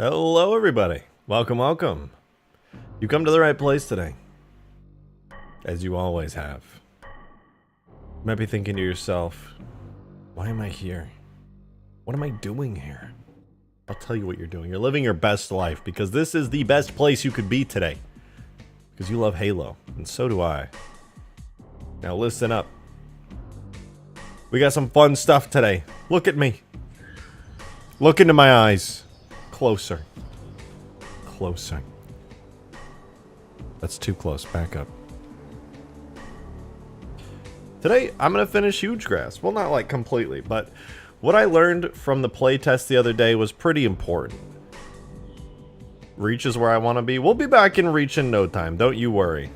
Hello everybody, welcome. You come to the right place today, as you always have. You might be thinking to yourself, why am I here? What am I doing here? I'll tell you what you're doing. You're living your best life, because this is the best place you could be today. Because you love Halo, and so do I. Now listen up. We got some fun stuff today. Look at me. Look into my eyes. Closer. Closer. That's too close. Back up. Today, I'm going to finish Huge Grass. Well, not like completely, but what I learned from the playtest the other day was pretty important. Reach is where I want to be. We'll be back in Reach in no time. Don't you worry.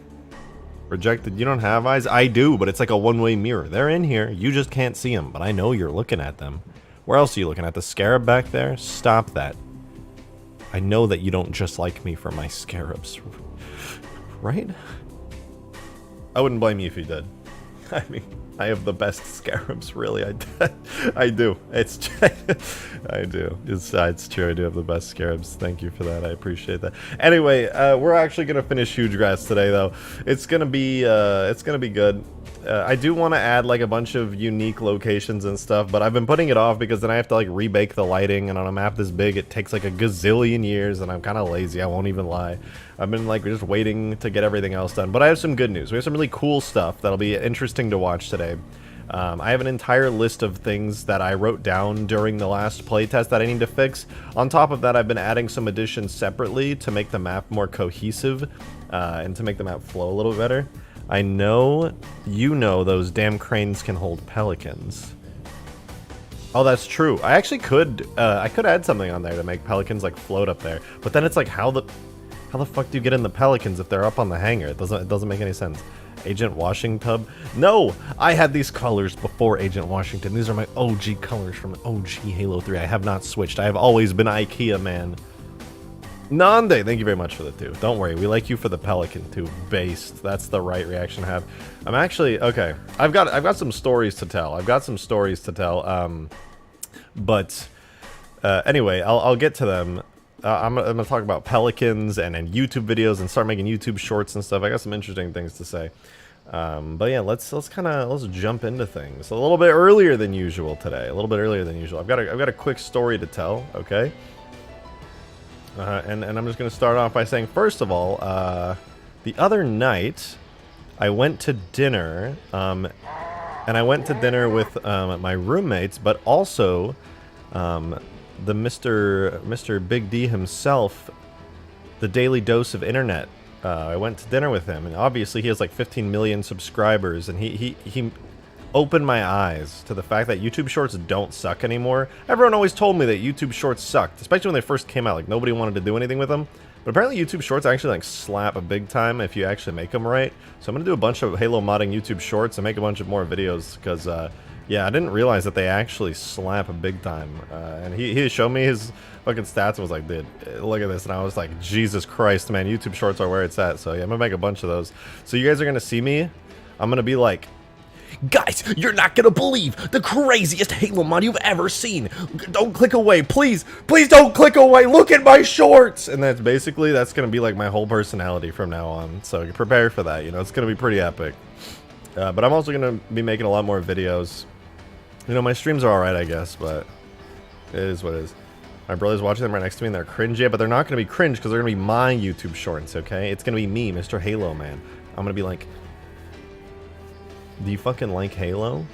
Rejected, you don't have eyes? I do, but it's like a one-way mirror. They're in here. You just can't see them, but I know you're looking at them. Where else are you looking at? The scarab back there? Stop that. I know that you don't just like me for my scarabs. Right? I wouldn't blame you if you did. I mean, I have the best scarabs, really. I do. It's I do. It's true. I do have the best scarabs. Thank you for that. I appreciate that. Anyway, we're actually gonna finish Huge Grass today, though. It's gonna be good. I do want to add like a bunch of unique locations and stuff, but I've been putting it off because then I have to like rebake the lighting, and on a map this big it takes like a gazillion years, and I'm kind of lazy, I won't even lie. I've been like just waiting to get everything else done, but I have some good news. We have some really cool stuff that'll be interesting to watch today. I have an entire list of things that I wrote down during the last playtest that I need to fix. On top of that, I've been adding some additions separately to make the map more cohesive and to make the map flow a little better. I know you know those damn cranes can hold pelicans. Oh, that's true. I actually could add something on there to make pelicans like float up there. But then it's like, how the fuck do you get in the pelicans if they're up on the hangar? It doesn't make any sense. Agent Washington? No, I had these colors before Agent Washington. These are my OG colors from OG Halo 3. I have not switched. I have always been IKEA man. Nande, thank you very much for the 2. Don't worry, we like you for the Pelican too. Based. That's the right reaction to have. I'm actually okay. I've got some stories to tell. Anyway, I'll get to them. I'm gonna talk about Pelicans and YouTube videos and start making YouTube shorts and stuff. I got some interesting things to say. But yeah, let's jump into things a little bit earlier than usual today. A little bit earlier than usual. I've got a quick story to tell. Okay. And I'm just going to start off by saying, first of all, the other night, I went to dinner, and I went to dinner with my roommates, but also the Mr. Big D himself, the Daily Dose of Internet. I went to dinner with him, and obviously he has like 15 million subscribers, and he opened my eyes to the fact that YouTube Shorts don't suck anymore. Everyone always told me that YouTube Shorts sucked, especially when they first came out. Like, nobody wanted to do anything with them. But apparently YouTube Shorts actually like slap a big time if you actually make them right. So I'm gonna do a bunch of Halo modding YouTube Shorts and make a bunch of more videos, because yeah, I didn't realize that they actually slap a big time. And he showed me his fucking stats and was like, dude, look at this. And I was like, Jesus Christ, man, YouTube Shorts are where it's at. So yeah, I'm gonna make a bunch of those. So you guys are gonna see me. I'm gonna be like, guys, you're not gonna believe the craziest Halo mod you've ever seen. Don't click away, please. Please don't click away. Look at my shorts. And that's gonna be like my whole personality from now on. So prepare for that. You know, it's gonna be pretty epic. But I'm also gonna be making a lot more videos. You know, my streams are alright, I guess, but it is what it is. My brother's watching them right next to me and they're cringe, yeah, but they're not gonna be cringe because they're gonna be my YouTube shorts, okay? It's gonna be me, Mr. Halo Man. I'm gonna be like, do you fucking like Halo?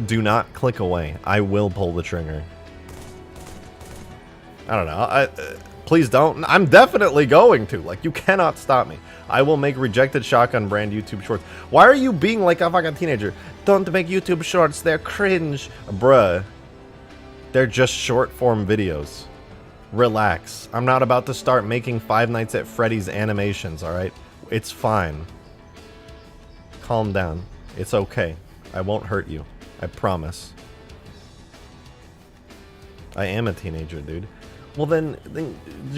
Do not click away. I will pull the trigger. I don't know. Please don't. I'm definitely going to. Like, you cannot stop me. I will make RejectedShotgun brand YouTube shorts. Why are you being like a fucking teenager? Don't make YouTube shorts. They're cringe. Bruh. They're just short form videos. Relax. I'm not about to start making Five Nights at Freddy's animations, alright? It's fine. Calm down. It's okay. I won't hurt you. I promise. I am a teenager, dude. Well then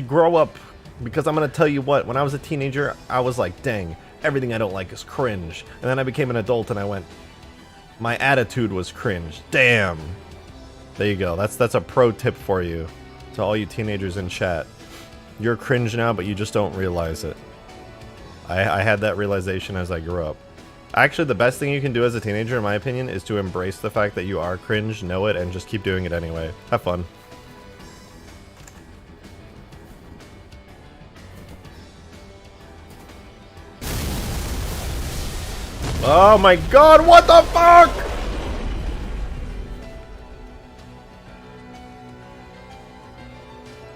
grow up, because I'm gonna tell you what, when I was a teenager, I was like, dang, everything I don't like is cringe. And then I became an adult and I went, my attitude was cringe. Damn. There you go. That's a pro tip for you, to all you teenagers in chat. You're cringe now, but you just don't realize it. I had that realization as I grew up. Actually, the best thing you can do as a teenager, in my opinion, is to embrace the fact that you are cringe, know it, and just keep doing it anyway. Have fun. Oh my god, what the fuck?!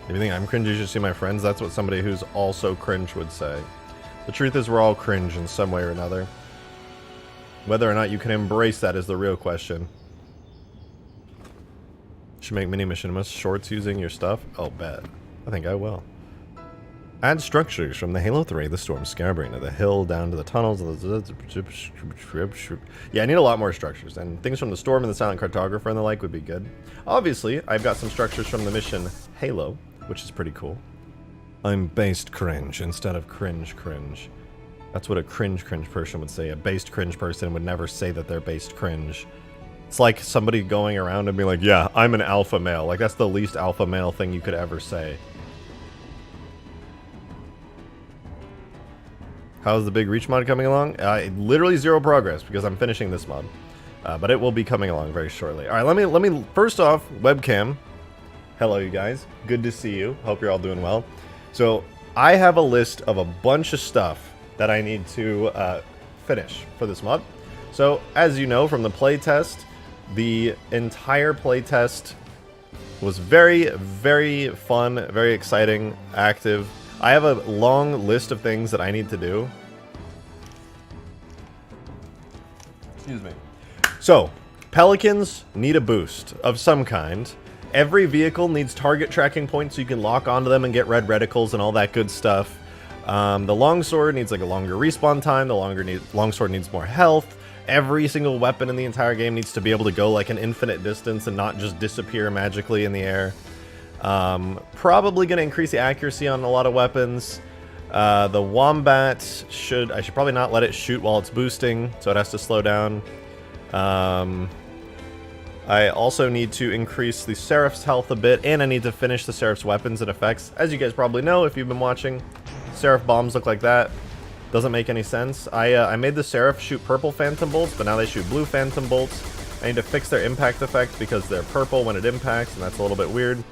If you think I'm cringe, you should see my friends. That's what somebody who's also cringe would say. The truth is we're all cringe in some way or another. Whether or not you can embrace that is the real question. Should make mini machinima shorts using your stuff? Oh, bet. I think I will. Add structures from the Halo 3, the Storm Scabbering, to the hill, down to the tunnels. Yeah, I need a lot more structures, and things from the Storm and the Silent Cartographer and the like would be good. Obviously, I've got some structures from the mission Halo, which is pretty cool. I'm based cringe instead of cringe. That's what a cringe person would say. A based cringe person would never say that they're based cringe. It's like somebody going around and being like, yeah, I'm an alpha male. Like, that's the least alpha male thing you could ever say. How's the big reach mod coming along? Literally zero progress because I'm finishing this mod. But it will be coming along very shortly. Alright, let me first off, webcam. Hello, you guys. Good to see you. Hope you're all doing well. So, I have a list of a bunch of stuff that I need to finish for this mod. So, as you know from the playtest, the entire playtest was very, very fun, very exciting, active. I have a long list of things that I need to do. Excuse me. So, Pelicans need a boost of some kind. Every vehicle needs target tracking points so you can lock onto them and get red reticles and all that good stuff. The longsword needs like a longer respawn time. The longsword needs more health. Every single weapon in the entire game needs to be able to go like an infinite distance and not just disappear magically in the air. Probably going to increase the accuracy on a lot of weapons. The Wombat I should probably not let it shoot while it's boosting, so it has to slow down. I also need to increase the Seraph's health a bit, and I need to finish the Seraph's weapons and effects. As you guys probably know if you've been watching, Seraph bombs look like that. Doesn't make any sense. I made the Seraph shoot purple phantom bolts, but now they shoot blue phantom bolts. I need to fix their impact effect because they're purple when it impacts, and that's a little bit weird.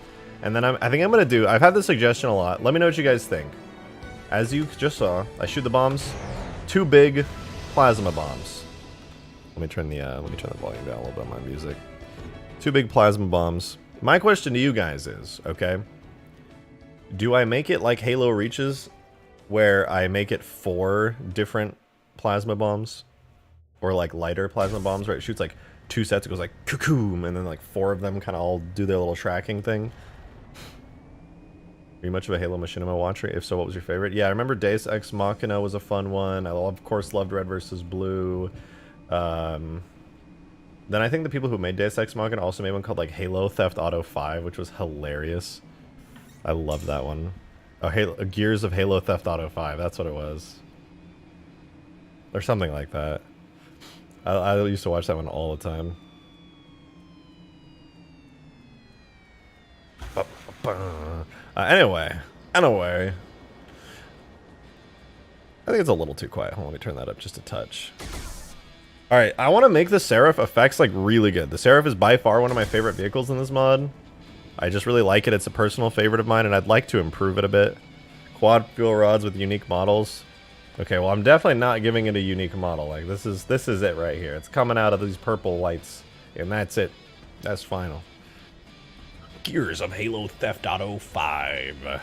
And then I think I'm going to do... I've had this suggestion a lot. Let me know what you guys think. As you just saw, I shoot the bombs. 2 big plasma bombs. Let me turn the volume down a little bit on my music. 2 big plasma bombs. My question to you guys is, okay, do I make it like Halo Reaches, where I make it 4 different plasma bombs? Or like lighter plasma bombs, right? It shoots like 2 sets, it goes like cocoom, and then like 4 of them kind of all do their little tracking thing. Are you much of a Halo Machinima watcher? If so, what was your favorite? Yeah, I remember Deus Ex Machina was a fun one. I of course loved Red vs. Blue. Then I think the people who made Deus Ex Machina also made one called like Halo Theft Auto 5, which was hilarious. I love that one. Oh, Gears of Halo Theft Auto 5, that's what it was. Or something like that. I used to watch that one all the time. Anyway. I think it's a little too quiet. Hold on, let me turn that up just a touch. Alright, I want to make the Seraph effects like really good. The Seraph is by far one of my favorite vehicles in this mod. I just really like it. It's a personal favorite of mine, and I'd like to improve it a bit. Quad fuel rods with unique models. Okay, well, I'm definitely not giving it a unique model. Like, this is it right here. It's coming out of these purple lights, and that's it. That's final. Gears of Halo Theft Auto 5.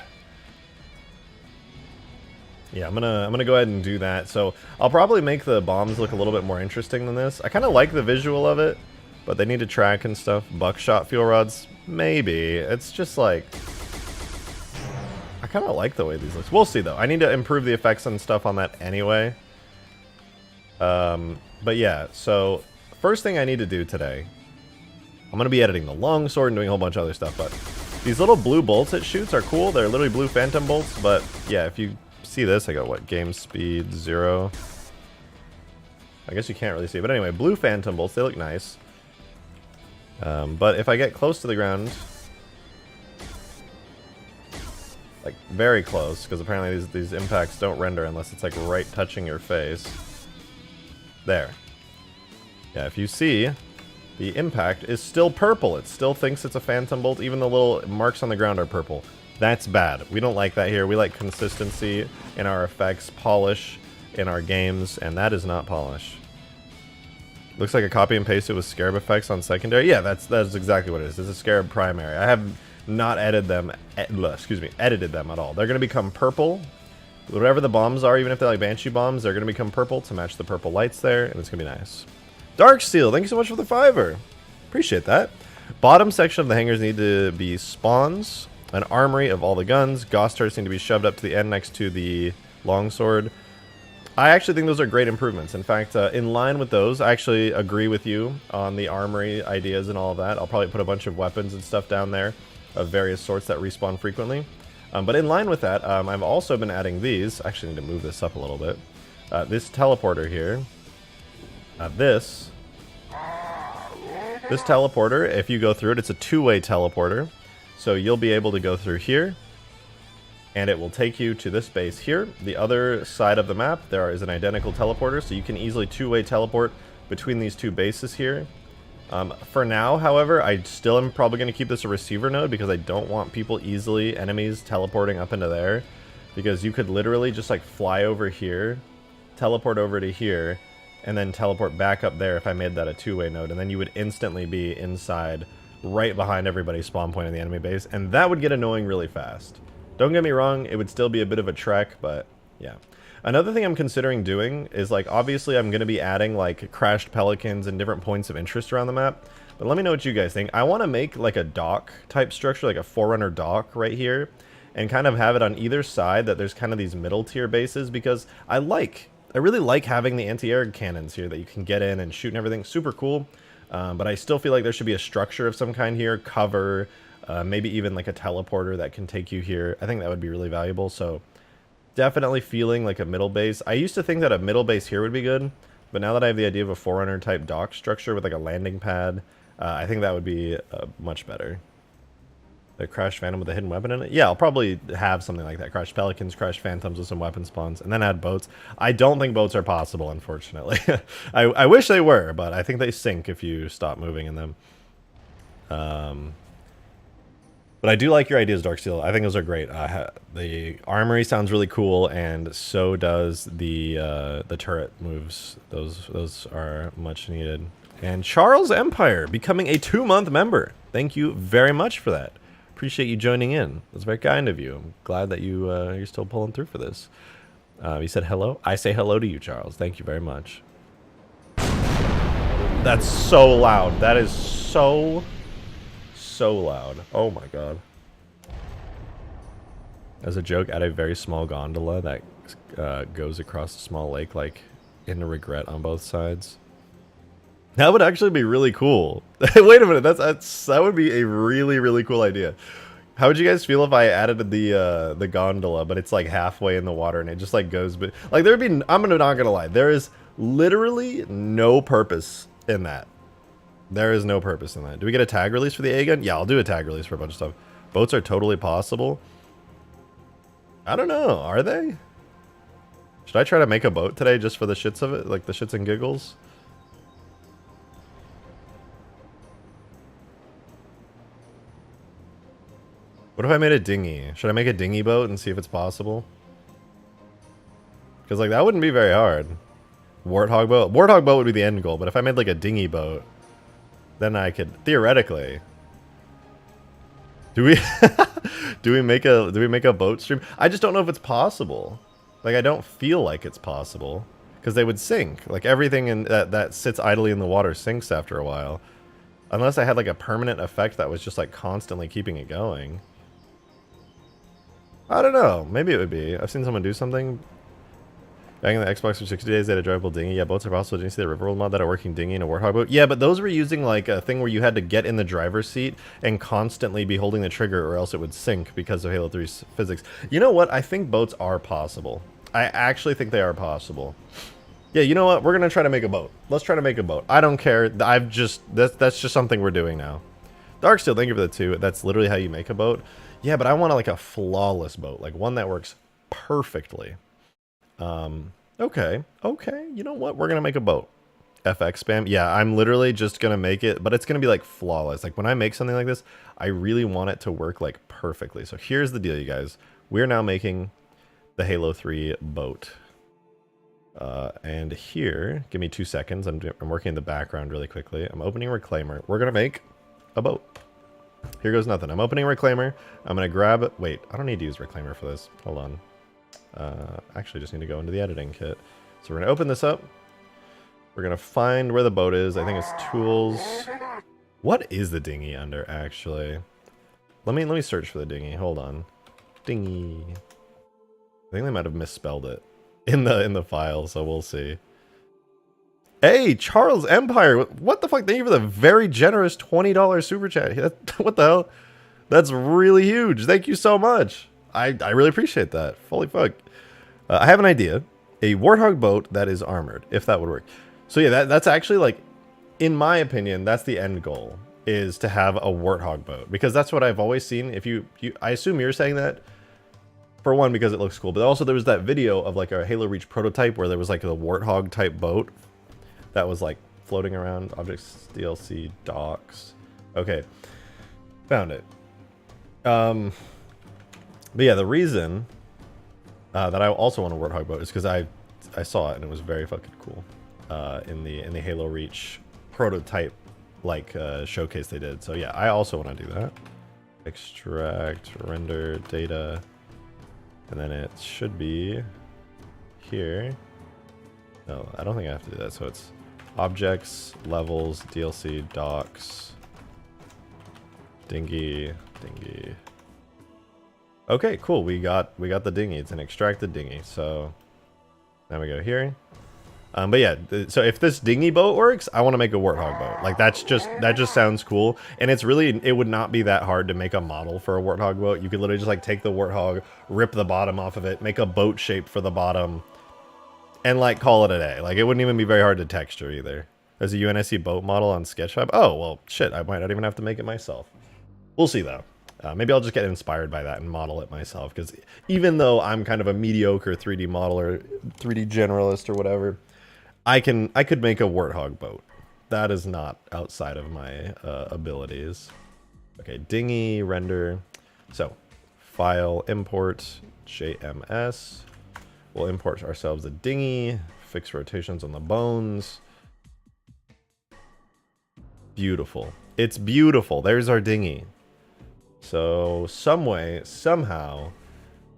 Yeah, I'm gonna go ahead and do that. So I'll probably make the bombs look a little bit more interesting than this. I kind of like the visual of it, but they need to track and stuff. Buckshot fuel rods, maybe. It's just like, I kind of like the way these look. We'll see though. I need to improve the effects and stuff on that anyway. But yeah, so first thing I need to do today, I'm gonna be editing the longsword and doing a whole bunch of other stuff. But these little blue bolts it shoots are cool. They're literally blue phantom bolts. But yeah, if you see this, I got what, game speed 0. I guess you can't really see it, but anyway, blue phantom bolts, they look nice. But if I get close to the ground, Like, very close, because apparently these impacts don't render unless it's, like, right touching your face. There. Yeah, if you see, the impact is still purple. It still thinks it's a phantom bolt. Even the little marks on the ground are purple. That's bad. We don't like that here. We like consistency in our effects, polish in our games, and that is not polish. Looks like a copy and pasted with scarab effects on secondary. Yeah, that's exactly what it is. It's a scarab primary. I have not edited them at all. They're going to become purple. Whatever the bombs are, even if they're like Banshee bombs, they're going to become purple to match the purple lights there, and it's going to be nice. Darksteel, thank you so much for the $5. Appreciate that. Bottom section of the hangars need to be spawns, an armory of all the guns. Gauss turrets need to be shoved up to the end next to the longsword. I actually think those are great improvements. In fact, in line with those, I actually agree with you on the armory ideas and all of that. I'll probably put a bunch of weapons and stuff down there of various sorts that respawn frequently. But in line with that, I've also been adding these. I actually need to move this up a little bit. This teleporter here. This teleporter, if you go through it, it's a two-way teleporter. So you'll be able to go through here, and it will take you to this base here. The other side of the map, there is an identical teleporter, so you can easily two-way teleport between these two bases here. For now, however, I still am probably going to keep this a receiver node because I don't want enemies teleporting up into there. Because you could literally just like fly over here, teleport over to here, and then teleport back up there if I made that a two-way node. And then you would instantly be inside, right behind everybody's spawn point in the enemy base. And that would get annoying really fast. Don't get me wrong, it would still be a bit of a trek, but yeah. Another thing I'm considering doing is, like, obviously I'm going to be adding, like, crashed pelicans and different points of interest around the map. But let me know what you guys think. I want to make, like, a dock type structure, like a Forerunner dock right here. And kind of have it on either side that there's kind of these middle tier bases. Because I really like having the anti-air cannons here that you can get in and shoot and everything. Super cool. But I still feel like there should be a structure of some kind here. Cover, maybe even like a teleporter that can take you here. I think that would be really valuable. So definitely feeling like a middle base. I used to think that a middle base here would be good, but now that I have the idea of a Forerunner type dock structure with like a landing pad, I think that would be much better. The Crash Phantom with a hidden weapon in it? Yeah, I'll probably have something like that. Crash Pelicans, Crash Phantoms with some weapon spawns, and then add boats. I don't think boats are possible, unfortunately. I wish they were, but I think they sink if you stop moving in them. But I do like your ideas, Darksteel. I think those are great. The armory sounds really cool, and so does the turret moves. Those are much needed. And Charles Empire becoming a 2-month member. Thank you very much for that. Appreciate you joining in. That's very kind of you. I'm glad that you're still pulling through for this. You said hello. I say hello to you, Charles. Thank you very much. That's so loud. That is so loud. Oh my god. As a joke, add a very small gondola that goes across a small lake, like in a regret on both sides. That would actually be really cool. Wait a minute, that would be a really cool idea. How would you guys feel if I added the gondola, but it's like halfway in the water and it just like goes, but like there'd be, I'm not gonna lie, there is literally no purpose in that. There is no purpose in that. Do we get a tag release for the A gun? Yeah, I'll do a tag release for a bunch of stuff. Boats are totally possible. I don't know, are they? Should I try to make a boat today just for the shits of it? Like the shits and giggles? What if I made a dinghy? Should I make a dinghy boat and see if it's possible? Because like that wouldn't be very hard. Warthog boat? Warthog boat would be the end goal, but if I made like a dinghy boat, then I could theoretically. Do we make a boat stream? I just don't know if it's possible. Like I don't feel like it's possible because they would sink. Like everything in that sits idly in the water sinks after a while. Unless I had like a permanent effect that was just like constantly keeping it going. I don't know. Maybe it would be. I've seen someone do something. Back in the Xbox for 60 days, they had a drivable dinghy. Yeah, boats are possible. Did you see the Riverworld mod that a working dinghy and a Warthog boat? Yeah, but those were using like a thing where you had to get in the driver's seat and constantly be holding the trigger or else it would sink because of Halo 3's physics. You know what? I think boats are possible. I actually think they are possible. Yeah, you know what? We're going to try to make a boat. Let's try to make a boat. I don't care. That's just something we're doing now. Darksteel, thank you for the 2. That's literally how you make a boat. Yeah, but I want like a flawless boat, like one that works perfectly. Okay, okay. You know what? We're gonna make a boat. FX spam. Yeah, I'm literally just gonna make it, but it's gonna be like flawless. Like when I make something like this, I really want it to work like perfectly. So here's the deal, you guys. We're now making the Halo 3 boat. And here, give me 2 seconds. I'm working in the background really quickly. I'm opening Reclaimer. We're gonna make a boat. Here goes nothing. I'm opening Reclaimer. I'm gonna grab. Wait, I don't need to use Reclaimer for this. Hold on. Actually, just need to go into the editing kit. So we're gonna open this up. We're gonna find where the boat is. I think it's tools. What is the dinghy under, actually? Let me search for the dinghy. Hold on. Dinghy. I think they might have misspelled it in the file, so we'll see. Hey, Charles Empire. What the fuck? Thank you for the very generous $20 super chat. What the hell? That's really huge. Thank you so much. I really appreciate that. Holy fuck. I have an idea. A Warthog boat that is armored, if that would work. So yeah, that's actually like, in my opinion, that's the end goal, is to have a Warthog boat. Because that's what I've always seen. If I assume you're saying that, for one, because it looks cool. But also there was that video of like a Halo Reach prototype where there was like a Warthog type boat that was like floating around. Objects, DLC, docks. Okay, found it. But yeah, the reason that I also want a Warthog boat is because I saw it and it was very fucking cool. In the Halo Reach prototype like showcase they did. So yeah, I also want to do that. Extract, render data, and then it should be here. No, I don't think I have to do that. So it's objects, levels, DLC, docks, dinghy. Okay, cool. We got the dinghy. It's an extracted dinghy. So now we go here. But yeah, so if this dinghy boat works, I want to make a Warthog boat. Like that just sounds cool. And it would not be that hard to make a model for a Warthog boat. You could literally just like take the Warthog, rip the bottom off of it, make a boat shape for the bottom, and like call it a day. Like it wouldn't even be very hard to texture either. There's a UNSC boat model on Sketchfab. Oh, well, shit, I might not even have to make it myself. We'll see though. Maybe I'll just get inspired by that and model it myself. Because even though I'm kind of a mediocre 3D modeler, 3D generalist or whatever, I could make a Warthog boat. That is not outside of my abilities. Okay, dinghy, render. So, file, import, JMS. We'll import ourselves a dinghy, fix rotations on the bones. Beautiful. It's beautiful. There's our dinghy. So, some way, somehow,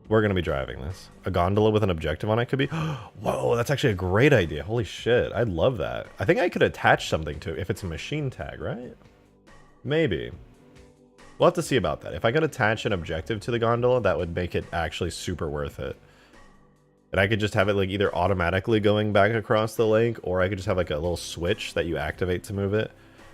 we're going to be driving this. A gondola with an objective on it could be... Whoa, that's actually a great idea. Holy shit, I'd love that. I think I could attach something to it if it's a machine tag, right? Maybe. We'll have to see about that. If I could attach an objective to the gondola, that would make it actually super worth it. And I could just have it like either automatically going back across the lake, or I could just have like a little switch that you activate to move it.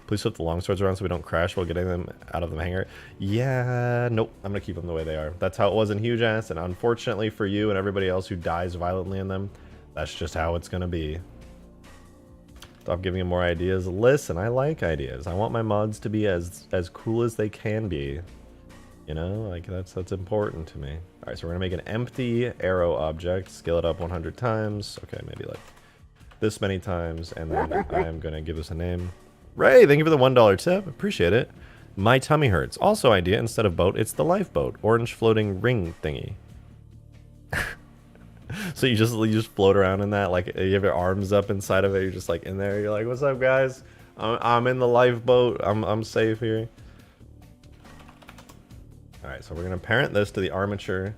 Please flip the longswords around so we don't crash while getting them out of the hangar. Yeah, nope. I'm going to keep them the way they are. That's how it was in Huge Ass, and unfortunately for you and everybody else who dies violently in them, that's just how it's going to be. Stop giving him more ideas. Listen, I like ideas. I want my mods to be as cool as they can be. You know, like that's important to me. All right, so we're going to make an empty arrow object, scale it up 100 times. Okay, maybe like this many times, and then I'm going to give this a name. Ray, thank you for the $1 tip. Appreciate it. My tummy hurts. Also idea, instead of boat, it's the lifeboat. Orange floating ring thingy. So you just float around in that, like you have your arms up inside of it, you're just like in there, you're like, what's up guys? I'm in the lifeboat. I'm safe here. Alright, so we're gonna parent this to the armature.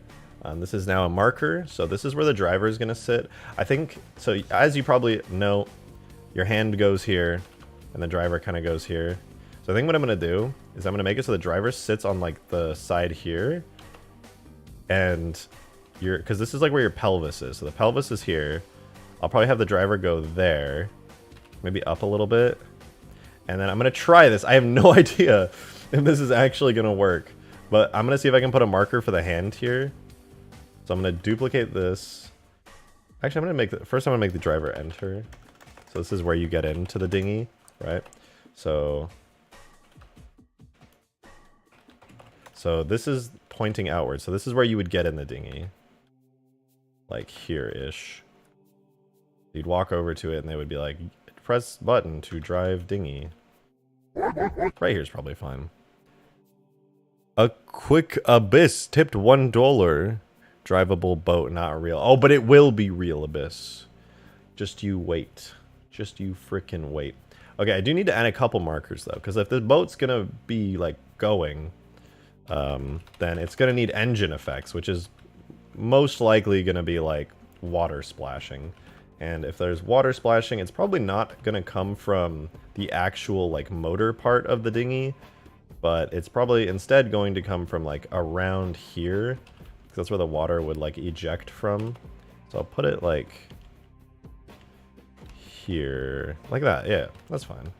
This is now a marker, so this is where the driver is gonna sit. I think, so as you probably know, your hand goes here, and the driver kind of goes here. So I think what I'm going to do is I'm going to make it so the driver sits on like the side here. And because this is like where your pelvis is. So the pelvis is here. I'll probably have the driver go there. Maybe up a little bit. And then I'm going to try this. I have no idea if this is actually going to work. But I'm going to see if I can put a marker for the hand here. So I'm going to duplicate this. Actually, I'm going to make first I'm going to make the driver enter. So this is where you get into the dinghy. Right, so this is pointing outward. So this is where you would get in the dinghy. Like here-ish. You'd walk over to it and they would be like, press button to drive dinghy. Right here's probably fine. A quick abyss tipped $1. Drivable boat, not real. Oh, but it will be real abyss. Just you wait. Just you frickin' wait. Okay, I do need to add a couple markers though, because if the boat's gonna be like going, then it's gonna need engine effects, which is most likely gonna be like water splashing. And if there's water splashing, it's probably not gonna come from the actual like motor part of the dinghy, but it's probably instead going to come from like around here, because that's where the water would like eject from. So I'll put it like here, like that. Yeah, that's fine.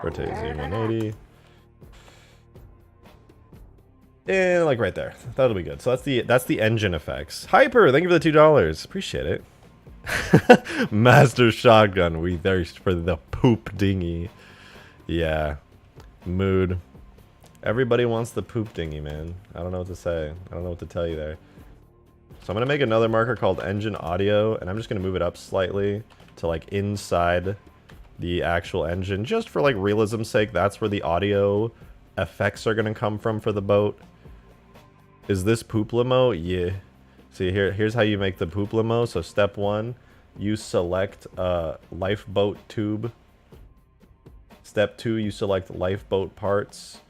Rotate Z 180. And like right there. That'll be good. So that's the engine effects. Hyper, thank you for the $2. Appreciate it. Master Shotgun, we thirst for the poop dinghy. Yeah. Mood. Everybody wants the poop dinghy, man. I don't know what to say. I don't know what to tell you there. So I'm gonna make another marker called engine audio, and I'm just gonna move it up slightly to like inside the actual engine, just for like realism's sake. That's where the audio effects are gonna come from for the boat. Is this poop limo? Yeah. See here's how you make the poop limo. So step 1, you select lifeboat tube. Step 2, you select lifeboat parts.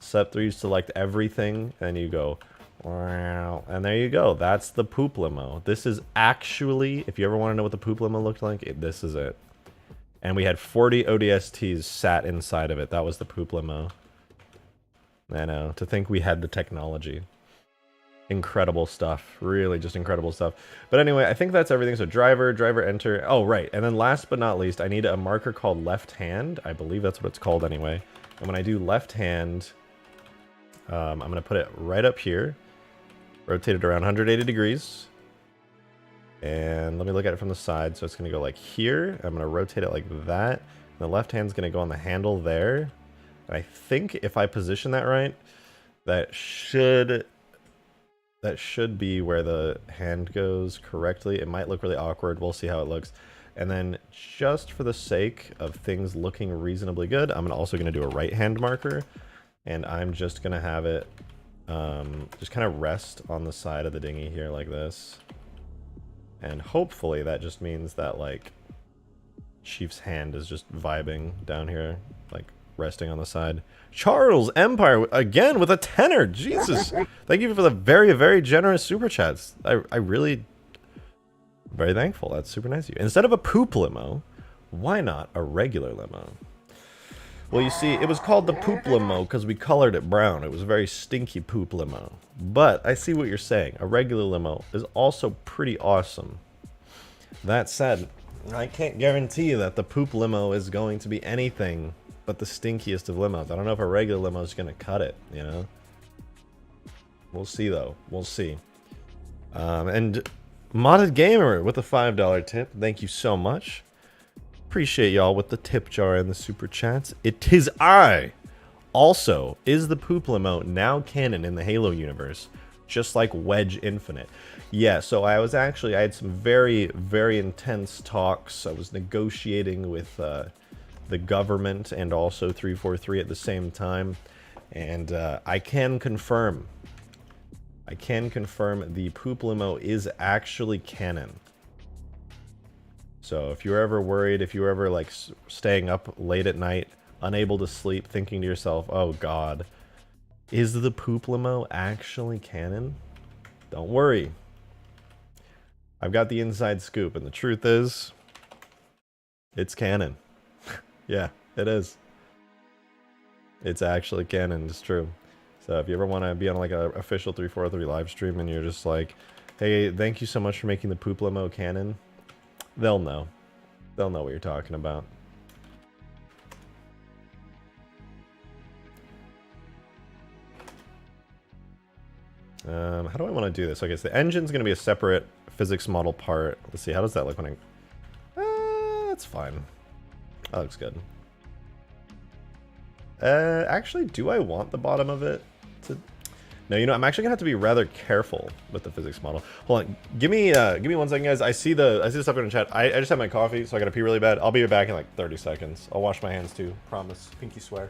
Step 3, you select everything, and you go, wow, and there you go. That's the poop limo. This is actually, if you ever want to know what the poop limo looked like, this is it. And we had 40 ODSTs sat inside of it. That was the poop limo. I know, to think we had the technology. Incredible stuff. Really just incredible stuff. But anyway, I think that's everything. So driver enter. Oh, right. And then last but not least, I need a marker called left hand. I believe that's what it's called anyway. And when I do left hand, I'm going to put it right up here. Rotate it around 180 degrees. And let me look at it from the side. So it's going to go like here. I'm going to rotate it like that. And the left hand's going to go on the handle there. And I think if I position that right, that should be where the hand goes correctly. It might look really awkward. We'll see how it looks. And then just for the sake of things looking reasonably good, I'm also going to do a right hand marker. And I'm just going to have it just kind of rest on the side of the dinghy here like this. And hopefully that just means that like Chief's hand is just vibing down here, like resting on the side. Charles Empire again with a tenor. Jesus, thank you for the very, very generous super chats. I really very thankful. That's super nice of you. Instead of a poop limo, why not a regular limo? Well, you see, it was called the poop limo because we colored it brown. It was a very stinky poop limo. But I see what you're saying. A regular limo is also pretty awesome. That said, I can't guarantee you that the poop limo is going to be anything but the stinkiest of limos. I don't know if a regular limo is going to cut it, you know? We'll see, though. We'll see. And Modded Gamer with a $5 tip. Thank you so much. Appreciate y'all with the tip jar and the super chats. It is I. Also, is the poop limo now canon in the Halo universe? Just like Wedge Infinite. Yeah, so I had some very, very intense talks. I was negotiating with the government and also 343 at the same time. And I can confirm the poop limo is actually canon. So if you're ever worried, if you're ever like staying up late at night, unable to sleep, thinking to yourself, oh god, is the poop limo actually canon? Don't worry. I've got the inside scoop, and the truth is, it's canon. Yeah, it is. It's actually canon, it's true. So if you ever want to be on like an official 343 live stream and you're just like, hey, thank you so much for making the poop limo canon, they'll know. They'll know what you're talking about. How do I want to do this? Okay, so the engine's going to be a separate physics model part. Let's see, how does that look when I... that's fine. That looks good. Actually, do I want the bottom of it to... No, you know, I'm actually gonna have to be rather careful with the physics model. Hold on, give me 1 second, guys. I see the stuff in the chat. I just had my coffee, so I gotta pee really bad. I'll be back in like 30 seconds. I'll wash my hands too. Promise. Pinky swear.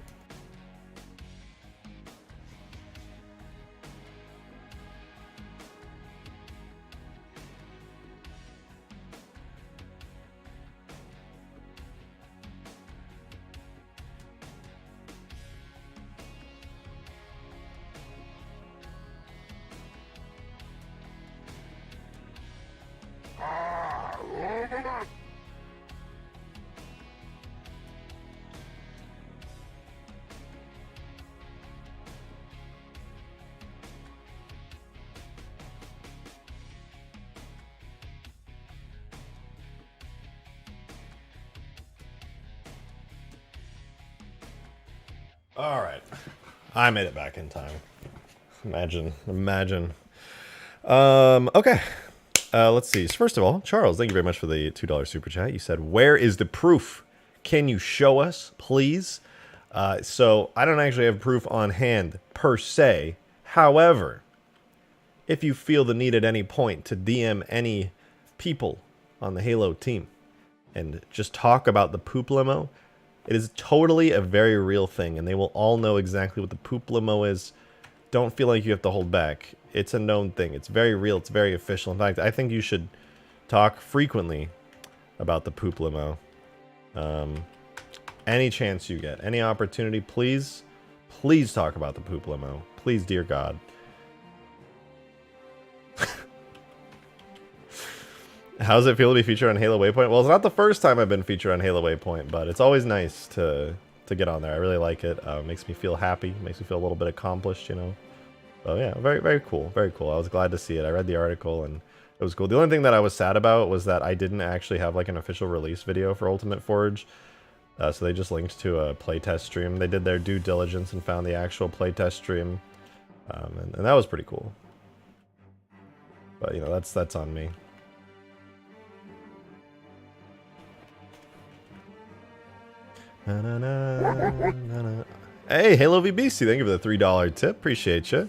All right, I made it back in time. Imagine. Okay. Let's see. So first of all, Charles, thank you very much for the $2 super chat. You said, "Where is the proof? Can you show us, please?" So I don't actually have proof on hand per se. However, if you feel the need at any point to DM any people on the Halo team and just talk about the poop limo, it is totally a very real thing, and they will all know exactly what the poop limo is. Don't feel like you have to hold back. It's a known thing. It's very real. It's very official. In fact, I think you should talk frequently about the poop limo. Any chance you get, any opportunity, please talk about the poop limo. Please, dear God. How's it feel to be featured on Halo Waypoint? Well, it's not the first time I've been featured on Halo Waypoint, but it's always nice to get on there. I really like it. Makes me feel happy. Makes me feel a little bit accomplished, you know. So yeah, very, very cool. Very cool. I was glad to see it. I read the article and it was cool. The only thing that I was sad about was that I didn't actually have like an official release video for Ultimate Forge. So they just linked to a playtest stream. They did their due diligence and found the actual playtest stream. And that was pretty cool. But you know, that's on me. Hey, Halo VBC, thank you for the $3 tip. Appreciate you.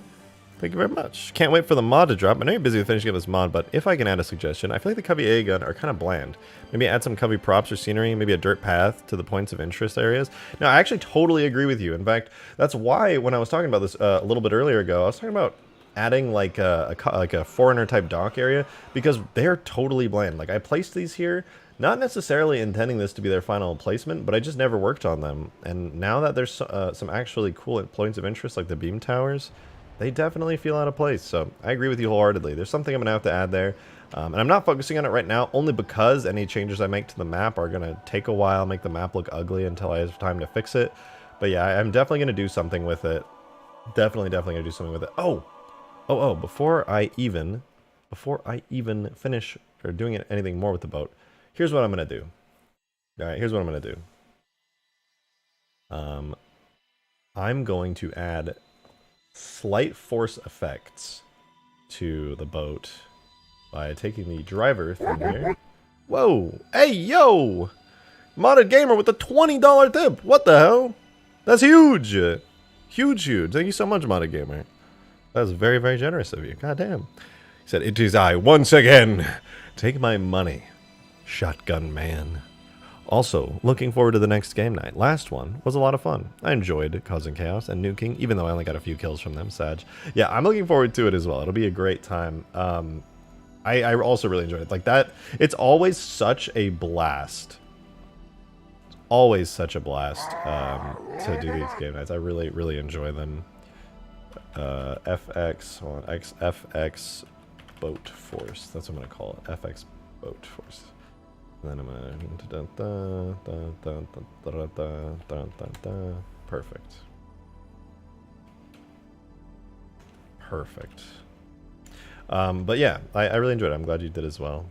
Thank you very much. Can't wait for the mod to drop. I know you're busy with finishing up this mod, but if I can add a suggestion, I feel like the Covey A gun are kind of bland. Maybe add some Covey props or scenery, maybe a dirt path to the points of interest areas. Now, I actually totally agree with you. In fact, that's why when I was talking about this a little bit earlier ago, I was talking about adding like a foreigner type dock area, because they're totally bland. Like, I placed these here, not necessarily intending this to be their final placement, but I just never worked on them. And now that there's some actually cool points of interest, like the beam towers, they definitely feel out of place. So I agree with you wholeheartedly. There's something I'm going to have to add there. And I'm not focusing on it right now, only because any changes I make to the map are going to take a while, make the map look ugly until I have time to fix it. But yeah, I'm definitely going to do something with it. Definitely going to do something with it. Oh, before I even finish or doing anything more with the boat, here's what I'm going to do. All right, here's what I'm going to do. I'm going to add slight force effects to the boat by taking the driver thing here. Whoa! Hey, yo! Modded Gamer with the $20 tip! What the hell? That's huge! Huge. Thank you so much, Modded Gamer. That was very, very generous of you. God damn. He said, "It is I, once again. Take my money, Shotgun Man." Also, looking forward to the next game night. Last one was a lot of fun. I enjoyed causing chaos and nuking, even though I only got a few kills from them, Sag. Yeah, I'm looking forward to it as well. It'll be a great time. I also really enjoyed it. Like that, it's always such a blast. Always such a blast to do these game nights. I really, really enjoy them. FX, hold on, FX Boat Force. That's what I'm going to call it. FX Boat Force. And then I'm gonna perfect. But yeah, I really enjoyed it. I'm glad you did as well.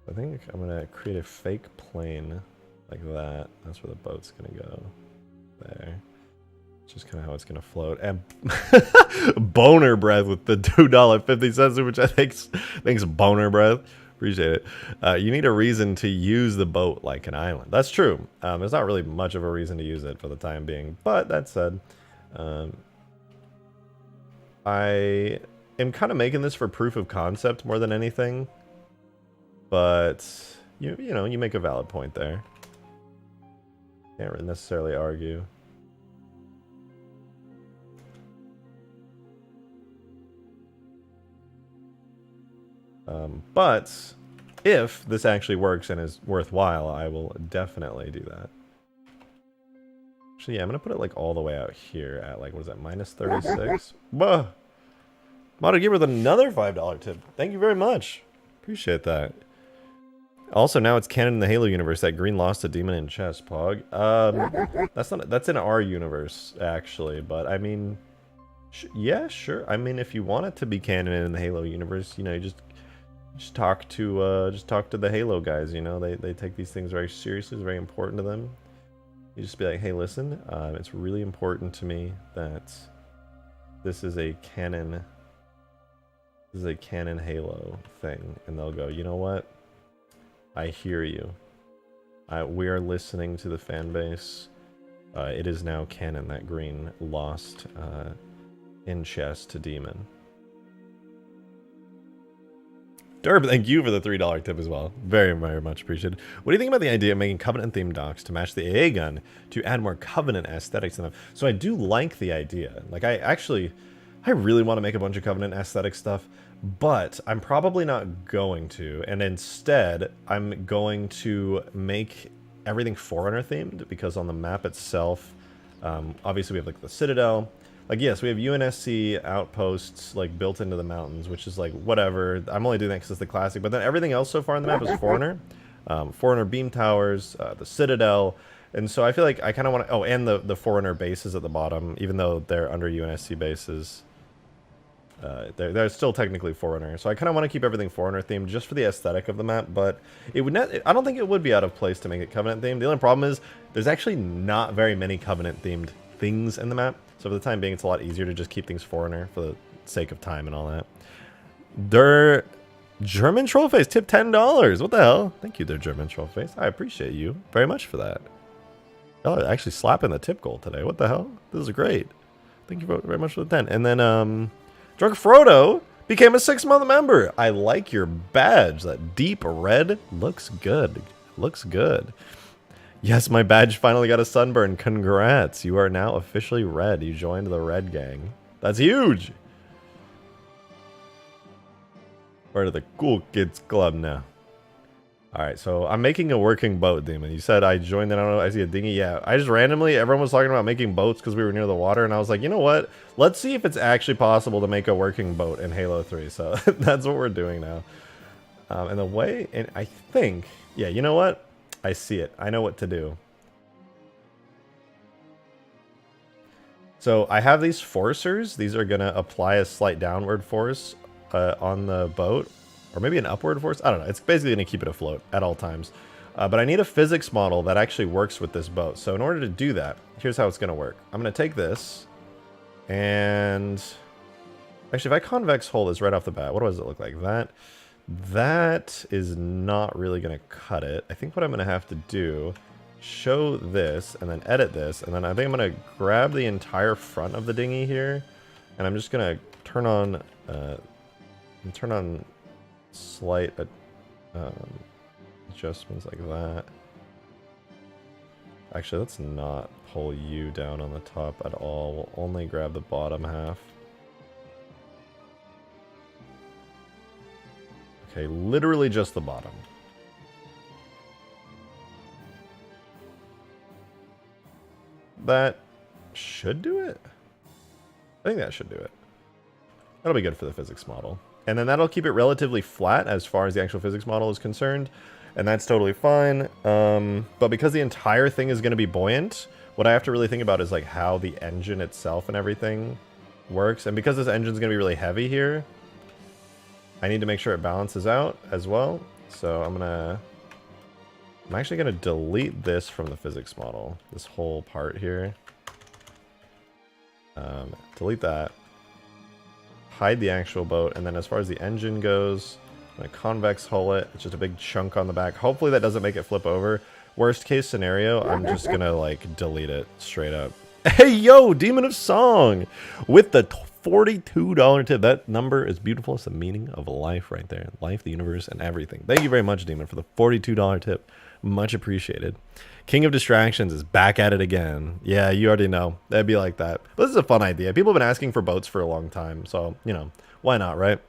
I think I'm gonna create a fake plane like that. That's where the boat's gonna go. There. Just kind of how it's going to float. And boner breath with the $2.50, which I think's boner breath. Appreciate it. You need a reason to use the boat like an island. That's true. There's not really much of a reason to use it for the time being. But that said, I am kind of making this for proof of concept more than anything. But, you know, you make a valid point there. Can't necessarily argue. But if this actually works and is worthwhile, I will definitely do that. Actually, yeah, I'm going to put it like all the way out here at like, what is that, minus 36? Whoa! Moto Gear with another $5 tip. Thank you very much. Appreciate that. Also, now it's canon in the Halo universe that Green lost a demon in chess, Pog. That's in our universe, actually, but I mean, yeah, sure. I mean, if you want it to be canon in the Halo universe, you know, you just talk to the Halo guys. You know, they take these things very seriously. It's very important to them. You just be like, hey, listen, it's really important to me that this is a canon Halo thing, and they'll go, you know what? I hear you. We are listening to the fan base. It is now canon that Green lost in chess to Demon. Derb, thank you for the $3 tip as well. Very, very much appreciated. What do you think about the idea of making Covenant-themed docks to match the AA gun to add more Covenant aesthetics in them? So I do like the idea. Like, I really want to make a bunch of Covenant aesthetic stuff, but I'm probably not going to. And instead, I'm going to make everything Forerunner themed, because on the map itself, obviously we have like the Citadel. Like, yes, we have UNSC outposts, like, built into the mountains, which is, like, whatever. I'm only doing that because it's the classic. But then everything else so far in the map is Forerunner. Forerunner beam towers, the Citadel. And so I feel like I kind of want to... Oh, and the Forerunner bases at the bottom, even though they're under UNSC bases. They're still technically Forerunner. So I kind of want to keep everything Forerunner themed just for the aesthetic of the map. But it would not... I don't think it would be out of place to make it Covenant themed. The only problem is there's actually not very many Covenant themed things in the map. So for the time being, it's a lot easier to just keep things Forerunner for the sake of time and all that. Der German Trollface tip $10. What the hell? Thank you, Der German Trollface. I appreciate you very much for that. Y'all are actually slapping the tip goal today. What the hell? This is great. Thank you very much for the 10. And then Drunk Frodo became a 6-month member. I like your badge. That deep red looks good. Looks good. Yes, my badge finally got a sunburn. Congrats. You are now officially red. You joined the red gang. That's huge. Part of the cool kids club now. Alright, so I'm making a working boat, Demon. You said I joined, and I don't know, I see a dinghy. Yeah, I just randomly, everyone was talking about making boats because we were near the water, and I was like, you know what? Let's see if it's actually possible to make a working boat in Halo 3. So that's what we're doing now. And the way, and I think, yeah, you know what? I see it. I know what to do. So I have these forcers. These are going to apply a slight downward force on the boat. Or maybe an upward force. I don't know. It's basically going to keep it afloat at all times. But I need a physics model that actually works with this boat. So in order to do that, here's how it's going to work. I'm going to take this. And actually, if I convex hull this right off the bat, what does it look like? That is not really going to cut it. I think what I'm going to have to do, show this, and then edit this, and then I think I'm going to grab the entire front of the dinghy here, and I'm just going to turn on slight adjustments like that. Actually, let's not pull you down on the top at all. We'll only grab the bottom half. Okay, literally just the bottom. That should do it. I think that should do it. That'll be good for the physics model. And then that'll keep it relatively flat as far as the actual physics model is concerned. And that's totally fine. But because the entire thing is going to be buoyant, what I have to really think about is like how the engine itself and everything works. And because this engine's going to be really heavy here, I need to make sure it balances out as well. So I'm actually going to delete this from the physics model, this whole part here. Delete that. Hide the actual boat, and then as far as the engine goes, I'm gonna convex hull it. It's just a big chunk on the back. Hopefully that doesn't make it flip over. Worst case scenario, I'm just gonna like delete it straight up. Hey yo, Demon of Song with the $42 tip. That number is beautiful. It's the meaning of life right there. Life, the universe, and everything. Thank you very much, Demon, for the $42 tip. Much appreciated. King of Distractions is back at it again. Yeah, you already know. That'd be like that. But this is a fun idea. People have been asking for boats for a long time. So, you know, why not, right?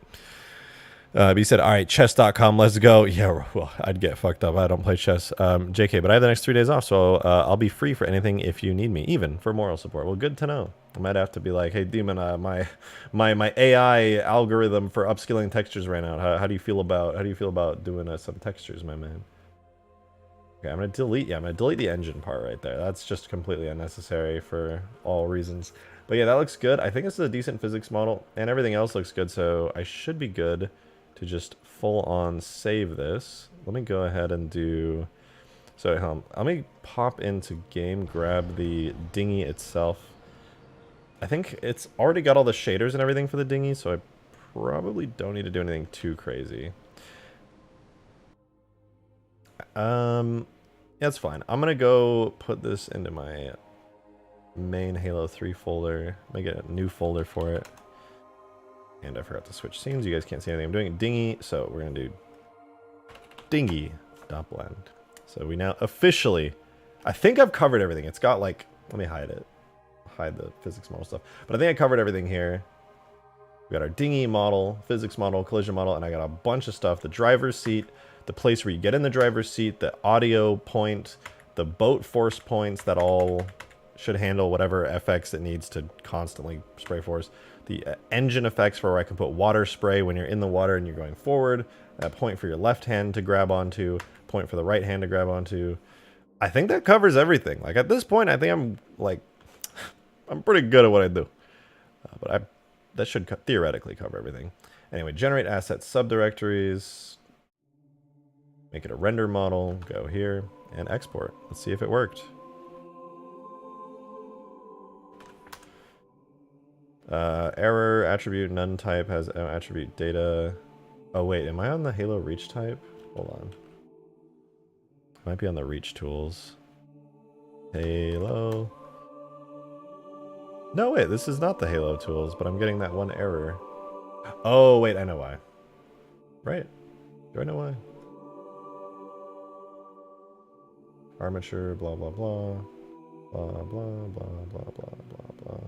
But he said, all right, chess.com, let's go. Yeah, well, I'd get fucked up. I don't play chess. JK, but I have the next 3 days off, so I'll be free for anything if you need me, even for moral support. Well, good to know. I might have to be like, hey, Demon, my AI algorithm for upskilling textures ran out. How do you feel about doing some textures, my man? Okay, I'm gonna delete the engine part right there. That's just completely unnecessary for all reasons. But yeah, that looks good. I think this is a decent physics model, and everything else looks good, so I should be good to just full on save this. Let me go ahead and do, so let me pop into game, grab the dinghy itself. I think it's already got all the shaders and everything for the dinghy, so I probably don't need to do anything too crazy. Yeah, it's fine. I'm gonna go put this into my main Halo 3 folder. Make a new folder for it. And I forgot to switch scenes. You guys can't see anything I'm doing. Dinghy, so we're gonna do dinghy.blend. So we now officially, I think I've covered everything. It's got like, let me hide it. Hide the physics model stuff. But I think I covered everything here. We got our dinghy model, physics model, collision model, and I got a bunch of stuff. The driver's seat, the place where you get in the driver's seat, the audio point, the boat force points that all should handle whatever FX it needs to constantly spray force. The engine effects for where I can put water spray when you're in the water and you're going forward. A point for your left hand to grab onto. Point for the right hand to grab onto. I think that covers everything. Like at this point, I think I'm like, I'm pretty good at what I do. That should theoretically cover everything. Anyway, generate assets subdirectories. Make it a render model. Go here and export. Let's see if it worked. Error, attribute, none type has attribute data. Oh wait, am I on the Halo reach type? Hold on. Might be on the reach tools. Halo. No, wait, this is not the Halo tools, but I'm getting that one error. Oh, wait, I know why. Right? Do I know why? Armature, blah, blah, blah. Blah, blah, blah, blah, blah, blah, blah.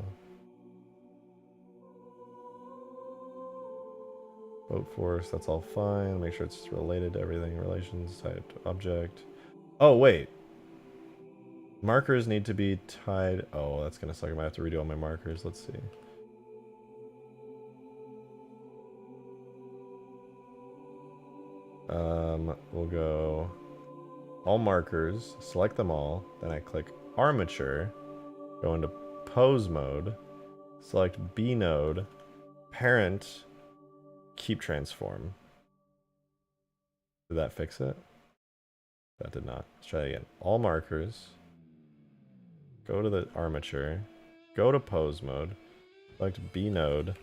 Boat force, that's all fine. Make sure it's related to everything. Relations, type, object. Oh, wait. Markers need to be tied. Oh, that's gonna suck. I might have to redo all my markers. Let's see. We'll go all markers, select them all. Then I click armature, go into pose mode, select B node, parent, keep transform. Did that fix it? That did not. Let's try it again. All markers. Go to the armature, go to pose mode, select B node,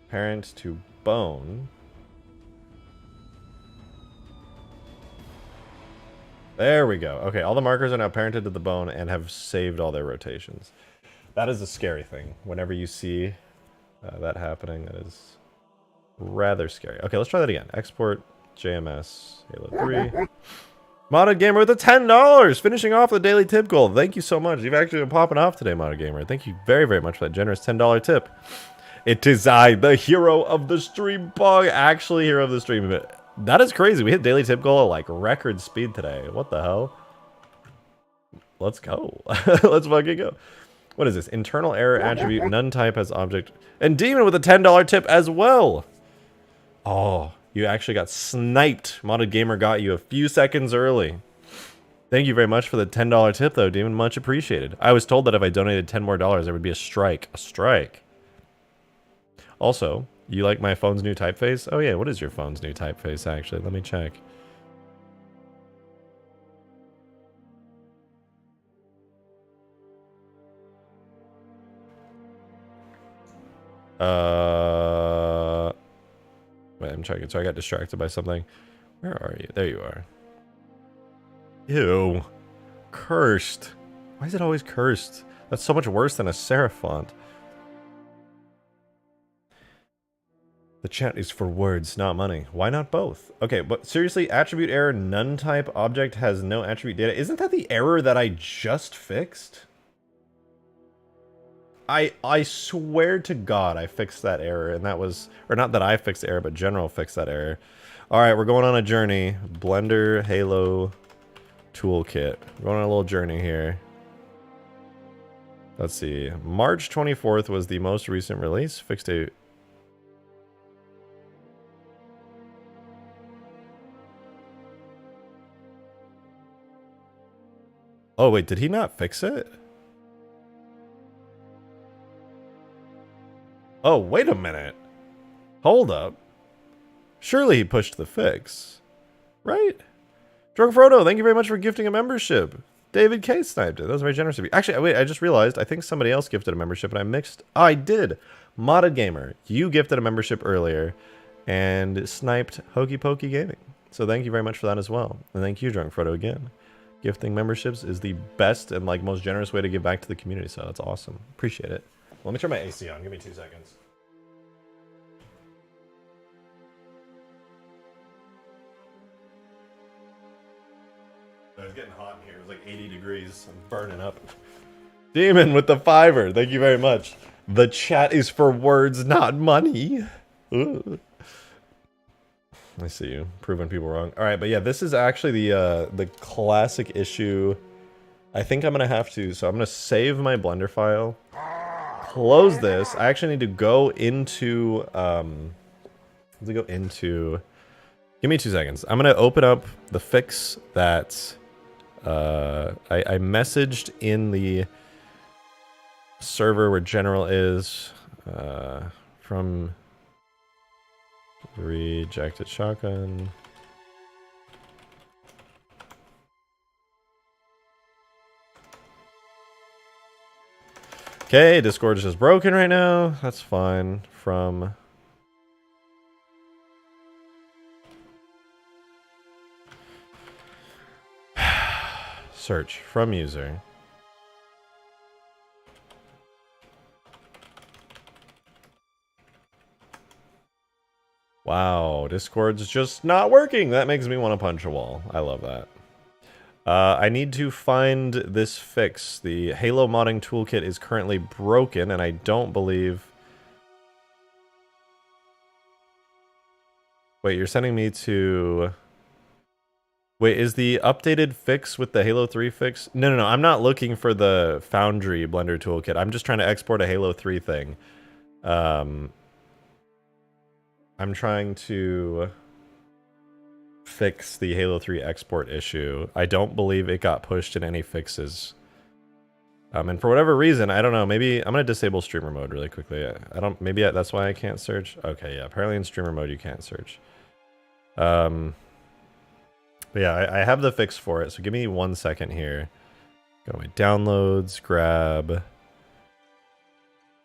parent to bone. There we go. Okay, all the markers are now parented to the bone and have saved all their rotations. That is a scary thing. Whenever you see that happening, that is rather scary. Okay, let's try that again. Export JMS Halo 3. Modded Gamer with the $10, finishing off the daily tip goal. Thank you so much. You've actually been popping off today, Modded Gamer. Thank you very, very much for that generous $10 tip. It is I, the hero of the stream, Pog. Actually, hero of the stream. That is crazy. We hit daily tip goal at like record speed today. What the hell? Let's go. Let's fucking go. What is this? Internal error attribute, none type has object. And Demon with a $10 tip as well. Oh. You actually got sniped. Modded Gamer got you a few seconds early. Thank you very much for the $10 tip, though, Demon. Much appreciated. I was told that if I donated $10 more, there would be a strike. A strike. Also, you like my phone's new typeface? Oh, yeah. What is your phone's new typeface, actually? Let me check. Wait, I'm checking. So I got distracted by something. Where are you? There you are. Ew. Cursed. Why is it always cursed? That's so much worse than a serif font. The chat is for words, not money. Why not both? Okay, but seriously, attribute error, none type object has no attribute data. Isn't that the error that I just fixed? I swear to God I fixed that error, and that was, or not that I fixed the error, but General fixed that error. All right, we're going on a journey. Blender Halo Toolkit. We're going on a little journey here. Let's see. March 24th was the most recent release. Fixed a... Oh, wait, did he not fix it? Oh, wait a minute. Hold up. Surely he pushed the fix. Right? Drunk Frodo, thank you very much for gifting a membership. David K sniped it. That was very generous of you. Actually, wait, I just realized I think somebody else gifted a membership and I mixed. Oh, I did. Modded Gamer, you gifted a membership earlier and sniped Hokey Pokey Gaming. So thank you very much for that as well. And thank you, Drunk Frodo, again. Gifting memberships is the best and like most generous way to give back to the community, so that's awesome. Appreciate it. Let me turn my AC on. Give me 2 seconds. It's getting hot in here. It was like 80 degrees. I'm burning up. Demon with the $5. Thank you very much. The chat is for words, not money. Ugh. I see you. Proving people wrong. Alright, but yeah, this is actually the classic issue. I think I'm going to have to... So I'm going to save my Blender file. Close this. I actually need to go into... Give me 2 seconds. I'm going to open up the fix that... I messaged in the server where General is from RejectedShotgun. Okay, Discord is just broken right now. That's fine. From search from user. Wow, Discord's just not working. That makes me want to punch a wall. I love that. I need to find this fix. The Halo modding toolkit is currently broken, and I don't believe... Wait, you're sending me to... Wait, is the updated fix with the Halo 3 fix? No, I'm not looking for the Foundry Blender toolkit. I'm just trying to export a Halo 3 thing. I'm trying to fix the Halo 3 export issue. I don't believe it got pushed in any fixes. And for whatever reason, I don't know, maybe I'm going to disable streamer mode really quickly. Maybe that's why I can't search. Okay, yeah, apparently in streamer mode you can't search. But yeah, I have the fix for it, so give me 1 second here. Go to my downloads, grab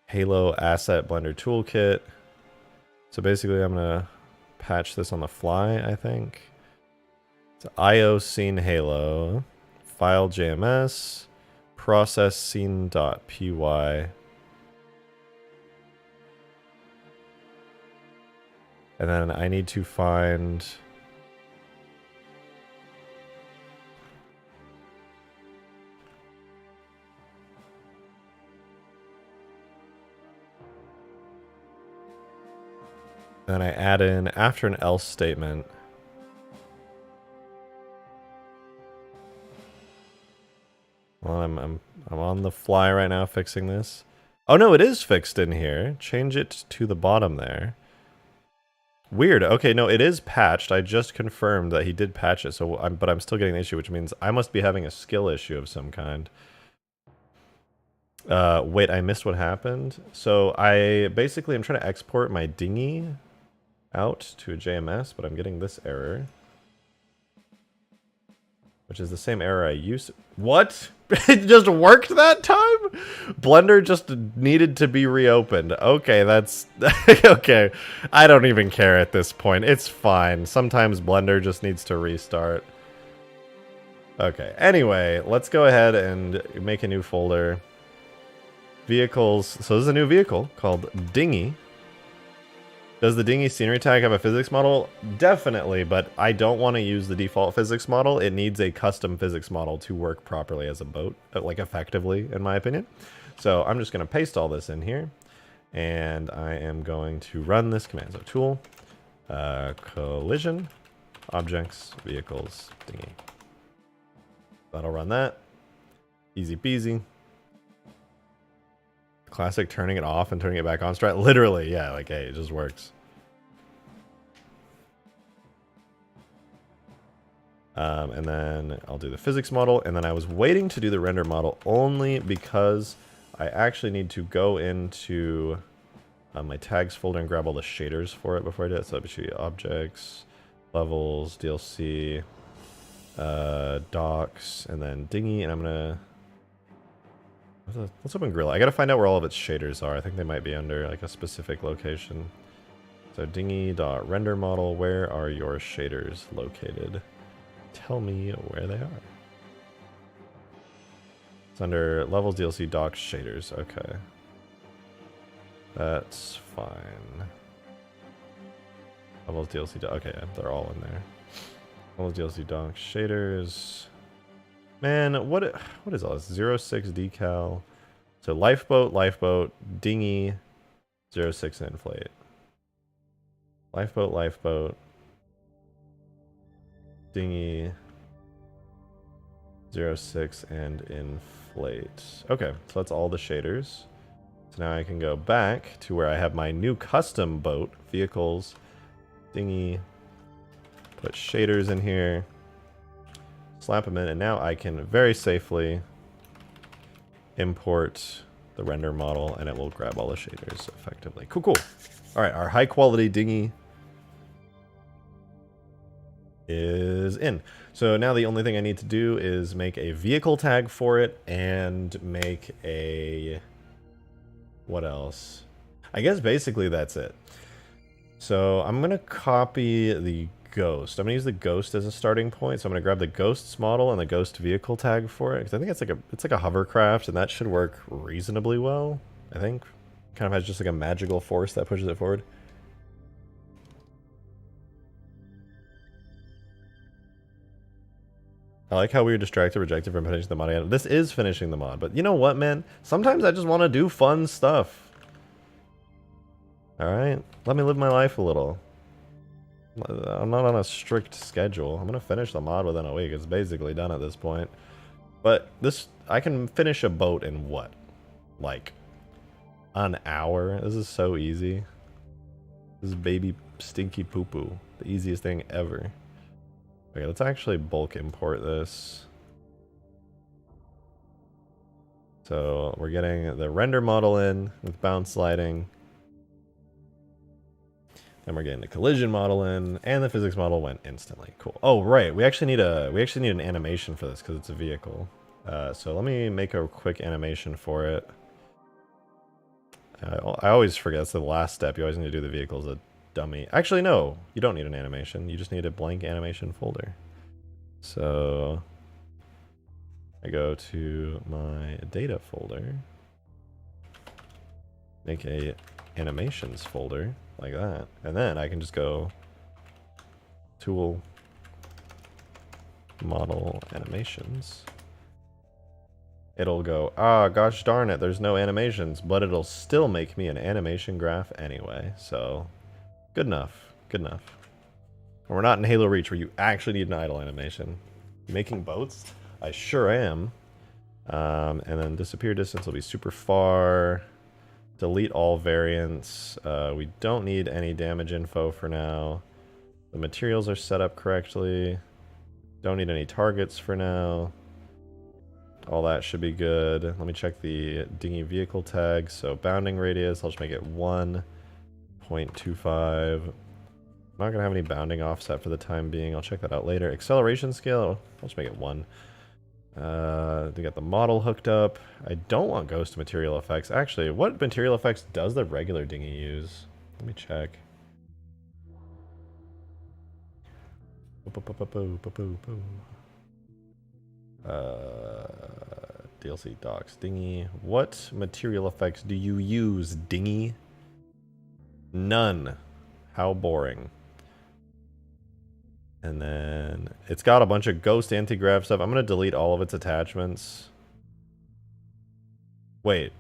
Halo Asset Blender Toolkit. So basically I'm going to patch this on the fly, I think. It's IO scene Halo, file JMS, process scene.py. And then I need to find... Then I add in after an else statement. Well, I'm on the fly right now fixing this. Oh no, it is fixed in here. Change it to the bottom there. Weird. Okay, no, it is patched. I just confirmed that he did patch it. So, but I'm still getting the issue, which means I must be having a skill issue of some kind. Wait, I missed what happened. So I'm trying to export my dinghy out to a JMS, but I'm getting this error, which is the same error I used. What? It just worked that time? Blender just needed to be reopened. Okay, that's... okay. I don't even care at this point. It's fine. Sometimes Blender just needs to restart. Okay, anyway, let's go ahead and make a new folder. Vehicles. So this is a new vehicle called Dinghy. Does the Dinghy scenery tag have a physics model? Definitely, but I don't want to use the default physics model. It needs a custom physics model to work properly as a boat, like effectively, in my opinion. So I'm just going to paste all this in here, and I am going to run this command. So tool, collision, objects, vehicles, Dinghy. That'll run that. Easy peasy. Classic turning it off and turning it back on strat. Literally, yeah, like, hey, it just works. And then I'll do the physics model, and then I was waiting to do the render model only because I actually need to go into my tags folder and grab all the shaders for it before I do it. So I'll show you objects, levels, DLC, docs, and then Dinghy, and I'm gonna... Let's open Gorilla. I gotta find out where all of its shaders are. I think they might be under like a specific location. So Dinghy.render model, where are your shaders located? Tell me where they are. It's under levels, DLC, docs, shaders. Okay. That's fine. Levels, DLC, okay, yeah, they're all in there. Levels, DLC, docs, shaders. Man, what is all this? 06 decal. So lifeboat, Dinghy, 06 inflate. Lifeboat, Dinghy, 06 and inflate. Okay, so that's all the shaders. So now I can go back to where I have my new custom boat, vehicles, Dinghy, put shaders in here. Slap them in, and now I can very safely import the render model, and it will grab all the shaders effectively. Cool, cool. All right, our high quality Dinghy is in. So now the only thing I need to do is make a vehicle tag for it and make a... what else? I guess basically that's it. So I'm going to copy the Ghost. I'm going to use the Ghost as a starting point. So I'm going to grab the Ghost's model and the Ghost vehicle tag for it, because I think it's like a hovercraft, and that should work reasonably well. I think kind of has just like a magical force that pushes it forward. I like how we were distracted, rejected from finishing the mod. This is finishing the mod, but you know what, man? Sometimes I just want to do fun stuff. All right, let me live my life a little. I'm not on a strict schedule. I'm gonna finish the mod within a week. It's basically done at this point. But this, I can finish a boat in what? Like an hour? This is so easy. This is baby stinky poo poo. The easiest thing ever. Okay, let's actually bulk import this. So we're getting the render model in with bounce sliding. And we're getting the collision model in, and the physics model went instantly. Cool. Oh, right. We actually need an animation for this because it's a vehicle. So let me make a quick animation for it. I always forget. That's the last step. You always need to do the vehicle as a dummy. Actually, no. You don't need an animation. You just need a blank animation folder. So I go to my data folder. Make a animations folder. Like that. And then I can just go tool, model, animations. It'll go, ah, gosh darn it, there's no animations, but it'll still make me an animation graph anyway. So good enough, good enough. And we're not in Halo Reach where you actually need an idle animation. Making boats? I sure am. And then disappear distance will be super far. Delete all variants. We don't need any damage info for now. The materials are set up correctly. Don't need any targets for now. All that should be good. Let me check the Dinghy vehicle tag. So bounding radius, I'll just make it 1.25. I'm not gonna have any bounding offset for the time being. I'll check that out later. Acceleration scale, I'll just make it 1. We got the model hooked up. I don't want ghost material effects. Actually, what material effects does the regular dinghy use? Let me check. DLC docs dinghy. What material effects do you use, dinghy? None. How boring. And then it's got a bunch of ghost anti-grav stuff. I'm gonna delete all of its attachments. Wait.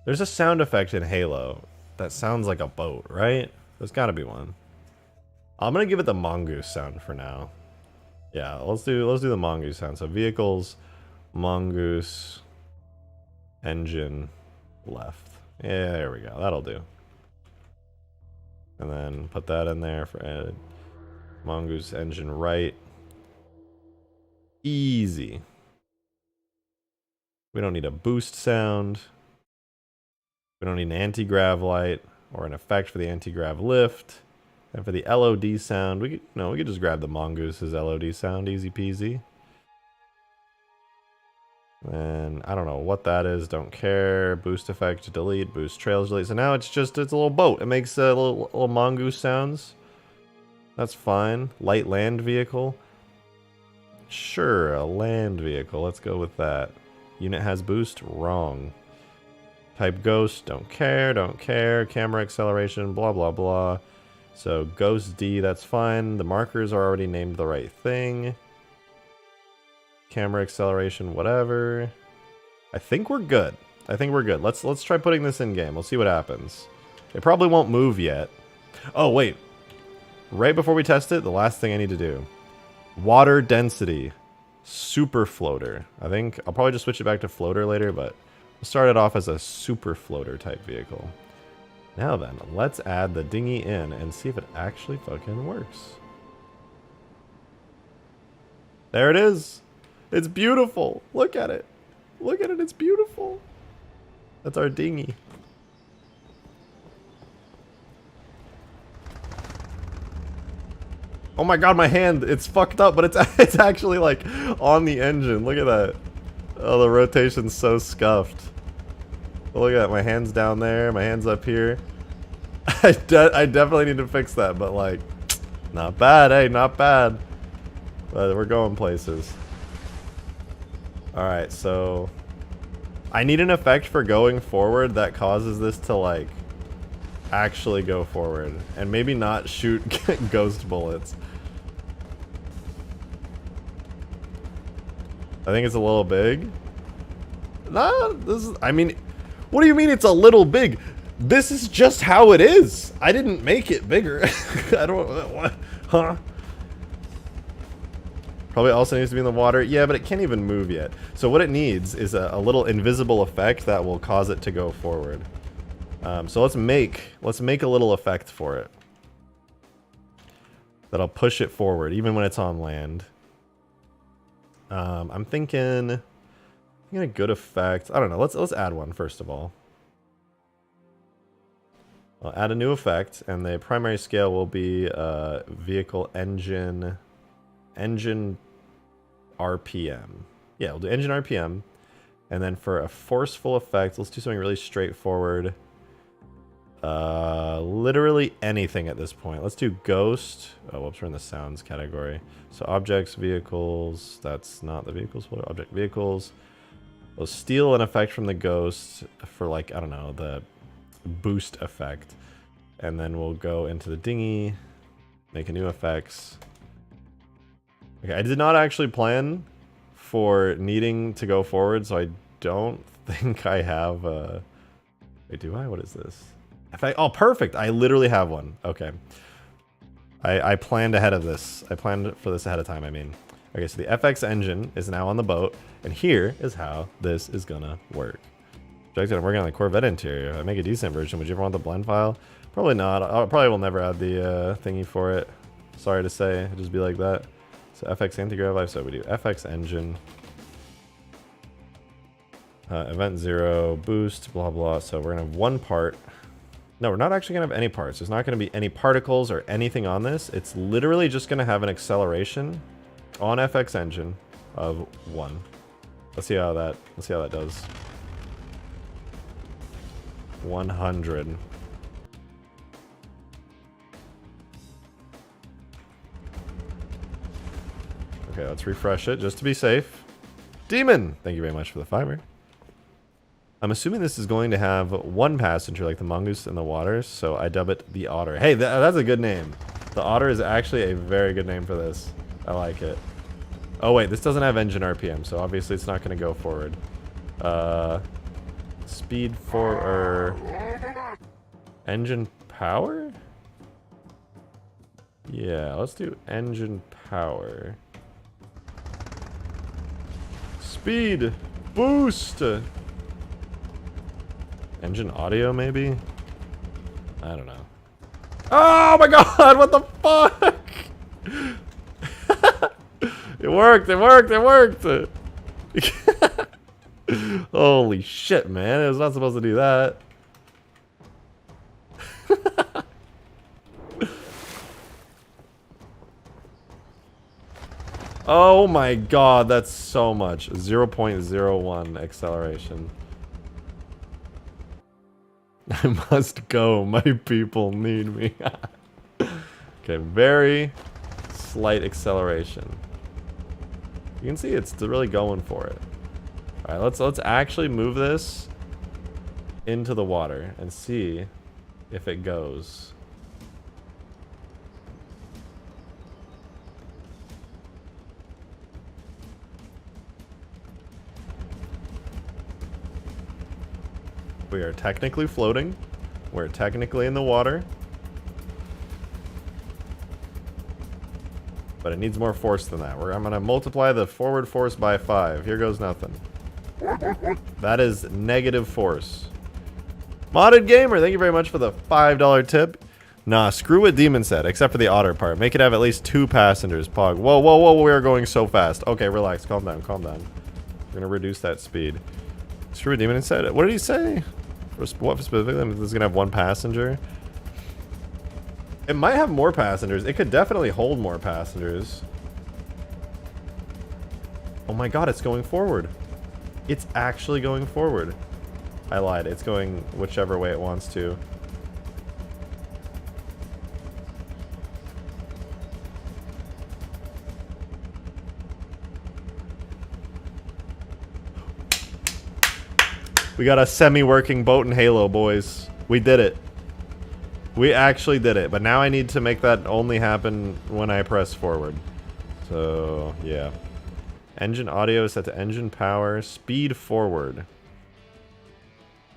There's a sound effect in Halo that sounds like a boat, right? There's gotta be one. I'm gonna give it the mongoose sound for now. Yeah, let's do the mongoose sound. So vehicles, mongoose, engine, left. Yeah, there we go. That'll do. And then put that in there for mongoose engine right. Easy. We don't need a boost sound. We don't need an anti-grav light or an effect for the anti-grav lift. And for the LOD sound, we could just grab the Mongoose's LOD sound, easy peasy. And I don't know what that is, don't care. Boost effect, delete, boost trails, delete. So now it's a little boat. It makes little mongoose sounds. That's fine. Light land vehicle. Sure, a land vehicle. Let's go with that. Unit has boost, wrong. Type ghost, don't care, don't care. Camera acceleration, blah, blah, blah. So Ghost D, that's fine. The markers are already named the right thing. Camera acceleration, whatever. I think we're good. Let's try putting this in game. We'll see what happens. It probably won't move yet. Oh, wait. Right before we test it, the last thing I need to do. Water density. Super floater. I think I'll probably just switch it back to floater later, but we'll start it off as a super floater type vehicle. Now then, let's add the dinghy in and see if it actually fucking works. There it is. It's beautiful. Look at it. Look at it. It's beautiful. That's our dinghy. Oh my god, my hand. It's fucked up, but it's actually like on the engine. Look at that. Oh, the rotation's so scuffed. Look at that, my hand's down there, my hand's up here. I definitely need to fix that, but like, not bad, hey, not bad. But we're going places. Alright, so I need an effect for going forward that causes this to like actually go forward and maybe not shoot ghost bullets. I think it's a little big. Nah, I mean, what do you mean it's a little big? This is just how it is. I didn't make it bigger. I don't, what, huh? Probably also needs to be in the water. Yeah, but it can't even move yet. So what it needs is a little invisible effect that will cause it to go forward. So let's make a little effect for it. That'll push it forward, even when it's on land. I'm thinking a good effect. I don't know. Let's add one first of all. I'll add a new effect, and the primary scale will be vehicle engine RPM. Yeah, we'll do engine RPM, and then for a forceful effect, let's do something really straightforward. Literally anything at this point. Let's do ghost. Oh, whoops, we're in the sounds category. So objects, vehicles. That's not the vehicles folder. Object, vehicles. We'll steal an effect from the ghost for like, I don't know, the boost effect. And then we'll go into the dinghy, make a new effects. Okay, I did not actually plan for needing to go forward, so I don't think I have wait, do I? What is this? Oh, perfect. I literally have one. Okay. I planned ahead of this. I planned for this ahead of time, I mean. Okay, so the FX engine is now on the boat, and here is how this is gonna work. Projected, I'm working on the Corvette interior. I make a decent version. Would you ever want the blend file? Probably not. I probably will never add the thingy for it. Sorry to say. It'll just be like that. So FX anti-grav life. So we do FX engine. Event 0, boost, blah, blah. So we're going to have one part. No, we're not actually going to have any parts. There's not going to be any particles or anything on this. It's literally just going to have an acceleration on FX engine. of 1. Let's see how that does. 100. Okay, let's refresh it just to be safe. Demon! Thank you very much for the fiber. I'm assuming this is going to have 1 passenger like the mongoose in the water, so I dub it the Otter. Hey, that's a good name. The Otter is actually a very good name for this. I like it. Oh wait, this doesn't have engine RPM, so obviously it's not going to go forward. Speed for engine power? Yeah, let's do engine power. Speed boost. Engine audio maybe? I don't know. Oh my god, what the fuck? It worked, it worked, it worked! Holy shit, man. It was not supposed to do that. Oh my god, that's so much. 0.01 acceleration. I must go. My people need me. Okay, very slight acceleration. You can see it's really going for it. All right, let's actually move this into the water and see if it goes. We are technically floating. We're technically in the water. But it needs more force than that. I'm going to multiply the forward force by 5. Here goes nothing. That is negative force. Modded Gamer, thank you very much for the $5 tip. Nah, screw what Demon said, except for the Otter part. Make it have at least 2 passengers, Pog. Whoa, whoa, whoa, we are going so fast. Okay, relax, calm down, calm down. We're going to reduce that speed. Screw what Demon said. What did he say? What specifically? This is going to have 1 passenger? It might have more passengers. It could definitely hold more passengers. Oh my god, it's going forward. It's actually going forward. I lied. It's going whichever way it wants to. We got a semi-working boat in Halo, boys. We did it. We actually did it. But now I need to make that only happen when I press forward. So, yeah. Engine audio is set to engine power. Speed forward.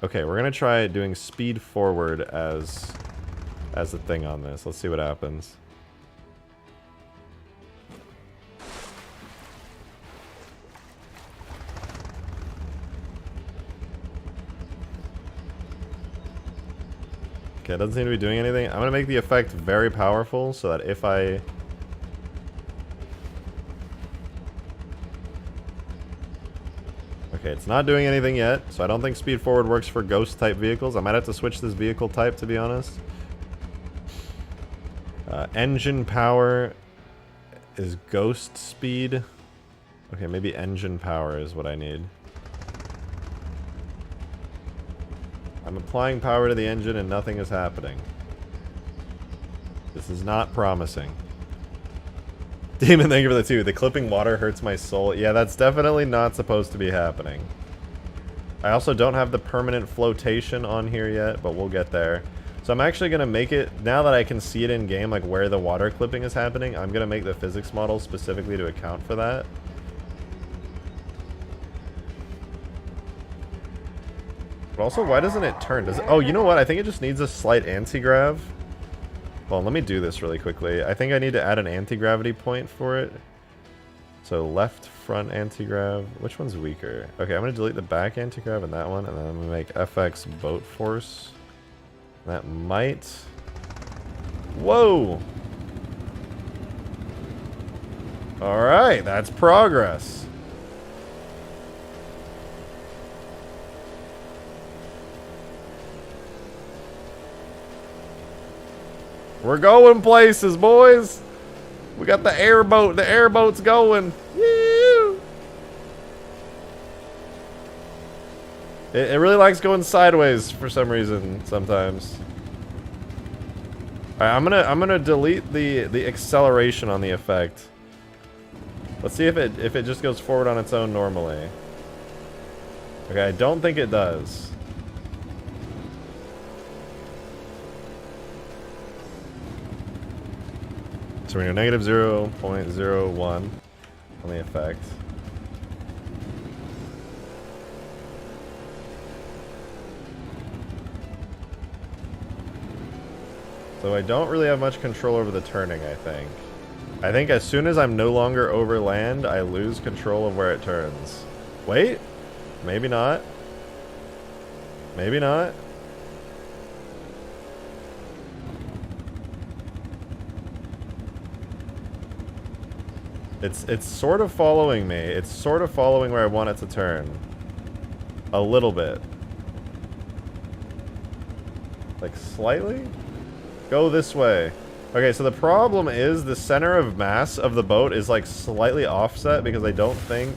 Okay, we're going to try doing speed forward as the thing on this. Let's see what happens. Okay, it doesn't seem to be doing anything. I'm going to make the effect very powerful so that if I... Okay, it's not doing anything yet, so I don't think speed forward works for ghost type vehicles. I might have to switch this vehicle type, to be honest. Engine power is ghost speed. Okay, maybe engine power is what I need. I'm applying power to the engine and nothing is happening. This is not promising. Demon, thank you for the 2. The clipping water hurts my soul. Yeah, that's definitely not supposed to be happening. I also don't have the permanent flotation on here yet, but we'll get there. So I'm actually going to make it, now that I can see it in game, like where the water clipping is happening, I'm going to make the physics model specifically to account for that. But also, why doesn't it turn? Does it? Oh, you know what? I think it just needs a slight anti-grav. Well, let me do this really quickly. I think I need to add an anti-gravity point for it. So left front anti-grav. Which one's weaker? Okay, I'm going to delete the back anti-grav and that one. And then I'm going to make FX boat force. That might... Whoa! Alright, that's progress. We're going places, boys. We got the airboat. The airboat's going. Woo! It really likes going sideways for some reason sometimes. Alright, I'm gonna delete the acceleration on the effect. Let's see if it just goes forward on its own normally. Okay, I don't think it does. So we're going to -0.01 on the effect. So I don't really have much control over the turning, I think. I think as soon as I'm no longer over land, I lose control of where it turns. Wait, maybe not. Maybe not. It's sort of following me. It's sort of following where I want it to turn. A little bit. Like slightly? Go this way. Okay, so the problem is the center of mass of the boat is like slightly offset because I don't think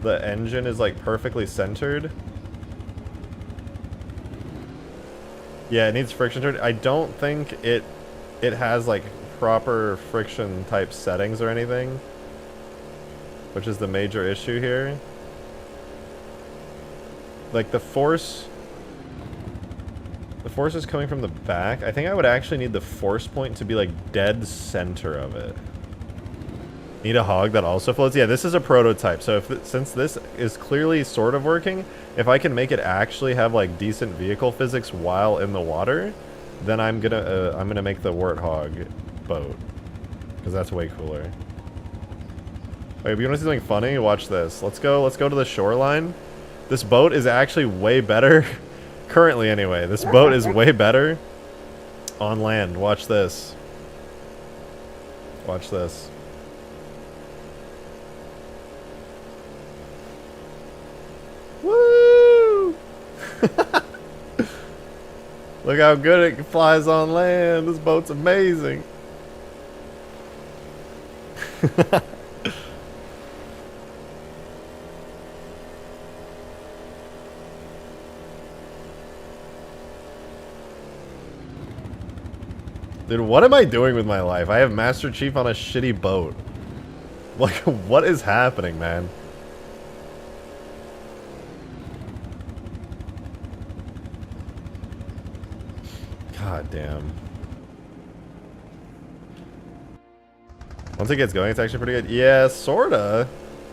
the engine is like perfectly centered. Yeah, it needs friction turn. I don't think it has like proper friction type settings or anything, which is the major issue here. Like the force is coming from the back. I think I would actually need the force point to be like dead center of it. Need a hog that also floats? Yeah, this is a prototype. So since this is clearly sort of working, if I can make it actually have like decent vehicle physics while in the water, then I'm gonna make the Warthog boat, because that's way cooler. Wait, if you want to see something funny? Watch this. Let's go to the shoreline. This boat is actually way better. Currently, anyway, this boat is way better on land. Watch this. Watch this. Woo! Look how good it flies on land. This boat's amazing. Dude, what am I doing with my life? I have Master Chief on a shitty boat. Like, what is happening, man? God damn. Once it gets going, it's actually pretty good. Yeah, sorta.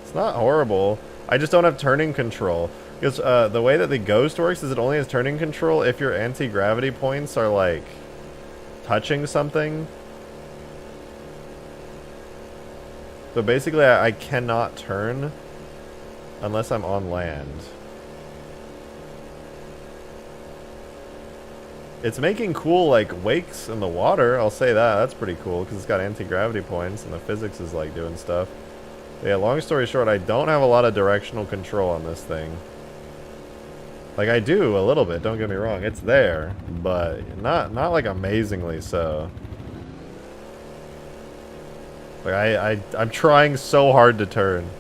It's not horrible. I just don't have turning control. Because the way that the Ghost works is it only has turning control if your anti-gravity points are, like, touching something. So basically I cannot turn unless I'm on land. It's making cool like wakes in the water, I'll say that. That's pretty cool because it's got anti-gravity points and the physics is like doing stuff. But yeah, long story short, I don't have a lot of directional control on this thing. Like, I do a little bit, don't get me wrong. It's there, but not like amazingly so. Like, I'm trying so hard to turn.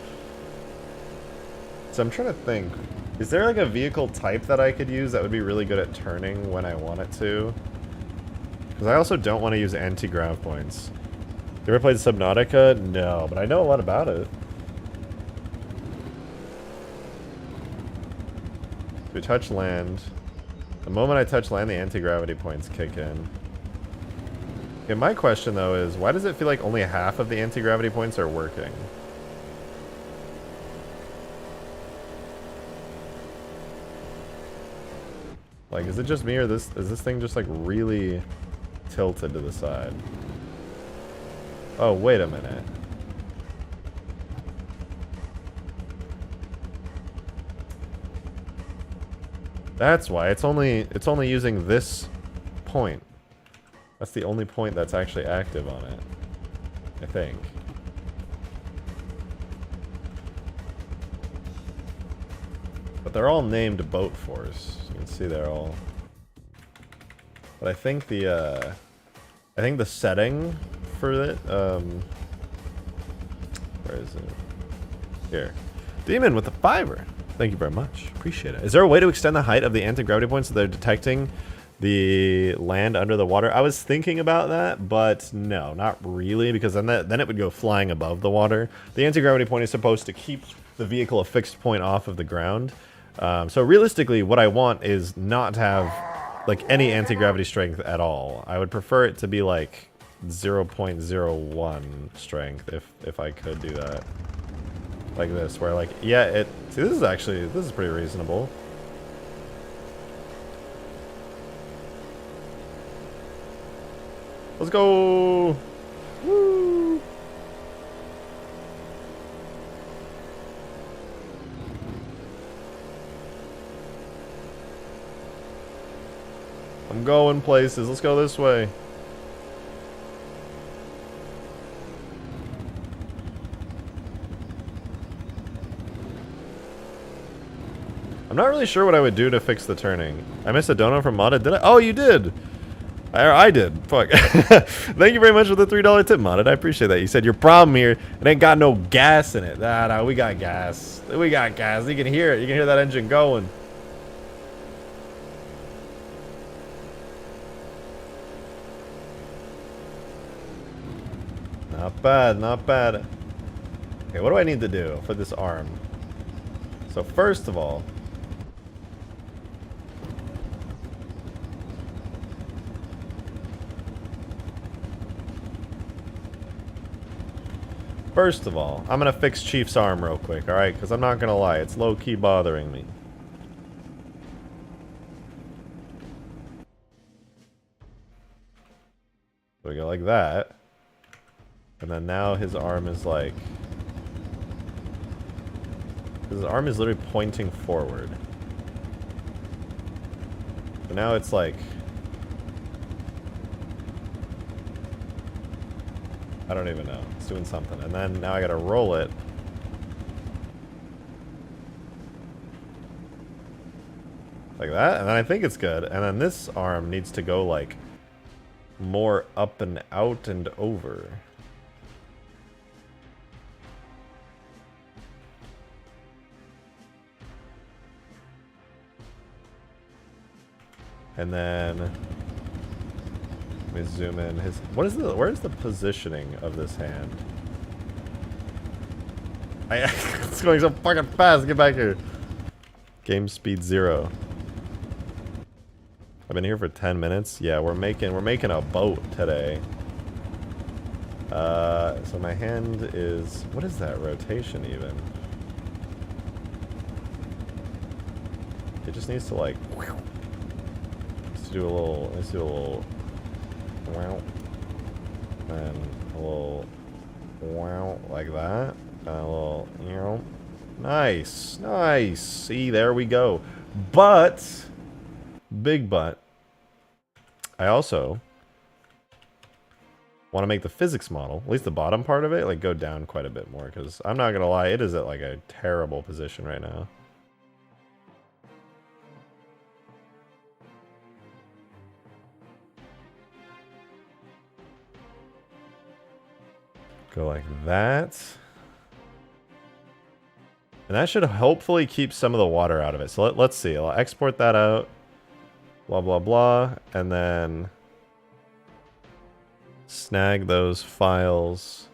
So I'm trying to think. Is there like a vehicle type that I could use that would be really good at turning when I want it to? Because I also don't want to use anti-grav points. You ever played Subnautica? No, but I know a lot about it. We touch land. The moment I touch land, the anti-gravity points kick in. Okay, my question though is, why does it feel like only half of the anti-gravity points are working? Like, is it just me or is this thing just like really tilted to the side? Oh, wait a minute. That's why it's only using this point. That's the only point that's actually active on it, I think. But they're all named Boat Force. You can see they're all. But I think the setting for it, where is it? Here. Demon with the fiber. Thank you very much. Appreciate it. Is there a way to extend the height of the anti-gravity points so they're detecting the land under the water? I was thinking about that, but no, not really, because then it would go flying above the water. The anti-gravity point is supposed to keep the vehicle a fixed point off of the ground. So realistically, what I want is not to have like any anti-gravity strength at all. I would prefer it to be like 0.01 strength if I could do that. Like this, where like, yeah, see, this is pretty reasonable. Let's go! Woo! I'm going places. Let's go this way. I'm not really sure what I would do to fix the turning. I missed a donut from Modded, did I? Oh, you did! I did. Fuck. Thank you very much for the $3 tip, Modded. I appreciate that. You said your problem here, it ain't got no gas in it. No, we got gas. We got gas. You can hear it. You can hear that engine going. Not bad, not bad. Okay, what do I need to do for this arm? So first of all, I'm gonna fix Chief's arm real quick, alright? Because I'm not gonna lie, it's low-key bothering me. So we go like that. And then now his arm is like... his arm is literally pointing forward. So now it's like... I don't even know. It's doing something. And then now I gotta roll it. Like that. And then I think it's good. And then this arm needs to go like more up and out and over. And then let me zoom in. Where's the positioning of this hand? It's going so fucking fast. Get back here. Game speed 0. I've been here for 10 minutes. Yeah, we're making a boat today. So my hand is, what is that rotation even? It just needs to like let's do a little wow, and a little wow like that, and a little, you know, nice. See, there we go. But big but, I also want to make the physics model, at least the bottom part of it, like go down quite a bit more, because I'm not gonna lie, it is at like a terrible position right now. Go like that. And that should hopefully keep some of the water out of it. So let's see. I'll export that out. Blah, blah, blah. And then snag those files.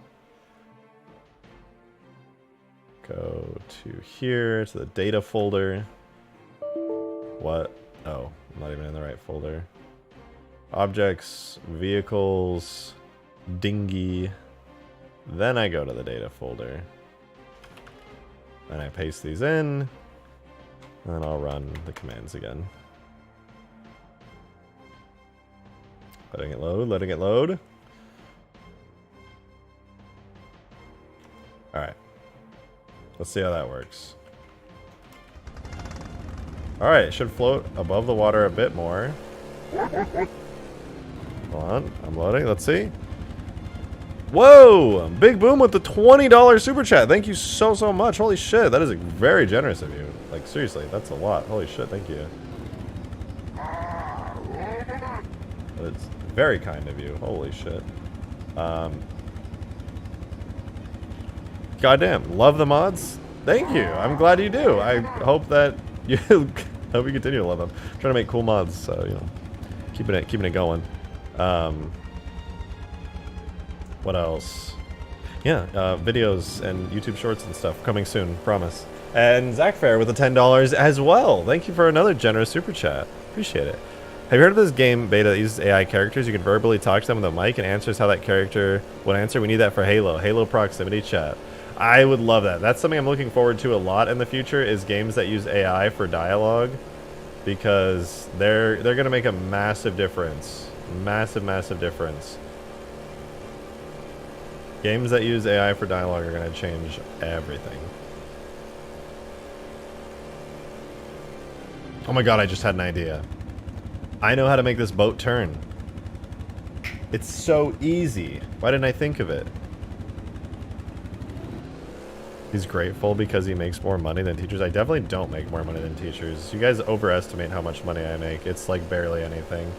Go to here, to the data folder. What? Oh, I'm not even in the right folder. Objects, vehicles, dinghy. Then I go to the data folder. And I paste these in. And I'll run the commands again. Letting it load, letting it load. Alright. Let's see how that works. Alright, it should float above the water a bit more. Hold on, I'm loading, let's see. Whoa! Big Boom with the $20 super chat. Thank you so much. Holy shit, that is very generous of you. Like, seriously, that's a lot. Holy shit, thank you. It's very kind of you. Holy shit. Goddamn, love the mods. Thank you. I'm glad you do. I hope that you hope you continue to love them. I'm trying to make cool mods, so you know, keeping it going. What else? Yeah, videos and YouTube Shorts and stuff coming soon. Promise. And Zach Fair with the $10 as well. Thank you for another generous super chat. Appreciate it. Have you heard of this game beta that uses AI characters? You can verbally talk to them with a mic and answers how that character would answer. We need that for Halo. Halo proximity chat. I would love that. That's something I'm looking forward to a lot in the future, is games that use AI for dialogue, because they're going to make a massive difference. Massive difference. Games that use AI for dialogue are going to change everything. Oh my god, I just had an idea. I know how to make this boat turn. It's so easy. Why didn't I think of it? He's grateful because he makes more money than teachers. I definitely don't make more money than teachers. You guys overestimate how much money I make. It's like barely anything.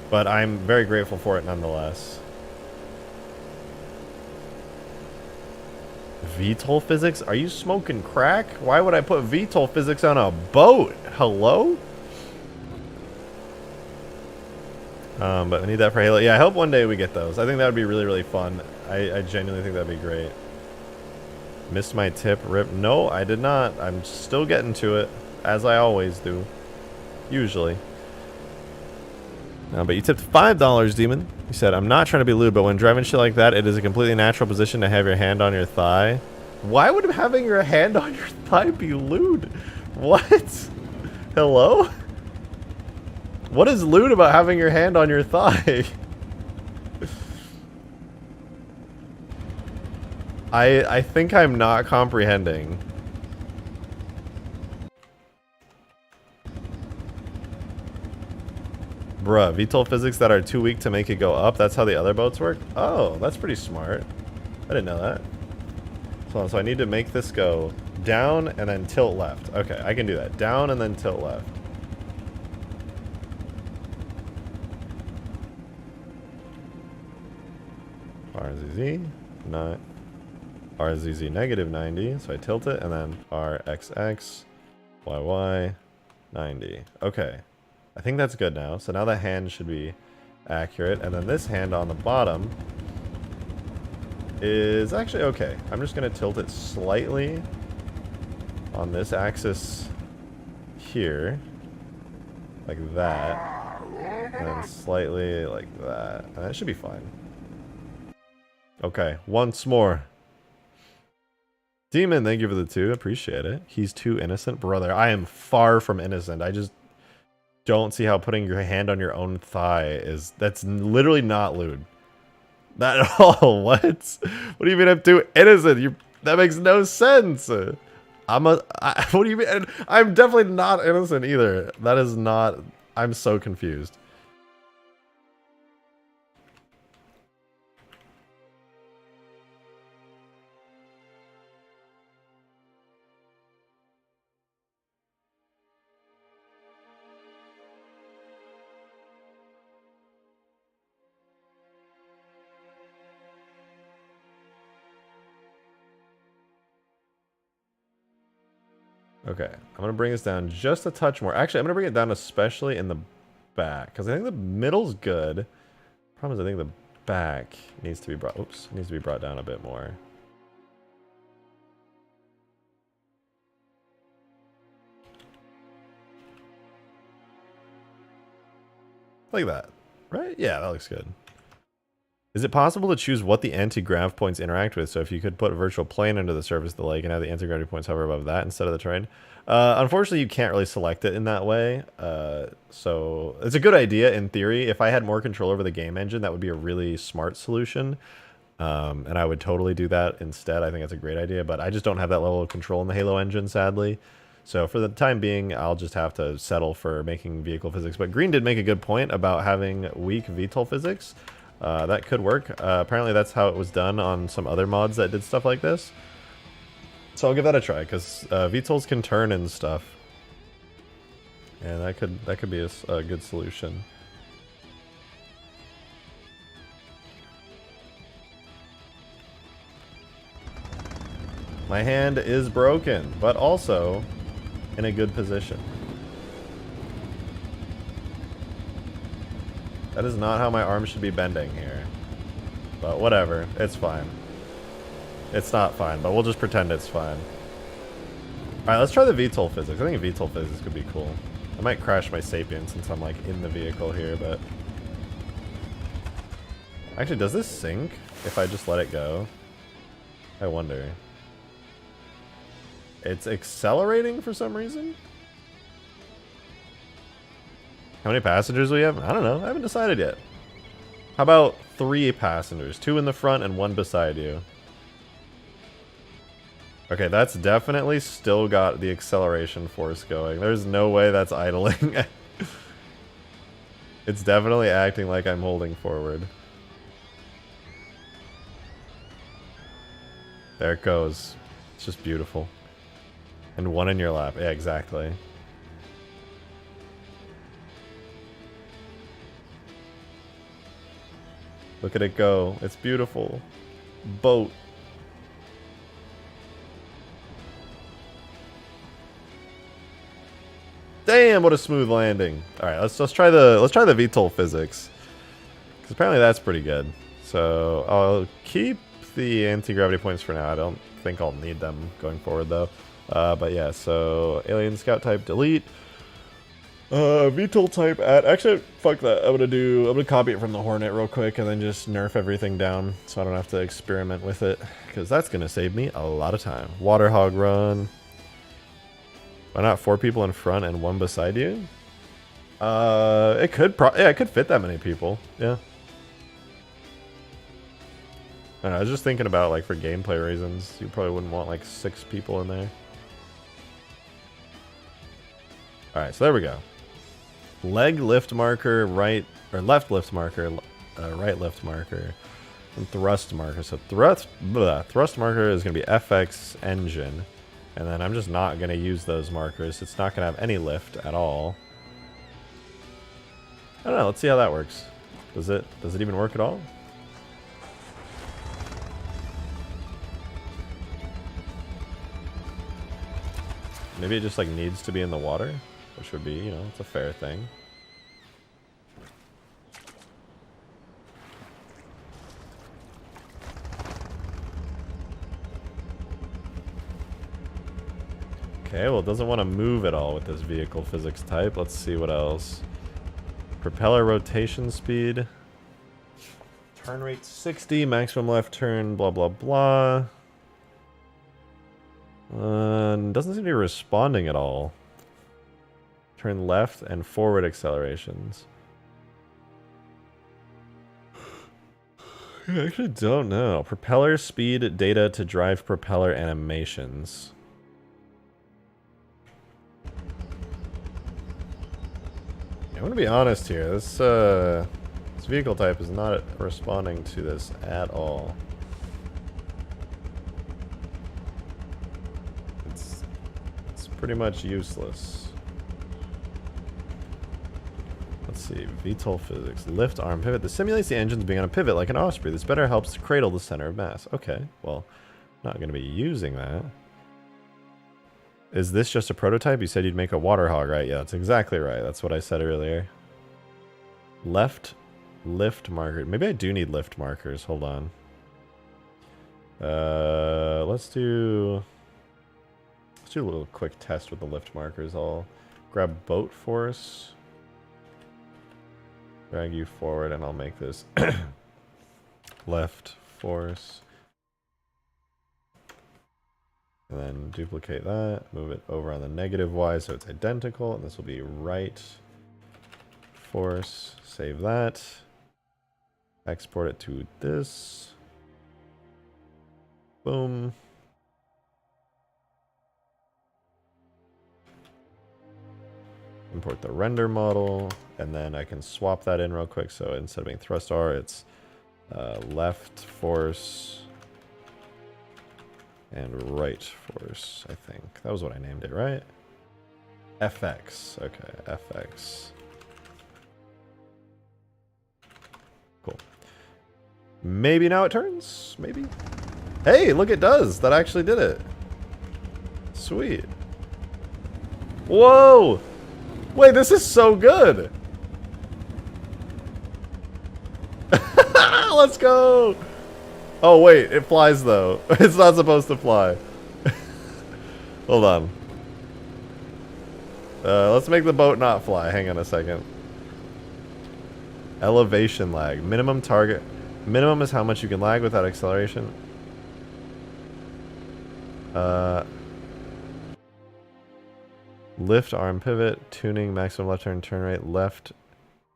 But I'm very grateful for it nonetheless. VTOL physics? Are you smoking crack? Why would I put VTOL physics on a boat? Hello? But we need that for Halo. Yeah, I hope one day we get those. I think that would be really, really fun. I genuinely think that'd be great. Missed my tip, rip. No, I did not. I'm still getting to it, as I always do. Usually. But you tipped $5, Demon. You said, I'm not trying to be lewd, but when driving shit like that, it is a completely natural position to have your hand on your thigh. Why would having your hand on your thigh be lewd? What? Hello? What is lewd about having your hand on your thigh? I think I'm not comprehending. Bruh, VTOL physics that are too weak to make it go up, that's how the other boats work? Oh, that's pretty smart. I didn't know that. So I need to make this go down and then tilt left. Okay, I can do that. Down and then tilt left. RZZ, not RZZ negative 90, so I tilt it, and then RXX, YY, 90. Okay, I think that's good now. So now the hand should be accurate, and then this hand on the bottom is actually okay. I'm just going to tilt it slightly on this axis here, like that, and then slightly like that, and that should be fine. Okay, once more. Demon, thank you for the 2. Appreciate it. He's too innocent. Brother, I am far from innocent. I just don't see how putting your hand on your own thigh is... That's literally not lewd. Not at all. What? What do you mean I'm too innocent? That makes no sense. What do you mean? I'm definitely not innocent either. That is not... I'm so confused. Okay, I'm going to bring this down just a touch more. Actually, I'm going to bring it down especially in the back, because I think the middle's good. Problem is I think the back needs to be brought, needs to be brought down a bit more. Like that, right? Yeah, that looks good. Is it possible to choose what the anti-grav points interact with? So if you could put a virtual plane under the surface of the lake and have the anti-gravity points hover above that instead of the terrain. Unfortunately, you can't really select it in that way. So it's a good idea in theory. If I had more control over the game engine, that would be a really smart solution. And I would totally do that instead. I think that's a great idea, but I just don't have that level of control in the Halo engine, sadly. So for the time being, I'll just have to settle for making vehicle physics. But Green did make a good point about having weak VTOL physics. That could work. Apparently that's how it was done on some other mods that did stuff like this. So I'll give that a try, because VTOLs can turn and stuff. And that could be a good solution. My hand is broken, but also in a good position. That is not how my arm should be bending here. But whatever, it's fine. It's not fine, but we'll just pretend it's fine. Alright, let's try the VTOL physics. I think VTOL physics could be cool. I might crash my Sapien since I'm like in the vehicle here, but... Actually, does this sink if I just let it go? I wonder. It's accelerating for some reason? How many passengers do we have? I don't know. I haven't decided yet. How about 3 passengers? 2 in the front and 1 beside you. Okay, that's definitely still got the acceleration force going. There's no way that's idling. It's definitely acting like I'm holding forward. There it goes. It's just beautiful. And 1 in your lap. Yeah, exactly. Look at it go. It's beautiful. Boat. Damn, what a smooth landing. All right, let's try the VTOL physics. Cuz apparently that's pretty good. So, I'll keep the anti-gravity points for now. I don't think I'll need them going forward though. But yeah, so alien scout type delete. VTOL type add. Actually, fuck that. I'm gonna copy it from the Hornet real quick and then just nerf everything down so I don't have to experiment with it, because that's gonna save me a lot of time. Water hog run. Why not 4 people in front and 1 beside you? It could it could fit that many people. Yeah. I don't know, I was just thinking about, like, for gameplay reasons, you probably wouldn't want like 6 people in there. All right, so there we go. Leg lift marker, right or left lift marker, right lift marker, and thrust marker. So thrust marker is going to be FX engine, and then I'm just not going to use those markers. It's not going to have any lift at all. I don't know. Let's see how that works. Does it even work at all? Maybe it just like needs to be in the water, which would be, you know, it's a fair thing. Okay, well, it doesn't want to move at all with this vehicle physics type. Let's see what else. Propeller rotation speed. Turn rate 60, maximum left turn, blah, blah, blah. Doesn't seem to be responding at all. Turn left and forward accelerations. I actually don't know. Propeller speed data to drive propeller animations. I'm gonna be honest here. This vehicle type is not responding to this at all. It's pretty much useless. Let's see. VTOL physics. Lift arm pivot. This simulates the engines being on a pivot like an osprey. This better helps to cradle the center of mass. Okay. Well, not going to be using that. Is this just a prototype? You said you'd make a water hog, right? Yeah, that's exactly right. That's what I said earlier. Left lift marker. Maybe I do need lift markers. Hold on. Let's do a little quick test with the lift markers. I'll grab boat force. Drag you forward and I'll make this left force. And then duplicate that, move it over on the negative Y so it's identical, and this will be right force, save that, export it to this, boom. Import the render model, and then I can swap that in real quick, so instead of being thrust R, it's left force, and right force, I think. That was what I named it, right? FX. Okay, FX. Cool. Maybe now it turns? Maybe? Hey, look, it does! That actually did it. Sweet. Whoa! Wait, this is so good! Let's go! Oh wait, it flies though. It's not supposed to fly. Hold on. Let's make the boat not fly. Hang on a second. Elevation lag. Minimum target. Minimum is how much you can lag without acceleration. Lift, arm pivot, tuning, maximum left turn, turn rate, left,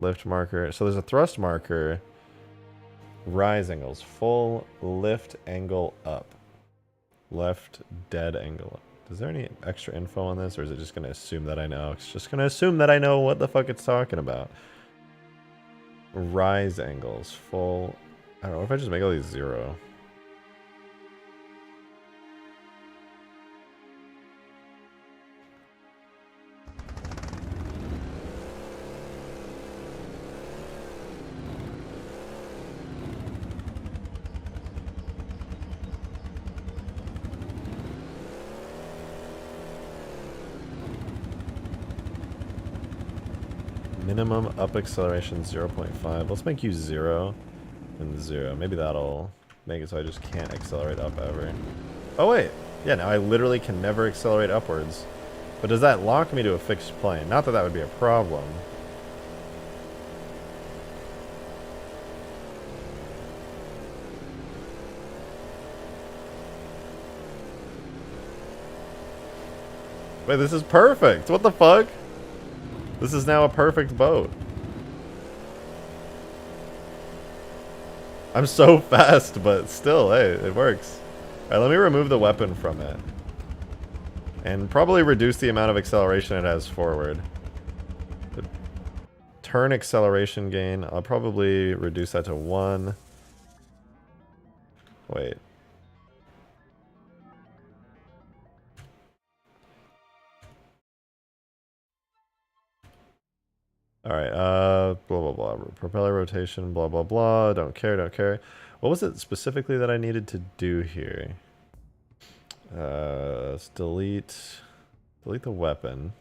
lift marker. So there's a thrust marker. Rise angles. Full lift angle up. Left dead angle up. Is there any extra info on this, or is it just going to assume that I know? It's just going to assume that I know what the fuck it's talking about. Rise angles. Full. I don't know if I just make all these 0. Minimum up acceleration 0.5. Let's make you 0 and 0. Maybe that'll make it so I just can't accelerate up ever. Oh wait. Yeah, now I literally can never accelerate upwards. But does that lock me to a fixed plane? Not that that would be a problem. Wait, this is perfect. What the fuck? This is now a perfect boat. I'm so fast, but still, hey, it works. Alright, let me remove the weapon from it. And probably reduce the amount of acceleration it has forward. The turn acceleration gain, I'll probably reduce that to 1. Wait. Alright, blah blah blah. Propeller rotation, blah blah blah. Don't care, don't care. What was it specifically that I needed to do here? Let's delete the weapon.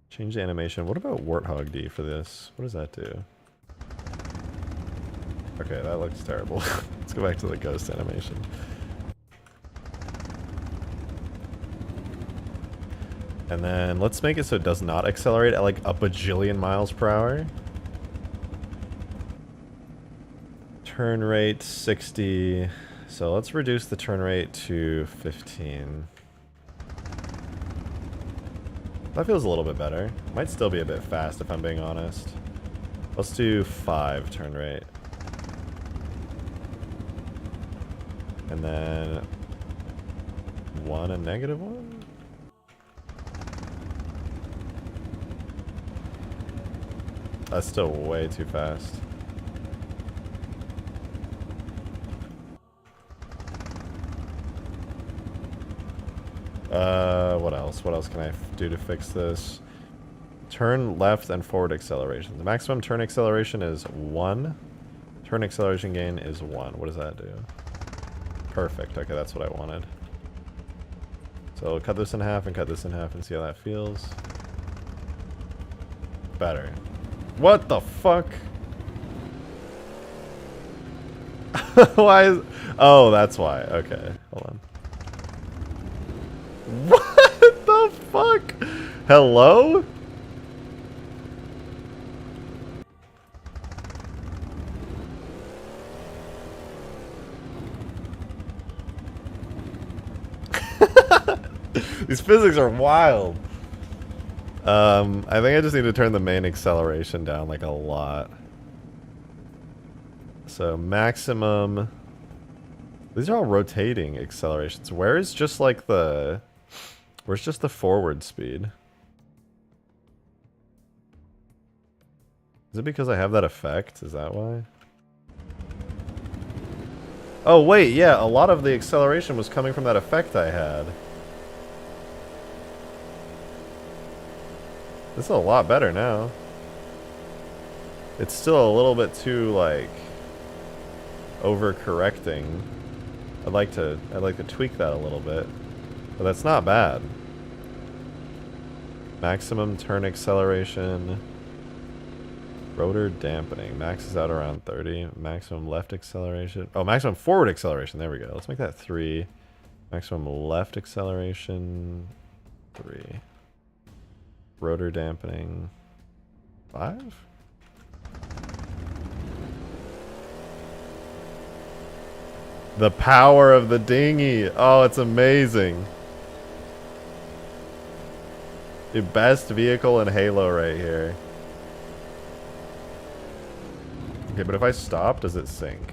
Change the animation. What about Warthog D for this? What does that do? Okay, that looks terrible. Let's go back to the ghost animation. And then let's make it so it does not accelerate at like a bajillion miles per hour. Turn rate 60. So let's reduce the turn rate to 15. That feels a little bit better. Might still be a bit fast if I'm being honest. Let's do 5 turn rate. And then 1 and -1. That's still way too fast. What else? What else can I do to fix this? Turn left and forward acceleration. The maximum turn acceleration is 1. Turn acceleration gain is 1. What does that do? Perfect. Okay, that's what I wanted. So I'll cut this in half and cut this in half and see how that feels. Better. What the fuck? Why is... Oh, that's why. Okay, hold on. What the fuck? Hello? These physics are wild. I think I just need to turn the main acceleration down like a lot. So maximum. These are all rotating accelerations. Where's just like the... Where's just the forward speed? Is it because I have that effect? Is that why? Oh wait, yeah, a lot of the acceleration was coming from that effect I had. This is a lot better now. It's still a little bit too, like, overcorrecting. I'd like to tweak that a little bit. But that's not bad. Maximum turn acceleration. Rotor dampening. Maxes out around 30. Maximum left acceleration. Oh, maximum forward acceleration. There we go. Let's make that 3. Maximum left acceleration. 3. Rotor dampening. 5? The power of the dinghy. Oh, it's amazing. The best vehicle in Halo right here. Okay, but if I stop, does it sink?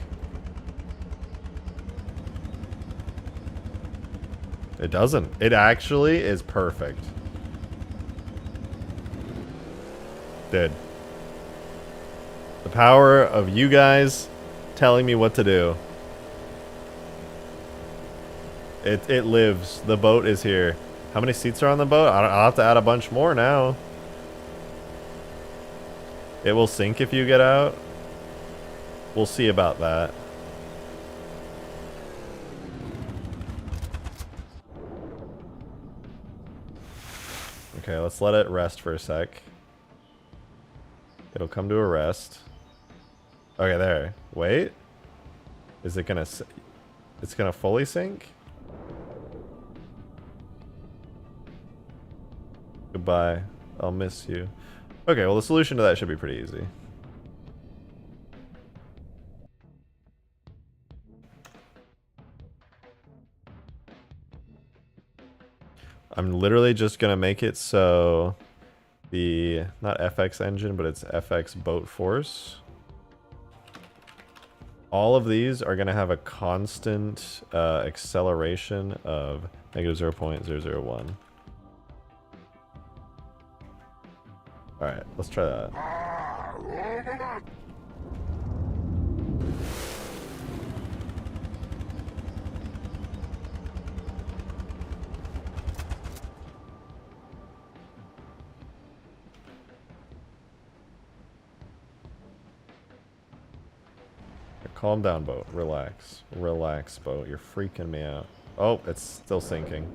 It doesn't. It actually is perfect. Dude. The power of you guys telling me what to do. It lives. The boat is here. How many seats are on the boat? I'll have to add a bunch more now. It will sink if you get out. We'll see about that. Okay, let's let it rest for a sec. It'll come to a rest. Okay, there. Wait. Is it gonna... It's gonna fully sink? Goodbye. I'll miss you. Okay, well the solution to that should be pretty easy. I'm literally just gonna make it so the, not FX engine, but it's FX boat force. All of these are gonna have a constant acceleration of negative 0.001. Alright, let's try that. Calm down, boat. Relax. Relax, boat. You're freaking me out. Oh, it's still sinking.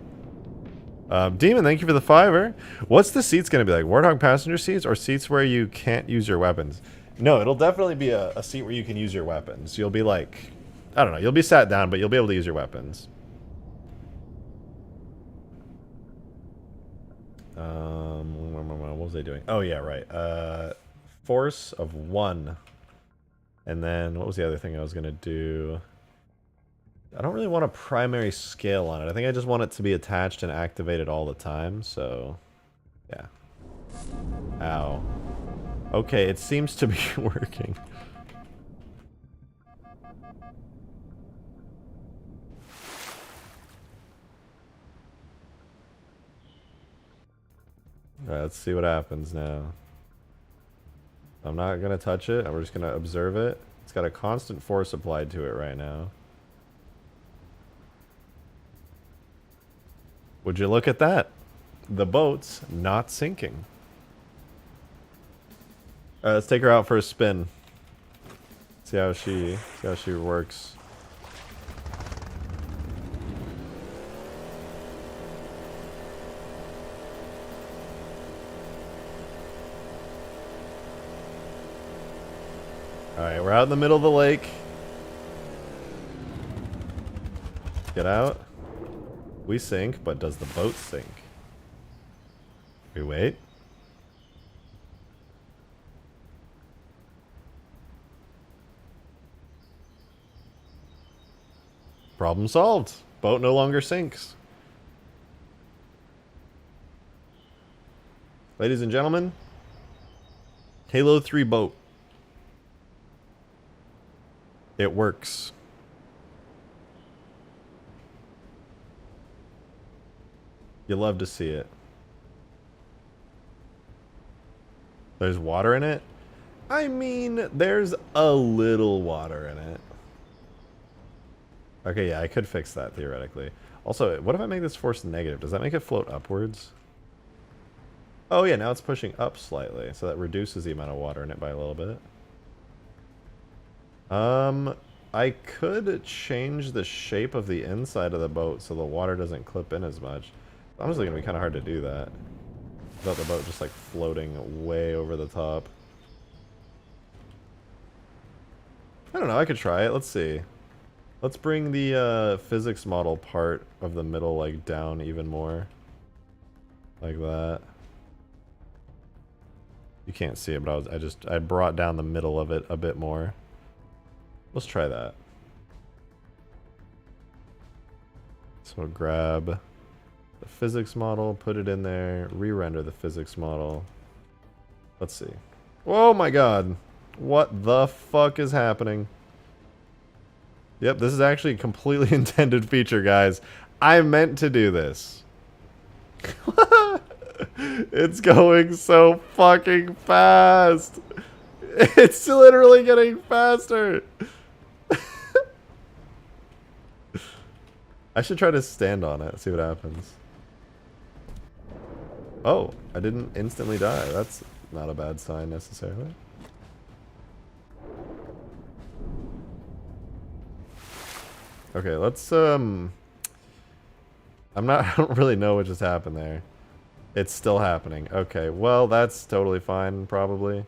Demon, thank you for the $5. What's the seats going to be like? Warthog passenger seats or seats where you can't use your weapons? No, it'll definitely be a seat where you can use your weapons. You'll be like... I don't know. You'll be sat down, but you'll be able to use your weapons. What was I doing? Oh, yeah, right. Force of 1. And then, what was the other thing I was going to do? I don't really want a primary scale on it. I think I just want it to be attached and activated all the time, so... Yeah. Ow. Okay, it seems to be working. Alright, let's see what happens now. I'm not going to touch it, and we're just going to observe it. It's got a constant force applied to it right now. Would you look at that? The boat's not sinking. Alright, let's take her out for a spin. See how she works. Alright, we're out in the middle of the lake. Get out. We sink, but does the boat sink? We wait. Problem solved. Boat no longer sinks. Ladies and gentlemen, Halo 3 boat. It works. You love to see it. There's water in it? I mean, there's a little water in it. Okay, yeah, I could fix that theoretically. Also, what if I make this force negative? Does that make it float upwards? Oh yeah, now it's pushing up slightly, so that reduces the amount of water in it by a little bit. I could change the shape of the inside of the boat so the water doesn't clip in as much. It's honestly gonna be kind of hard to do that without the boat just like floating way over the top. I don't know, I could try it. Let's see. Let's bring the physics model part of the middle like down even more. Like that. You can't see it, but I brought down the middle of it a bit more. Let's try that. So grab the physics model, put it in there, re-render the physics model. Let's see. Oh my god. What the fuck is happening? Yep, this is actually a completely intended feature, guys. I meant to do this. It's going so fucking fast. It's literally getting faster. I should try to stand on it, see what happens. Oh, I didn't instantly die. That's not a bad sign necessarily. Okay, let's I don't really know what just happened there. It's still happening. Okay, well, that's totally fine, probably.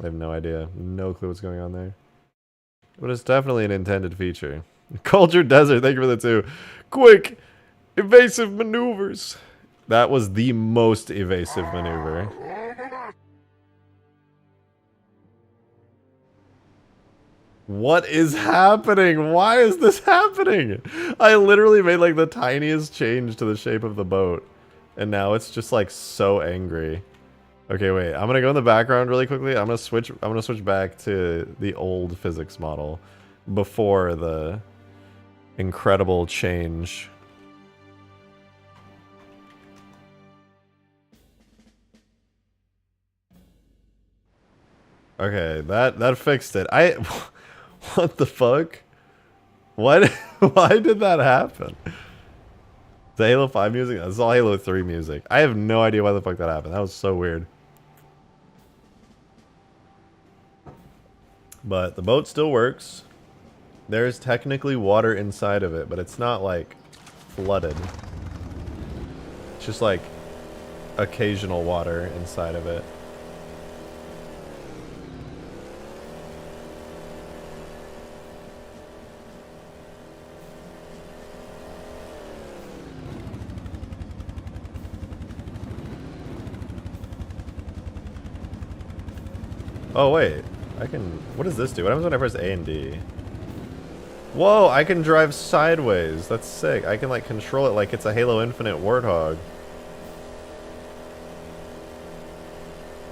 I have no idea. No clue what's going on there. But it's definitely an intended feature. Culture Desert, thank you for the 2. Quick! Evasive maneuvers! That was the most evasive maneuver. What is happening? Why is this happening? I literally made like the tiniest change to the shape of the boat. And now it's just like so angry. Okay, wait. I'm gonna go in the background really quickly. I'm gonna switch back to the old physics model before the incredible change. Okay, that fixed it. What the fuck? What? Why did that happen? The Halo 5 music? That's all Halo 3 music. I have no idea why the fuck that happened. That was so weird. But the boat still works. There's technically water inside of it, but it's not like flooded. It's just like occasional water inside of it. Oh wait, I can, what does this do? What happens when I press A and D? Whoa, I can drive sideways. That's sick. I can like control it like it's a Halo Infinite Warthog.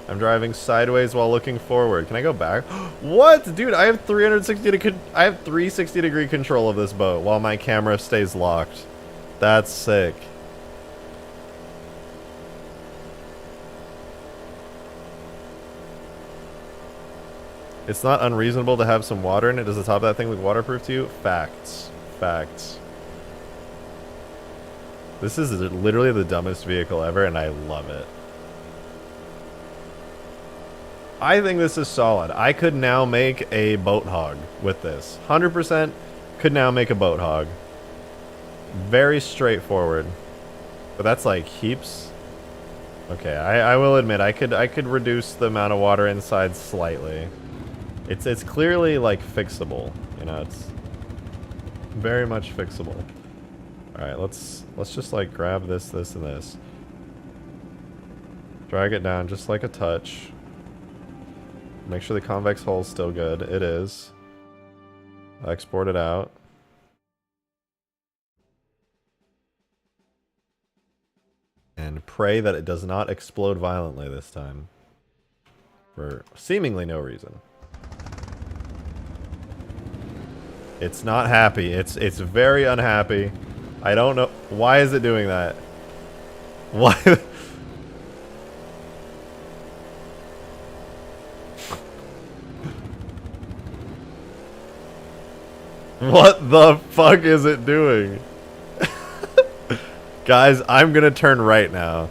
I'm driving sideways while looking forward. Can I go back? What? Dude, I have 360 degree control of this boat while my camera stays locked. That's sick. It's not unreasonable to have some water in it. Does the top of that thing look waterproof to you? Facts. Facts. This is literally the dumbest vehicle ever, and I love it. I think this is solid. I could now make a boat hog with this. 100% could now make a boat hog. Very straightforward. But that's like heaps. Okay, I will admit I could reduce the amount of water inside slightly. It's clearly like fixable, you know, it's very much fixable. All right, let's just like grab this, and this. Drag it down just like a touch. Make sure the convex hull is still good. It is. Export it out. And pray that it does not explode violently this time. For seemingly no reason. It's not happy. It's very unhappy. I don't know. Why is it doing that? Why? What the fuck is it doing? Guys, I'm gonna turn right now.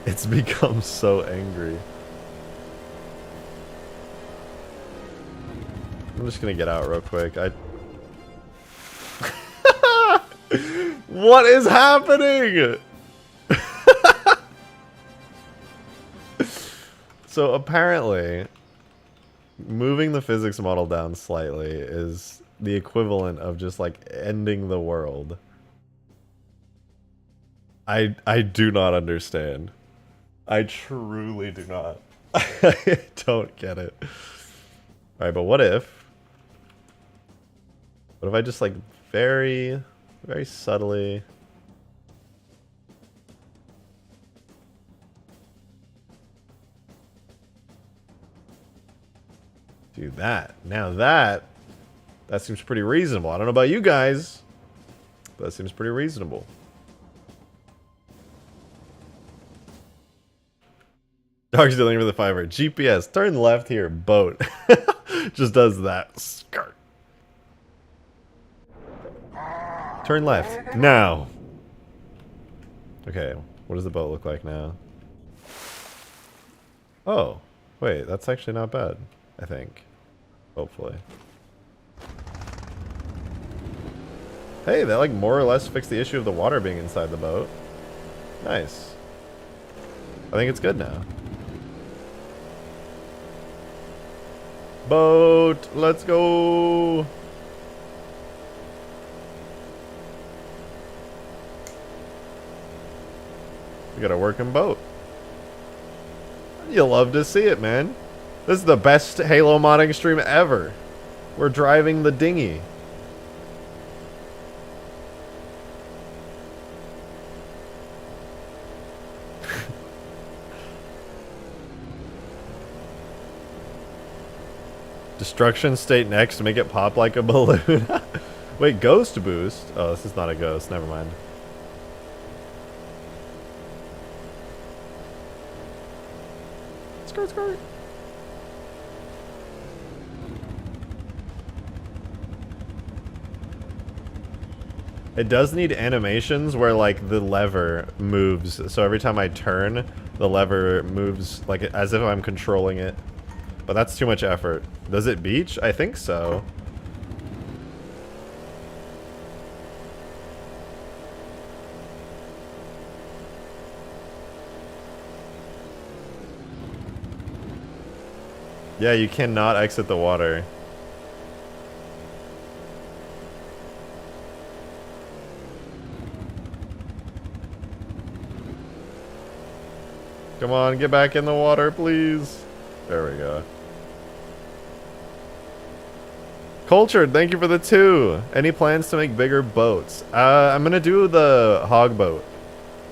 It's become so angry. I'm just gonna get out real quick. What is happening? So apparently, moving the physics model down slightly is the equivalent of just like ending the world. I do not understand. I truly do not. I don't get it. Alright, but what if I just like very subtly do that? Now that seems pretty reasonable. I don't know about you guys, but that seems pretty reasonable. Dog's dealing with the fiver. GPS, turn left here, boat. Just does that. Skirt. Turn left, now. Okay, what does the boat look like now? Oh, wait, that's actually not bad, I think. Hopefully. Hey, that like more or less fixed the issue of the water being inside the boat. Nice. I think it's good now. Boat, let's go. We got a working boat. You'll love to see it, man. This is the best Halo modding stream ever. We're driving the dinghy. Destruction state next to make it pop like a balloon. Wait, ghost boost? Oh, this is not a ghost. Never mind. Skirt, skirt. It does need animations where like the lever moves. So every time I turn, the lever moves like as if I'm controlling it. But that's too much effort. Does it beach? I think so. Yeah, you cannot exit the water. Come on, get back in the water, please. There we go. Cultured, thank you for the 2. Any plans to make bigger boats? I'm gonna do the hog boat.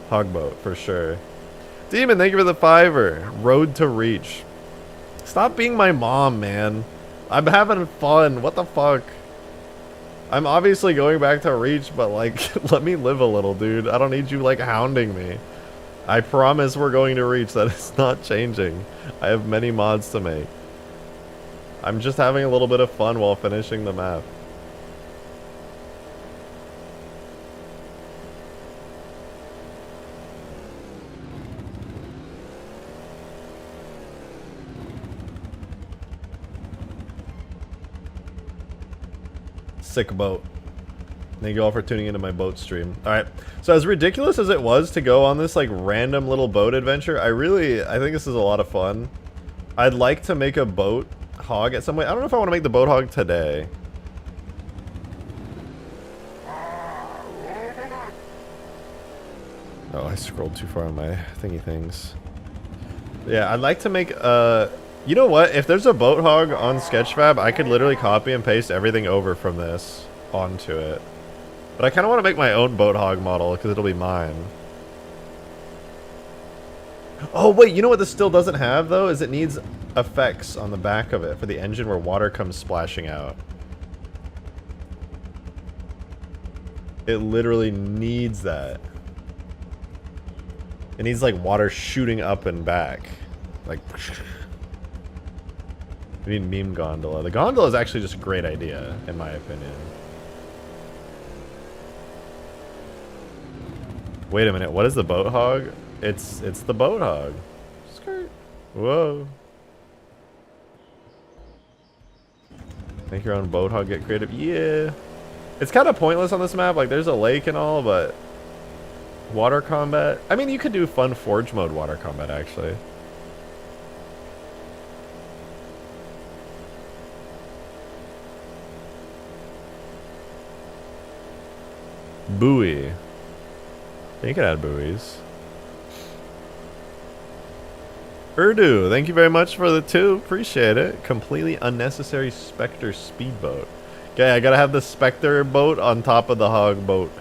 Hog boat, for sure. Demon, thank you for the 5. Road to Reach. Stop being my mom, man. I'm having fun. What the fuck? I'm obviously going back to Reach, but like, let me live a little, dude. I don't need you like hounding me. I promise we're going to Reach. That is not changing. I have many mods to make. I'm just having a little bit of fun while finishing the map. Sick boat. Thank you all for tuning into my boat stream. Alright, so as ridiculous as it was to go on this like random little boat adventure, I think this is a lot of fun. I'd like to make a boat hog at some way. I don't know if I want to make the boat hog today. Oh, I scrolled too far on my thingy things. Yeah, I'd like to make you know what? If there's a boat hog on Sketchfab, I could literally copy and paste everything over from this onto it. But I kind of want to make my own boat hog model because it'll be mine. Oh wait, you know what this still doesn't have though? Is it needs effects on the back of it for the engine where water comes splashing out. It literally needs that. It needs like water shooting up and back. Like we need meme gondola. The gondola is actually just a great idea, in my opinion. Wait a minute, what is the boat hog? It's the boat hog. Skirt. Whoa. Make your own boat hog, get creative. Yeah. It's kind of pointless on this map. Like, there's a lake and all, but water combat. I mean, you could do fun forge mode water combat, actually. Buoy. You can add buoys. Urdu, thank you very much for the 2. Appreciate it. Completely unnecessary Spectre speedboat. Okay, I gotta have the Spectre boat on top of the hog boat.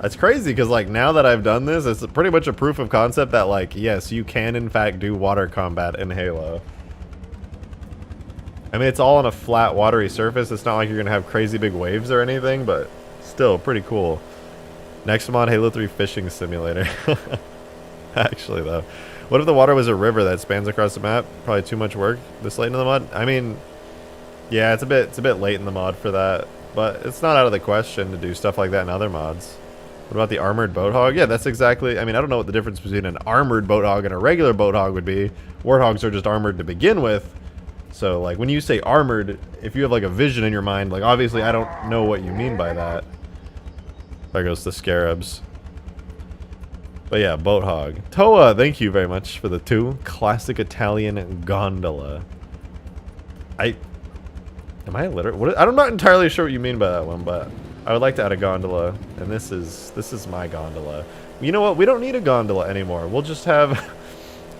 That's crazy, because like now that I've done this, it's pretty much a proof of concept that like, yes, you can in fact do water combat in Halo. I mean, it's all on a flat watery surface. It's not like you're gonna have crazy big waves or anything, but still pretty cool. Next mod, Halo 3 fishing simulator. Actually though, what if the water was a river that spans across the map? Probably too much work this late in the mod. I mean, yeah, it's a bit late in the mod for that, but it's not out of the question to do stuff like that in other mods. What about the armored boat hog? Yeah, that's exactly, I mean, I don't know what the difference between an armored boat hog and a regular boat hog would be. Warthogs are just armored to begin with. So like when you say armored, if you have like a vision in your mind, like obviously I don't know what you mean by that. There goes the scarabs. But yeah, boat hog. Toa, thank you very much for the 2. Classic Italian gondola. Am I illiterate? I'm not entirely sure what you mean by that one, but I would like to add a gondola, and this is my gondola. You know what? We don't need a gondola anymore. We'll just have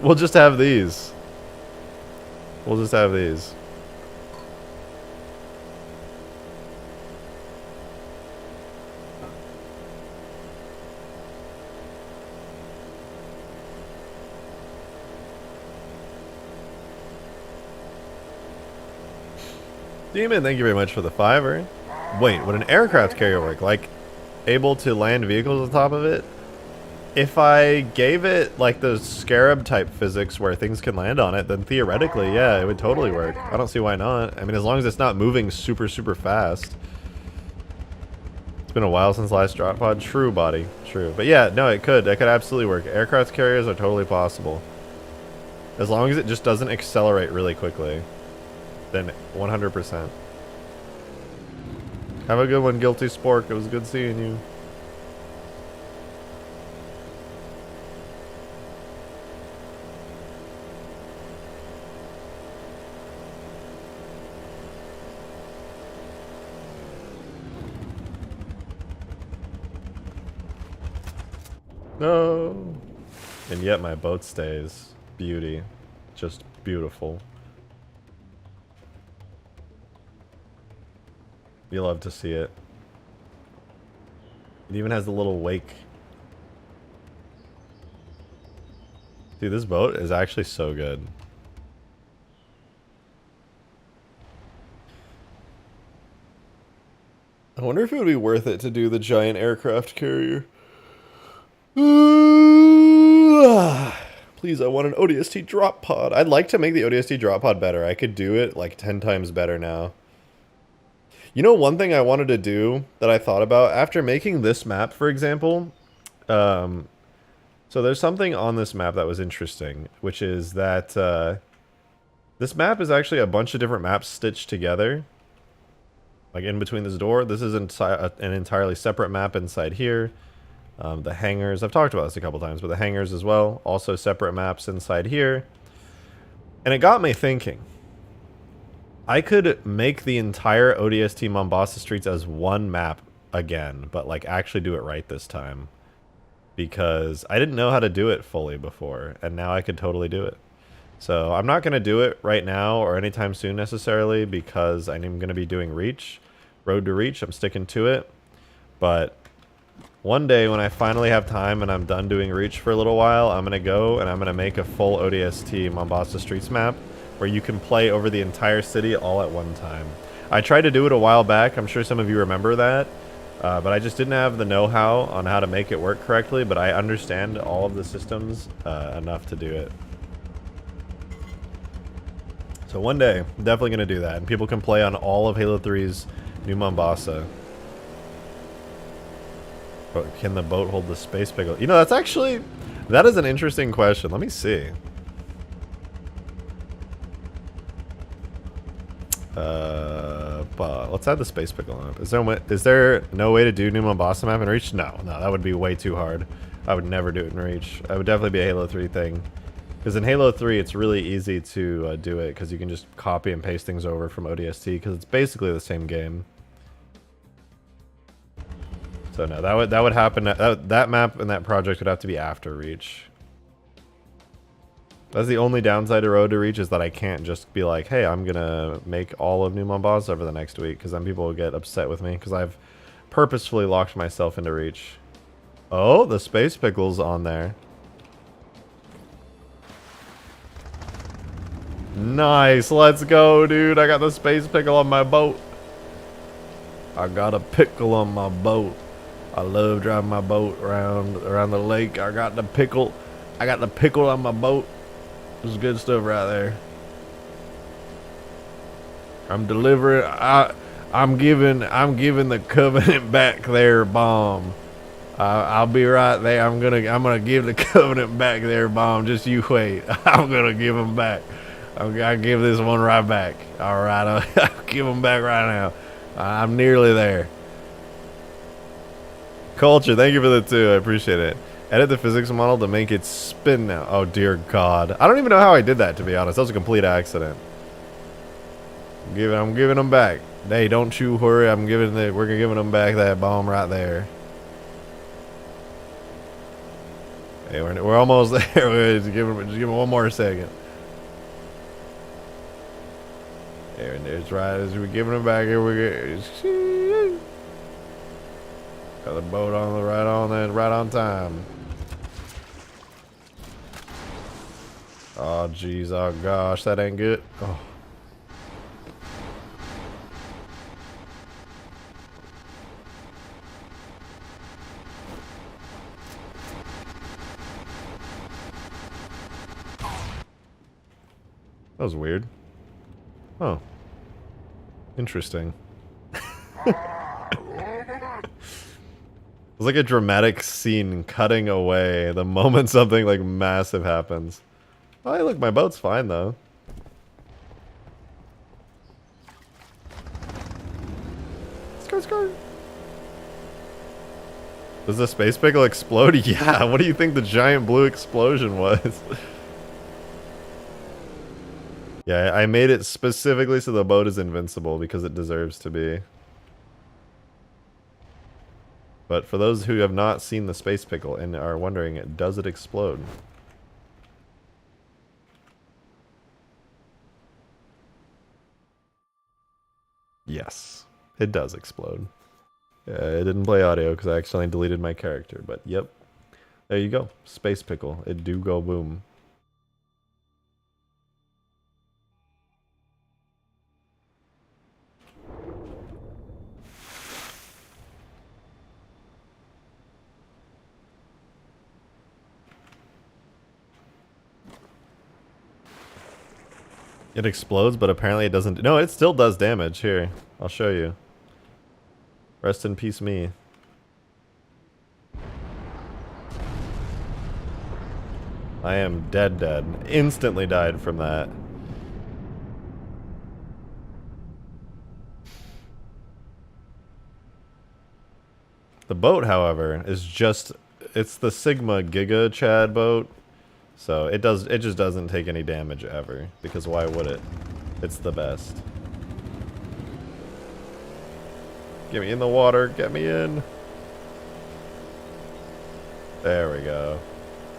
these. We'll just have these. Demon, thank you very much for the 5. Wait, would an aircraft carrier work? Like, able to land vehicles on top of it? If I gave it, like, the scarab type physics where things can land on it, then theoretically, yeah, it would totally work. I don't see why not. I mean, as long as it's not moving super, super fast. It's been a while since last drop pod. True, body. True. But yeah, no, it could. That could absolutely work. Aircraft carriers are totally possible. As long as it just doesn't accelerate really quickly. Then 100%. Have a good one, Guilty Spork. It was good seeing you. No. And yet my boat stays. Beauty. Just beautiful. You love to see it. It even has the little wake. Dude, this boat is actually so good. I wonder if it would be worth it to do the giant aircraft carrier. Please, I want an ODST drop pod. I'd like to make the ODST drop pod better. I could do it like 10 times better now. You know, one thing I wanted to do that I thought about after making this map, for example. So there's something on this map that was interesting, which is that this map is actually a bunch of different maps stitched together. Like in between this door. This is an entirely separate map inside here. The hangars, I've talked about this a couple times, but the hangars as well, also separate maps inside here. And it got me thinking. I could make the entire ODST Mombasa streets as one map again, but like actually do it right this time. Because I didn't know how to do it fully before, and now I could totally do it. So I'm not going to do it right now or anytime soon necessarily, because I'm going to be doing Reach. Road to Reach, I'm sticking to it. But one day when I finally have time and I'm done doing Reach for a little while, I'm going to go and I'm going to make a full ODST Mombasa Streets map where you can play over the entire city all at one time. I tried to do it a while back. I'm sure some of you remember that. But I just didn't have the know-how on how to make it work correctly, but I understand all of the systems enough to do it. So one day, I'm definitely going to do that, and people can play on all of Halo 3's New Mombasa. But can the boat hold the space pickle? You know, that's actually... That is an interesting question. Let me see. But let's add the space pickle up. Is there no way to do Numa Boss map in Reach? No, that would be way too hard. I would never do it in Reach. That would definitely be a Halo 3 thing. Because in Halo 3, it's really easy to do it, because you can just copy and paste things over from ODST, because it's basically the same game. So no, that would happen. That map and that project would have to be after Reach. That's the only downside to Road to Reach, is that I can't just be like, hey, I'm gonna make all of New Mombasa over the next week, because then people will get upset with me, because I've purposefully locked myself into Reach. Oh, the space pickle's on there. Nice, let's go, dude. I got the space pickle on my boat. I got a pickle on my boat. I love driving my boat around the lake. I got the pickle. I got the pickle on my boat. This is good stuff right there. I'm delivering. I'm giving the Covenant back their bomb. I'll be right there. I'm gonna give the Covenant back their bomb. Just you wait. I'm gonna give them back. I'll give this one right back. All right, I'll give them back right now. I'm nearly there. Culture, thank you for the 2. I appreciate it. Edit the physics model to make it spin now. Oh dear God, I don't even know how I did that, to be honest. That was a complete accident. I'm giving them back. Hey, don't you worry. We're giving them back that bomb right there. Hey, we're almost there. Just give them one more second. There and there's right as we're giving them back. Here we go. Got the boat on right on time. Oh jeez, oh gosh, that ain't good. Oh. That was weird. Oh. Interesting. It's like a dramatic scene cutting away the moment something like massive happens. Oh, hey, look, my boat's fine though. Skirt. Does the space pickle explode? Yeah, what do you think the giant blue explosion was? Yeah, I made it specifically so the boat is invincible because it deserves to be. But for those who have not seen the space pickle and are wondering, does it explode? Yes, it does explode. It didn't play audio because I accidentally deleted my character, but yep. There you go. Space pickle. It do go boom. It explodes, but apparently it doesn't. No, it still does damage. Here, I'll show you. Rest in peace, me. I am dead. Instantly died from that. The boat, however, is just... It's the Sigma Giga Chad boat. So it just doesn't take any damage ever, because why would it? It's the best. Get me in the water, get me in. There we go.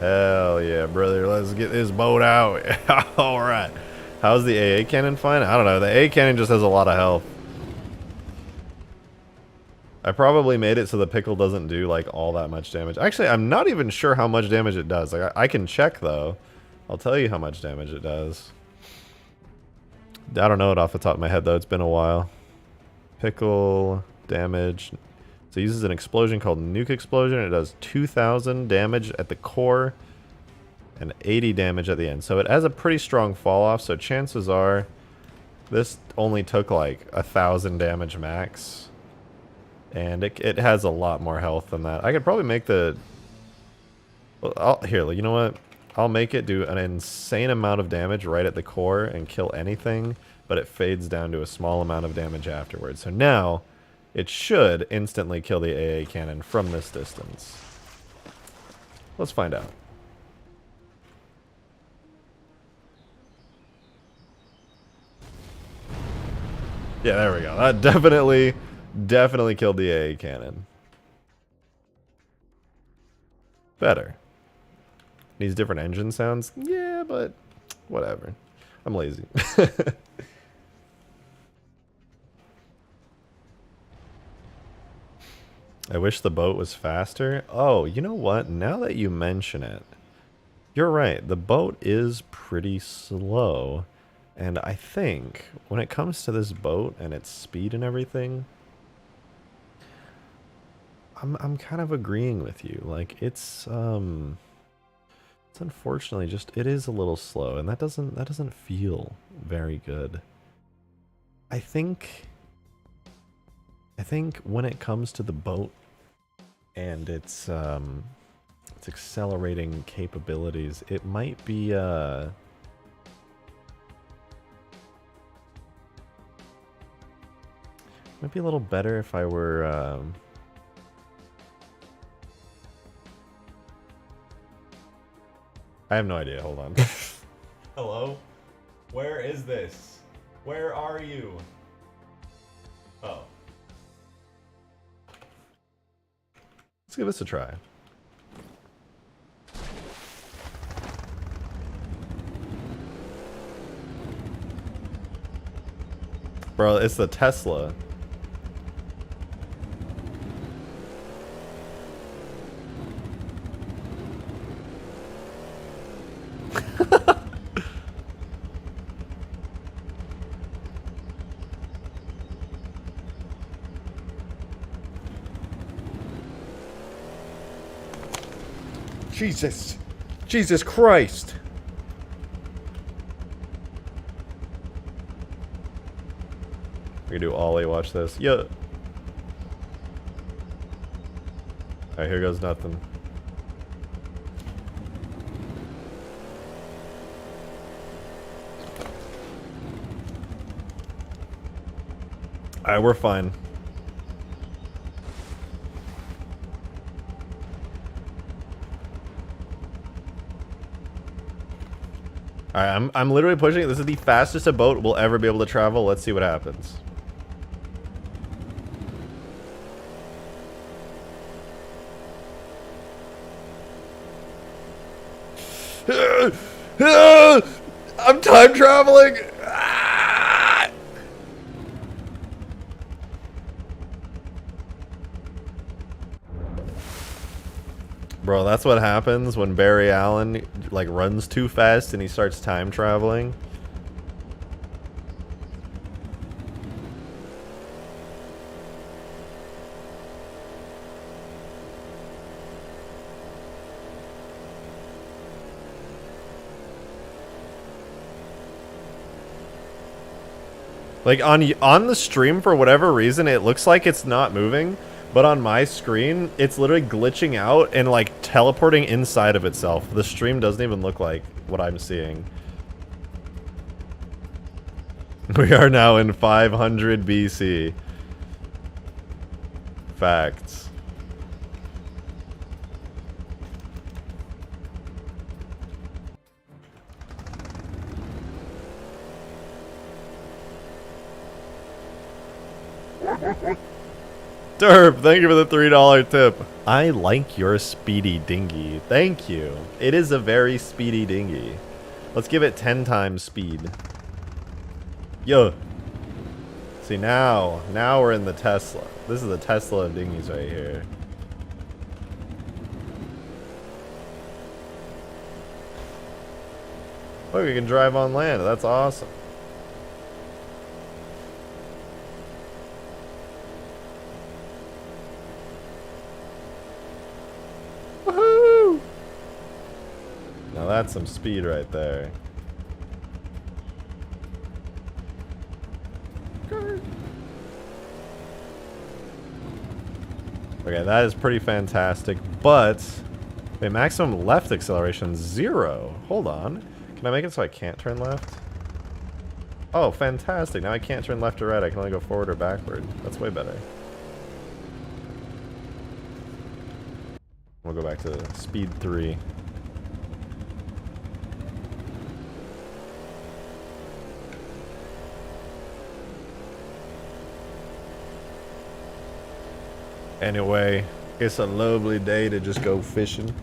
Hell yeah, brother, let's get this boat out. Alright. How's the AA cannon fine? I don't know, the AA cannon just has a lot of health. I probably made it so the pickle doesn't do like all that much damage. Actually, I'm not even sure how much damage it does. Like I can check though. I'll tell you how much damage it does. I don't know it off the top of my head though. It's been a while. Pickle damage. So it uses an explosion called Nuke Explosion. It does 2,000 damage at the core and 80 damage at the end. So it has a pretty strong fall off. So chances are this only took like 1,000 damage max. And it has a lot more health than that. I could probably make the... Well, here, you know what? I'll make it do an insane amount of damage right at the core and kill anything, but it fades down to a small amount of damage afterwards. So now, it should instantly kill the AA cannon from this distance. Let's find out. Yeah, there we go. That definitely killed the AA cannon. Better. Needs different engine sounds? Yeah, but whatever. I'm lazy. I wish the boat was faster. Oh, you know what? Now that you mention it, you're right. The boat is pretty slow. And I think when it comes to this boat and its speed and everything, I'm kind of agreeing with you. Like it's unfortunately just it is a little slow, and that doesn't feel very good. I think when it comes to the boat and its accelerating capabilities, it might be might be a little better if I were I have no idea. Hold on. Hello? Where is this? Where are you? Oh. Let's give this a try. Bro, it's the Tesla. Jesus Christ. We can do ollie, watch this. Yeah. Alright, here goes nothing. Alright, we're fine. Alright, I'm literally pushing it. This is the fastest a boat will ever be able to travel. Let's see what happens. I'm time traveling! Bro, that's what happens when Barry Allen like runs too fast and he starts time traveling. Like on the stream, for whatever reason, it looks like it's not moving. But on my screen, it's literally glitching out and like teleporting inside of itself. The stream doesn't even look like what I'm seeing. We are now in 500 BC. Facts. Derp, thank you for the $3 tip. I like your speedy dinghy. Thank you. It is a very speedy dinghy. Let's give it 10 times speed. Yo. See, now we're in the Tesla. This is the Tesla of dinghies right here. Look, we can drive on land. That's awesome. Woohoo! Now that's some speed right there. Okay, that is pretty fantastic, but... Wait, maximum left acceleration, 0. Hold on. Can I make it so I can't turn left? Oh, fantastic. Now I can't turn left or right. I can only go forward or backward. That's way better. We'll go back to speed 3. Anyway, it's a lovely day to just go fishing.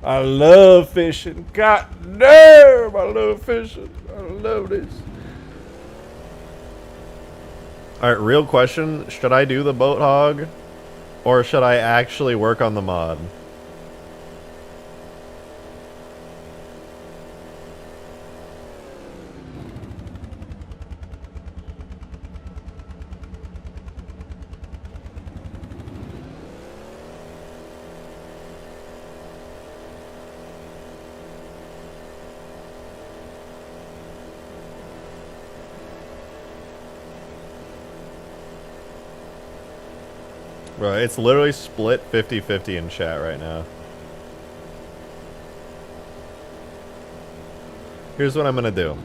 I love fishing. God damn, I love fishing. I love this. Alright, real question. Should I do the boat hog? Or should I actually work on the mod? Bro, it's literally split 50-50 in chat right now. Here's what I'm gonna do.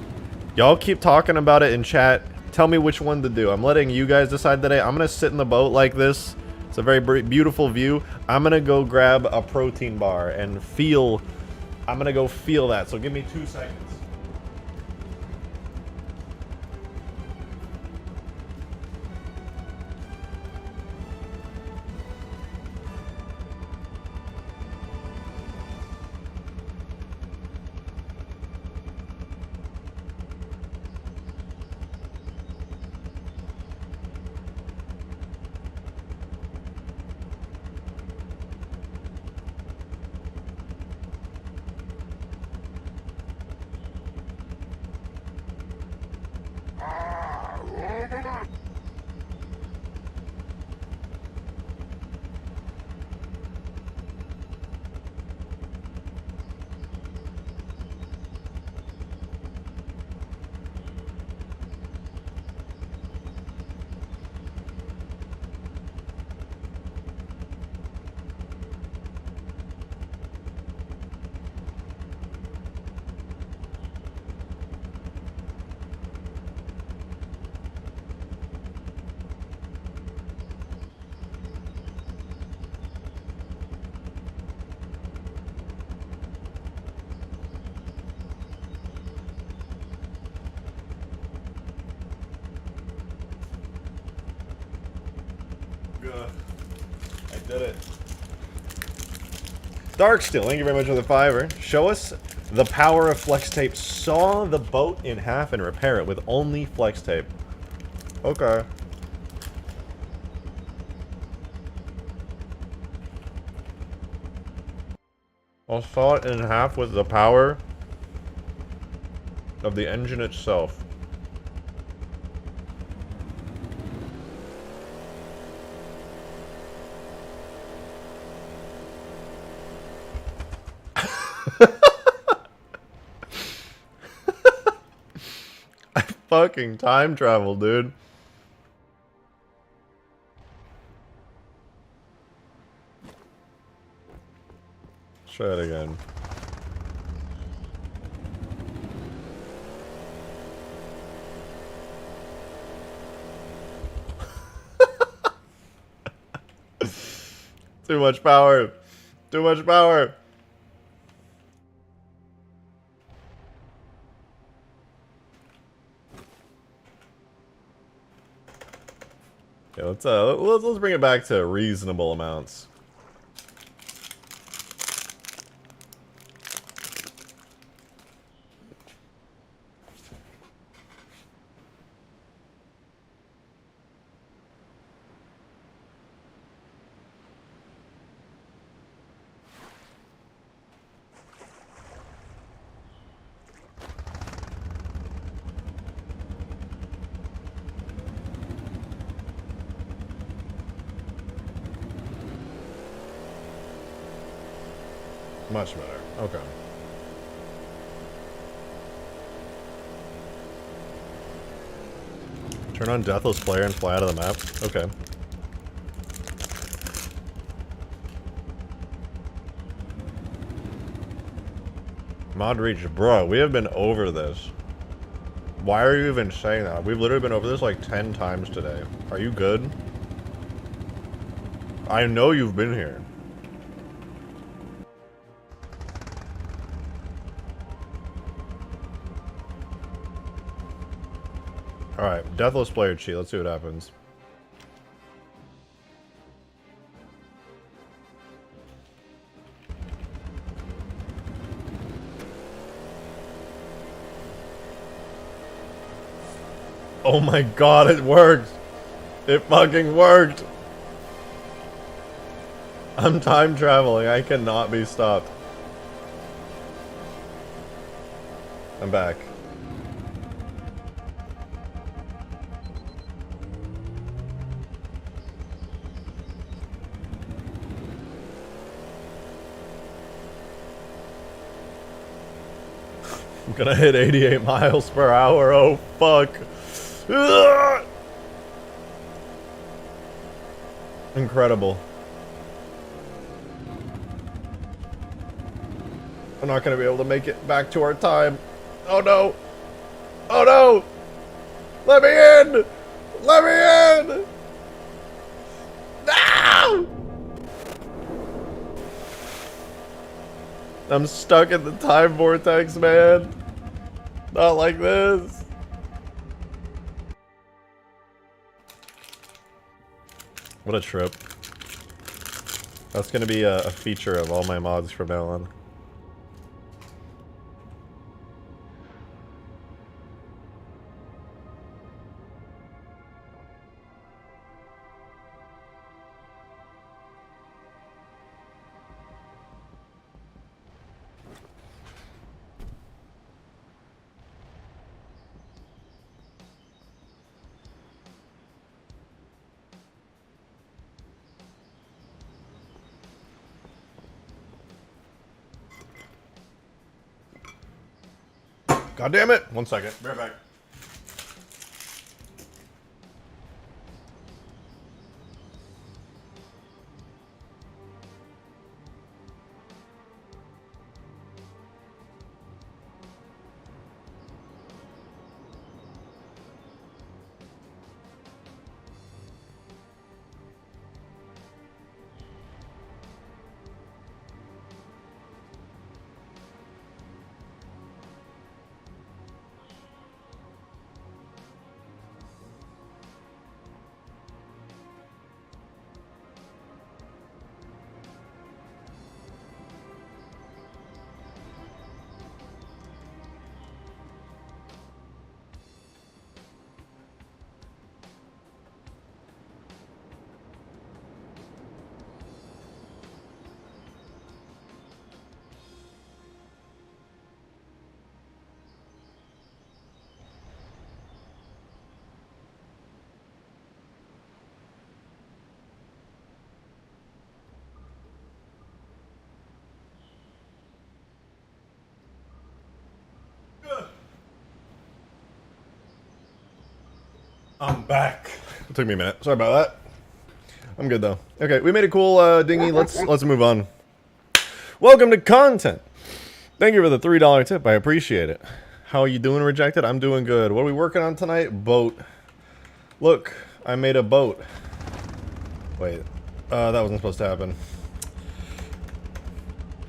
Y'all keep talking about it in chat. Tell me which one to do. I'm letting you guys decide today. I'm gonna sit in the boat like this. It's a very beautiful view. I'm gonna go grab a protein bar and feel... I'm gonna go feel that. So give me 2 seconds. I did it. Dark Steel, thank you very much for the $5. Show us the power of flex tape. Saw the boat in half and repair it with only flex tape. Okay. I'll saw it in half with the power of the engine itself. I fucking time travel, dude. Try it again. Too much power. Too much power. Yeah, let's bring it back to reasonable amounts. Much better. Okay. Turn on Deathless Player and fly out of the map? Okay. Mod reach, bro, we have been over this. Why are you even saying that? We've literally been over this like 10 times today. Are you good? I know you've been here. Alright, Deathless Player cheat. Let's see what happens. Oh my god, it worked! It fucking worked! I'm time traveling, I cannot be stopped. I'm back. I'm gonna hit 88 miles per hour, oh fuck. Ugh! Incredible. I'm not gonna be able to make it back to our time. Oh no! Oh no! Let me in! Let me in! No! I'm stuck in the time vortex, man. Not like this. What a trip. That's gonna be a feature of all my mods from now on. God damn it! 1 second. Be right back. I'm back. It took me a minute. Sorry about that. I'm good though. Okay, we made a cool dinghy. Let's move on. Welcome to content. Thank you for the $3 tip. I appreciate it. How are you doing, Rejected? I'm doing good. What are we working on tonight? Boat. Look, I made a boat. Wait, that wasn't supposed to happen.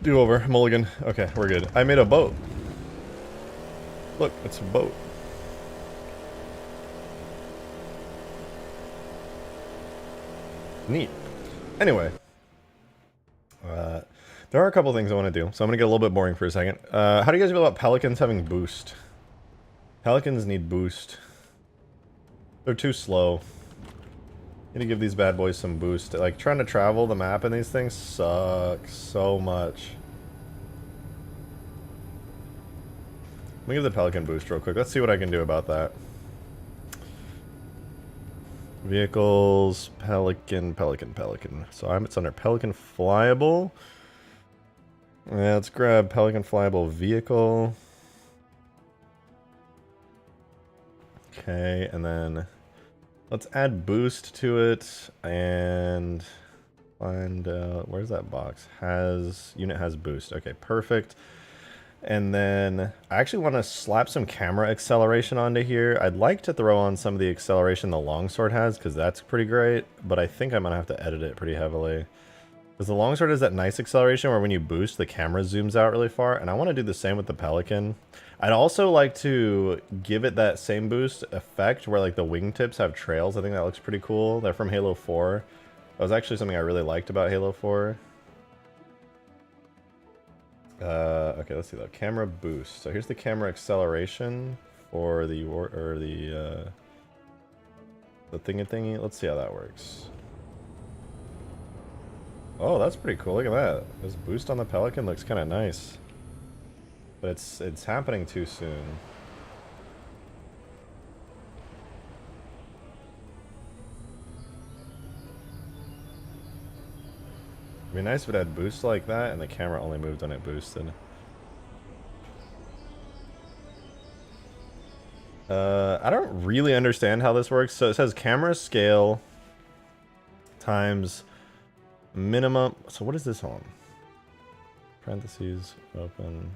Do over, mulligan. Okay, we're good. I made a boat. Look, it's a boat. Neat. Anyway. There are a couple things I want to do, so I'm going to get a little bit boring for a second. How do you guys feel about Pelicans having boost? Pelicans need boost. They're too slow. Need to give these bad boys some boost. Like, trying to travel the map in these things sucks so much. Let me give the Pelican boost real quick. Let's see what I can do about that. Vehicles, Pelican. So it's under Pelican Flyable. Yeah, let's grab Pelican Flyable Vehicle. Okay, and then Let's add boost to it and find where's that box? Unit has boost. Okay, perfect. And then I actually want to slap some camera acceleration onto here. I'd like to throw on some of the acceleration the longsword has because that's pretty great, but I think I'm gonna have to edit it pretty heavily. Because the longsword has that nice acceleration where when you boost, the camera zooms out really far, and I want to do the same with the Pelican. I'd also like to give it that same boost effect where like the wingtips have trails. I think that looks pretty cool. They're from Halo 4. That was actually something I really liked about Halo 4. Okay, let's see though. Camera boost. So here's the camera acceleration for the thingy. Let's see how that works. Oh, that's pretty cool. Look at that. This boost on the Pelican looks kind of nice. But it's happening too soon. It'd be nice if it had boost like that and the camera only moved when it boosted. I don't really understand how this works. So it says camera scale times minimum. So what is this on? Parentheses, open.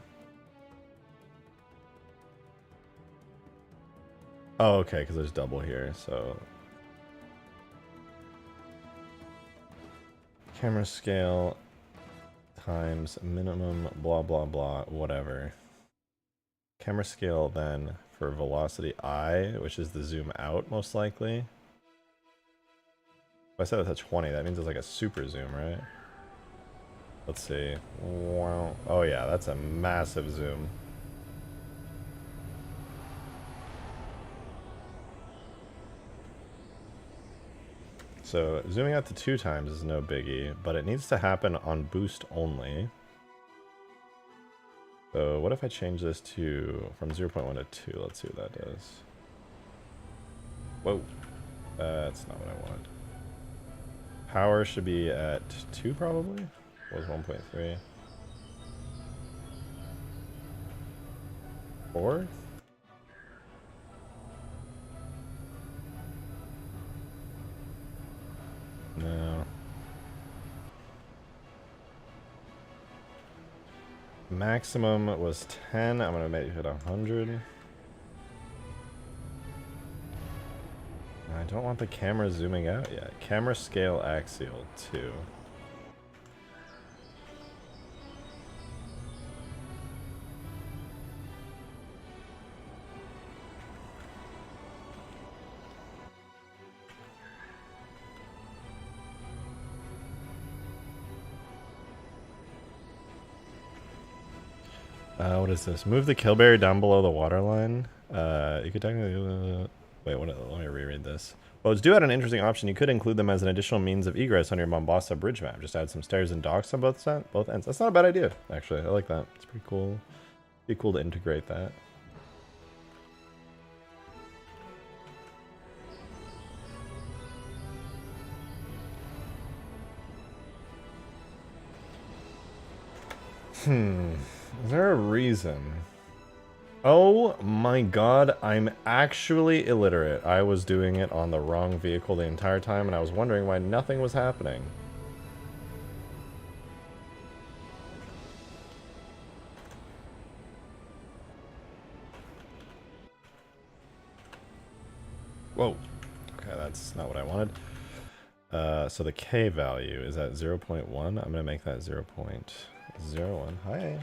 Oh, okay, because there's double here, so. Camera scale times minimum blah blah blah, whatever. Camera scale then for velocity I, which is the zoom out most likely. If I set it to 20, that means it's like a super zoom, right? Let's see. Wow. Oh yeah, that's a massive zoom. So zooming out to 2 times is no biggie, but it needs to happen on boost only. So what if I change this to from 0.1 to 2? Let's see what that does. Whoa, that's not what I wanted. Power should be at 2 probably. What was 1.3? 4? No. Maximum was 10. I'm gonna make it 100. I don't want the camera zooming out yet. Camera scale axial 2. What is this? Move the killberry down below the waterline. You could technically... wait, let me reread this. Well, it's do add an interesting option. You could include them as an additional means of egress on your Mombasa bridge map. Just add some stairs and docks on both ends. That's not a bad idea, actually. I like that. It's pretty cool. Be cool to integrate that. Is there a reason? Oh my god, I'm actually illiterate. I was doing it on the wrong vehicle the entire time, and I was wondering why nothing was happening. Whoa. Okay, that's not what I wanted. So the K value is at 0.1. I'm going to make that 0.01. Hi.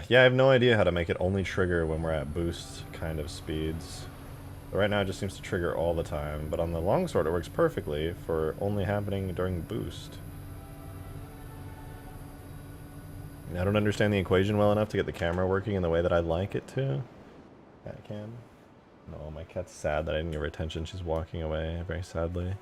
Yeah, I have no idea how to make it only trigger when we're at boost kind of speeds. But right now it just seems to trigger all the time, but on the longsword it works perfectly for only happening during boost. I don't understand the equation well enough to get the camera working in the way that I'd like it to. Cat cam. No, my cat's sad that I didn't give her attention. She's walking away very sadly.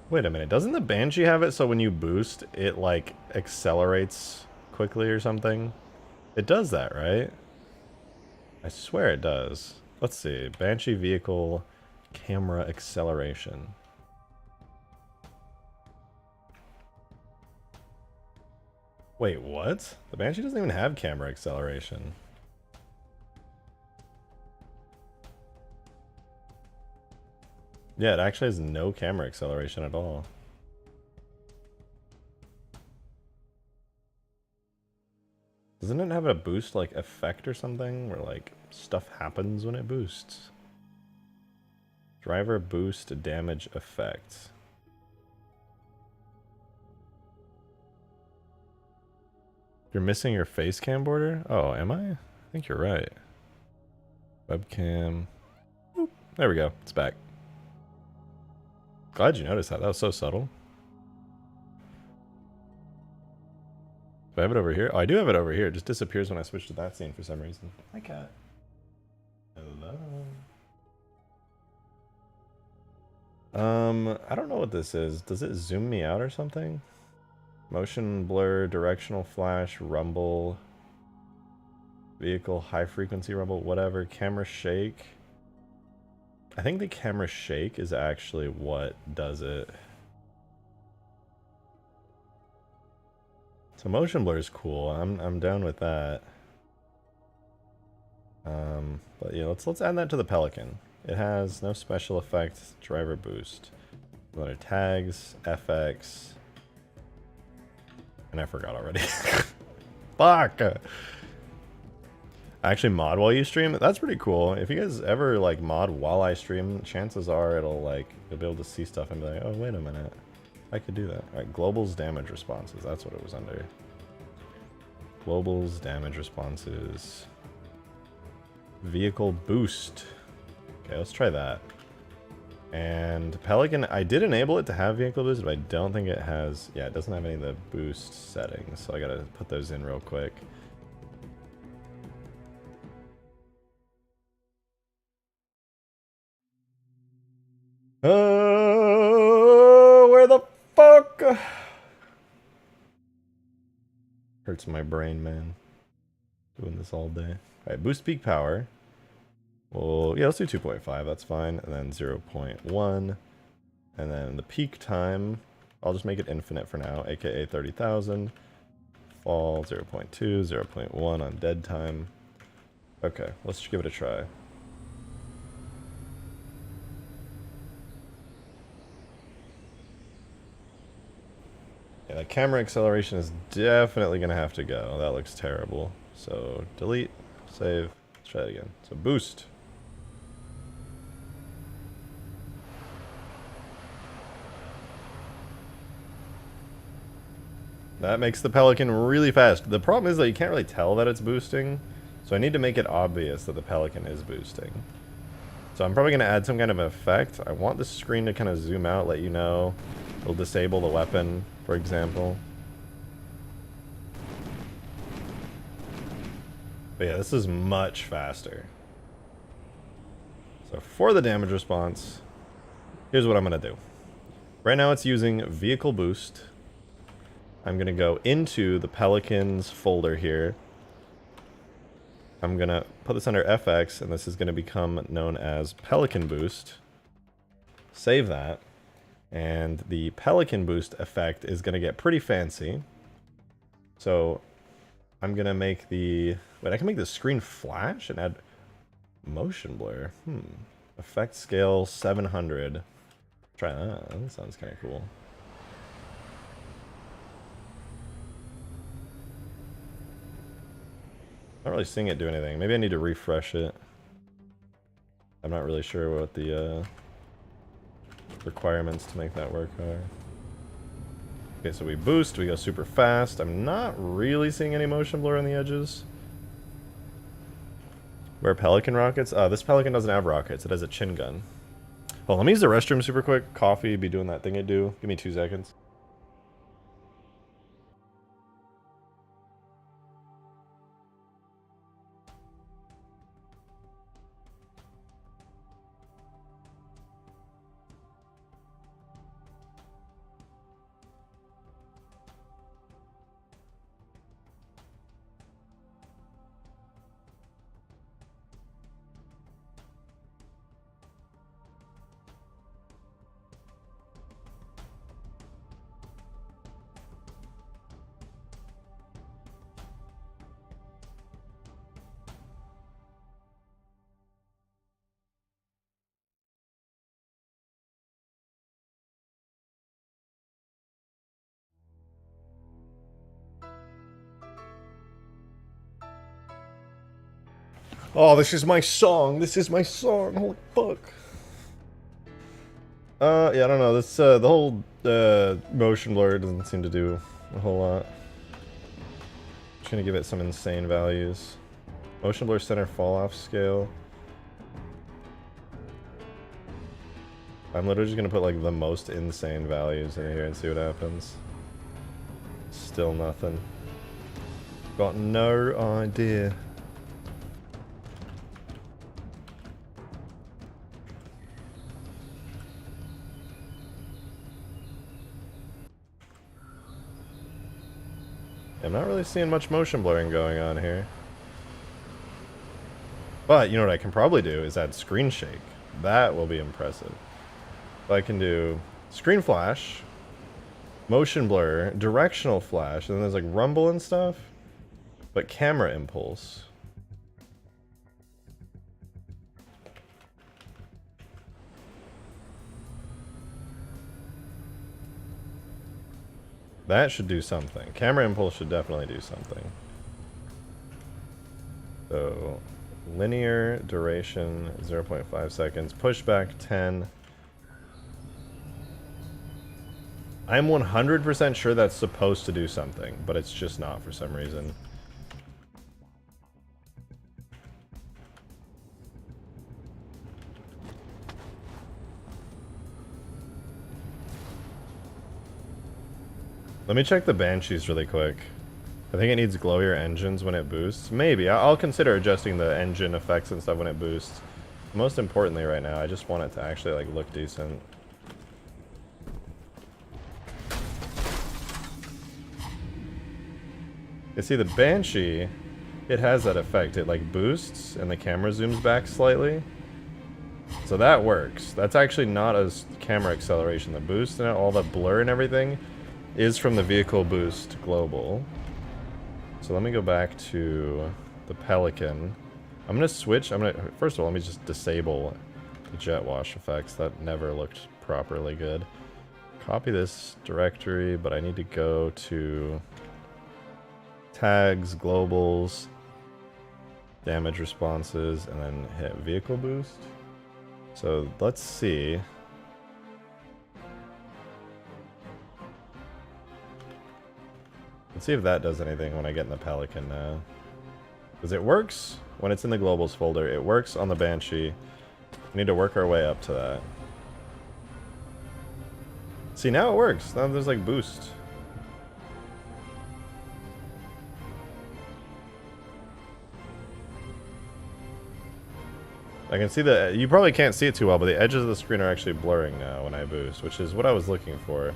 Wait a minute, doesn't the Banshee have it so when you boost, it like accelerates quickly or something? It does that, right? I swear it does. Let's see. Banshee vehicle camera acceleration. Wait, what? The Banshee doesn't even have camera acceleration. Yeah, it actually has no camera acceleration at all. Doesn't it have a boost like effect or something where like stuff happens when it boosts? Driver boost damage effect. You're missing your face cam border? Oh, am I? I think you're right. Webcam. Oop, there we go. It's back. Glad you noticed that. That was so subtle. Do I have it over here? Oh, I do have it over here. It just disappears when I switch to that scene for some reason. Hi, cat. Hello. I don't know what this is. Does it zoom me out or something? Motion blur, directional flash, rumble, vehicle high frequency rumble, whatever. Camera shake. I think the camera shake is actually what does it. So motion blur is cool. I'm down with that. But yeah, let's add that to the Pelican. It has no special effect, driver boost. Other tags, FX. And I forgot already. Fuck! Actually mod while you stream? That's pretty cool. If you guys ever like mod while I stream, chances are it'll like, you'll be able to see stuff and be like, oh wait a minute. I could do that. Alright, Global's damage responses. That's what it was under. Global's damage responses. Vehicle boost. Okay, let's try that. And Pelican, I did enable it to have vehicle boost, but I don't think it has... Yeah, it doesn't have any of the boost settings, so I gotta put those in real quick. Where the fuck? Hurts my brain, man. Doing this all day. Alright, boost peak power. Well, yeah, let's do 2.5, that's fine. And then 0.1. And then the peak time, I'll just make it infinite for now, aka 30,000. Fall, 0.2, 0.1 on dead time. Okay, let's give it a try. Yeah, the camera acceleration is definitely going to have to go. That looks terrible. So, delete, save, let's try it again. So, boost. That makes the Pelican really fast. The problem is that you can't really tell that it's boosting, so I need to make it obvious that the Pelican is boosting. So I'm probably going to add some kind of effect. I want the screen to kind of zoom out, let you know. It'll disable the weapon, for example. But yeah, this is much faster. So for the damage response, here's what I'm going to do. Right now it's using vehicle boost. I'm going to go into the Pelicans folder here. I'm going to put this under FX, and this is going to become known as Pelican Boost. Save that. And the Pelican Boost effect is going to get pretty fancy. So I'm going to make the... Wait, I can make the screen flash and add motion blur. Effect scale 700. Try that. That sounds kind of cool. Not really seeing it do anything. Maybe I need to refresh it. I'm not really sure what the requirements to make that work are. Okay, so we boost, we go super fast. I'm not really seeing any motion blur on the edges. Where Pelican rockets? This Pelican doesn't have rockets. It has a chin gun. Well, let me use the restroom super quick. Coffee be doing that thing it do. Give me 2 seconds. Oh, this is my song. This is my song. Holy fuck. Yeah, I don't know. This, the whole, motion blur doesn't seem to do a whole lot. Just gonna give it some insane values. Motion blur center fall off scale. I'm literally just gonna put like the most insane values in here and see what happens. Still nothing. Got no idea. I'm not really seeing much motion blurring going on here. But you know what I can probably do is add screen shake. That will be impressive. I can do screen flash, motion blur, directional flash, and then there's like rumble and stuff. But camera impulse. That should do something. Camera impulse should definitely do something. So, linear duration 0.5 seconds, pushback 10. I'm 100% sure that's supposed to do something, but it's just not for some reason. Let me check the Banshees really quick. I think it needs glowier engines when it boosts. Maybe. I'll consider adjusting the engine effects and stuff when it boosts. Most importantly right now, I just want it to actually like look decent. You see the Banshee, it has that effect. It like boosts and the camera zooms back slightly. So that works. That's actually not a camera acceleration. The boost and all the blur and everything is from the vehicle boost global. So let me go back to the Pelican. I'm gonna switch. First of all, let me just disable the jet wash effects. That never looked properly good. Copy this directory, but I need to go to tags, globals, damage responses, and then hit vehicle boost. So let's see. Let's see if that does anything when I get in the Pelican now. Because it works when it's in the globals folder. It works on the Banshee. We need to work our way up to that. See, now it works. Now there's like boost. I can see the, you probably can't see it too well, but the edges of the screen are actually blurring now when I boost, which is what I was looking for.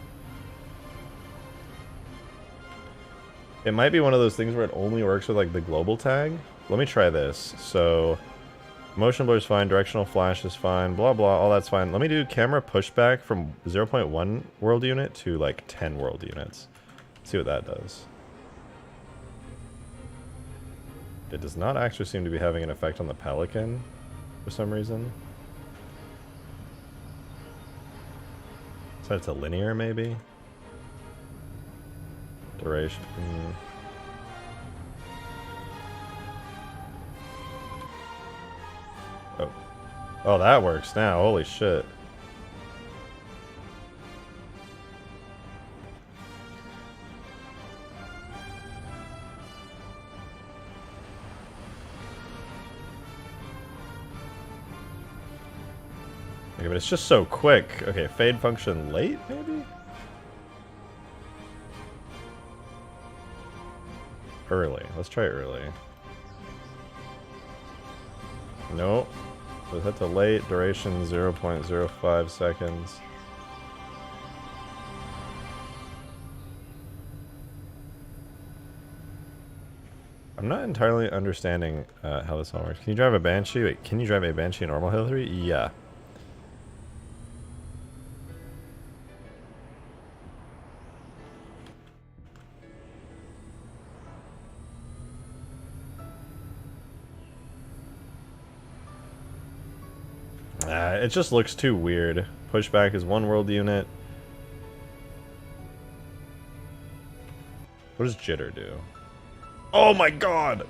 It might be one of those things where it only works with like the global tag. Let me try this. So, motion blur is fine, directional flash is fine, blah blah, all that's fine. Let me do camera pushback from 0.1 world unit to like 10 world units. See what that does. It does not actually seem to be having an effect on the Pelican for some reason. Set it to linear maybe? Duration. Oh. Oh, that works now. Holy shit. Okay, but it's just so quick. Okay, fade function late, maybe? Early. Let's try early. Nope. So set to late, duration 0.05 seconds. I'm not entirely understanding how this all works. Can you drive a Banshee? Wait, can you drive a Banshee in normal Hill 3? Yeah. It just looks too weird. Pushback is 1 world unit. What does jitter do? Oh my god!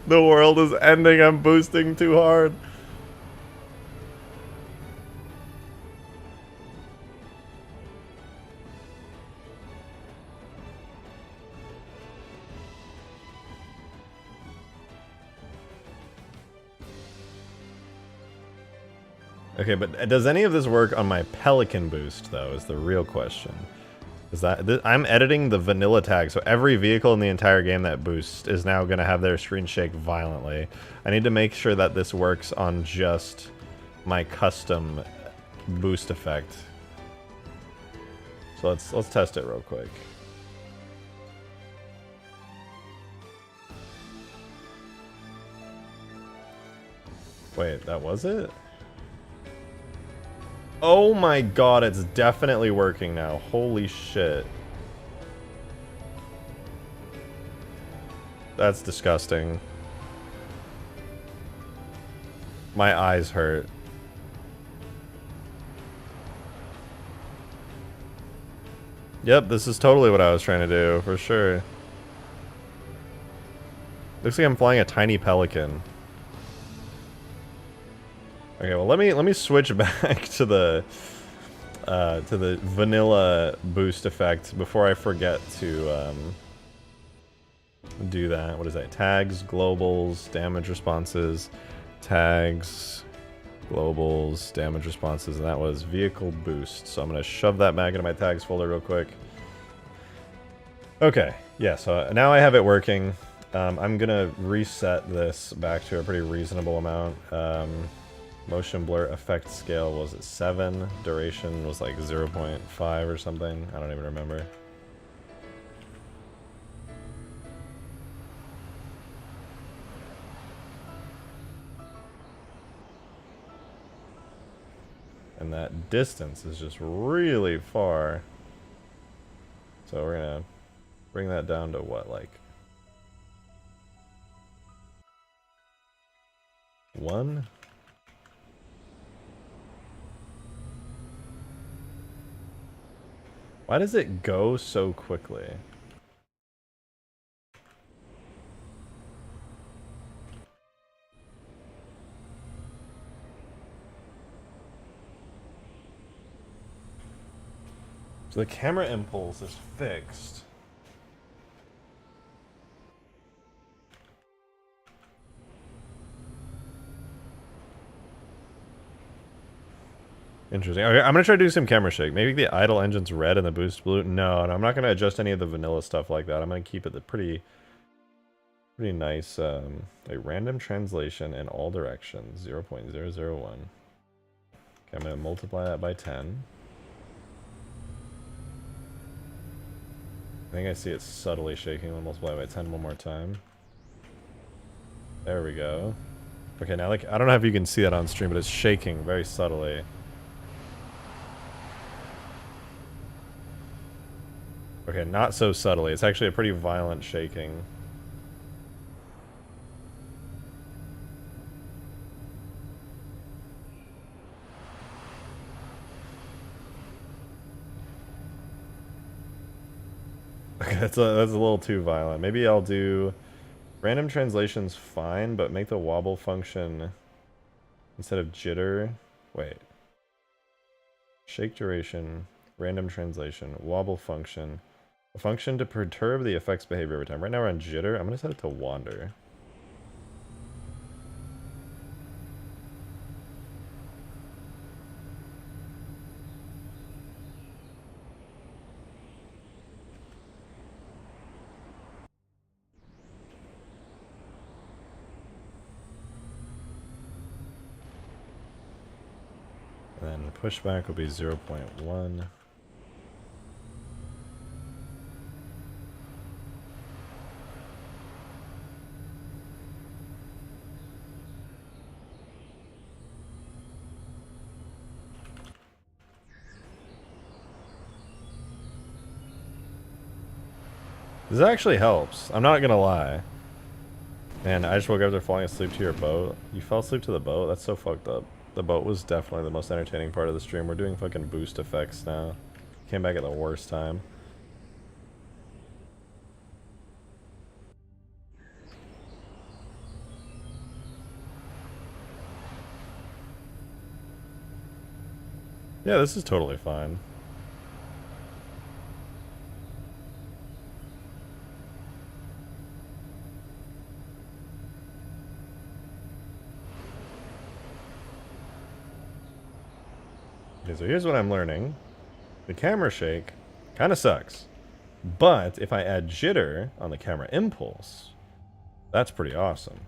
The world is ending. I'm boosting too hard. Okay, but does any of this work on my Pelican boost, though, is the real question. Is that I'm editing the vanilla tag, so every vehicle in the entire game that boosts is now going to have their screen shake violently. I need to make sure that this works on just my custom boost effect. So let's test it real quick. Wait, that was it? Oh my god, it's definitely working now. Holy shit. That's disgusting. My eyes hurt. Yep, this is totally what I was trying to do, for sure. Looks like I'm flying a tiny Pelican. Okay, well let me switch back to the vanilla boost effect before I forget to do that. What is that? Tags, globals, damage responses, tags, globals, damage responses, and that was vehicle boost. So I'm gonna shove that back into my tags folder real quick. Okay, yeah, so now I have it working. I'm gonna reset this back to a pretty reasonable amount. Motion blur effect scale was at 7. Duration was like 0.5 or something. I don't even remember. And that distance is just really far. So we're gonna bring that down to what, like 1? Why does it go so quickly? So the camera impulse is fixed. Interesting. Okay, I'm gonna try to do some camera shake. Maybe the idle engine's red and the boost blue. No, I'm not gonna adjust any of the vanilla stuff like that. I'm gonna keep it the pretty nice, like random translation in all directions, 0.001. Okay, I'm gonna multiply that by 10. I think I see it subtly shaking. I'll multiply by 10 one more time. There we go. Okay, now like, I don't know if you can see that on stream, but it's shaking very subtly. Okay, not so subtly. It's actually a pretty violent shaking. Okay, that's a little too violent. Maybe I'll do random translation's fine, but make the wobble function instead of jitter. Wait. Shake duration, random translation, wobble function. A function to perturb the effect's behavior every time. Right now we're on jitter. I'm gonna set it to wander. And then pushback will be 0.1. This actually helps. I'm not gonna lie. Man, I just woke up after falling asleep to your boat. You fell asleep to the boat? That's so fucked up. The boat was definitely the most entertaining part of the stream. We're doing fucking boost effects now. Came back at the worst time. Yeah, this is totally fine. Okay, so here's what I'm learning. The camera shake kind of sucks. But if I add jitter on the camera impulse, that's pretty awesome.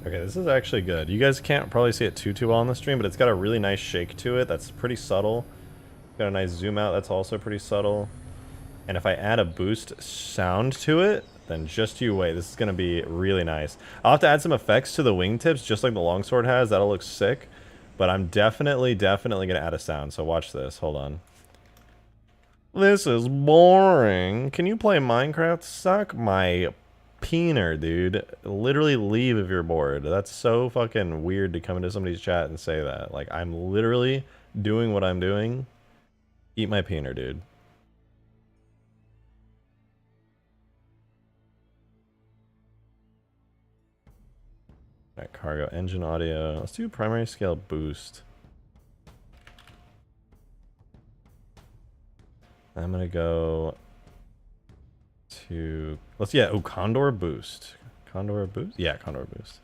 Okay, this is actually good. You guys can't probably see it too well on the stream, but it's got a really nice shake to it that's pretty subtle. Got a nice zoom out that's also pretty subtle. And if I add a boost sound to it, then just you wait. This is going to be really nice. I'll have to add some effects to the wingtips, just like the longsword has. That'll look sick. But I'm definitely going to add a sound. So watch this. Hold on. This is boring. Can you play Minecraft? Suck my peener, dude. Literally leave if you're bored. That's so fucking weird to come into somebody's chat and say that. Like, I'm literally doing what I'm doing. Eat my peener, dude. Alright, cargo engine audio. Let's do primary scale boost. I'm gonna go to Condor boost. Condor boost? Yeah, Condor boost.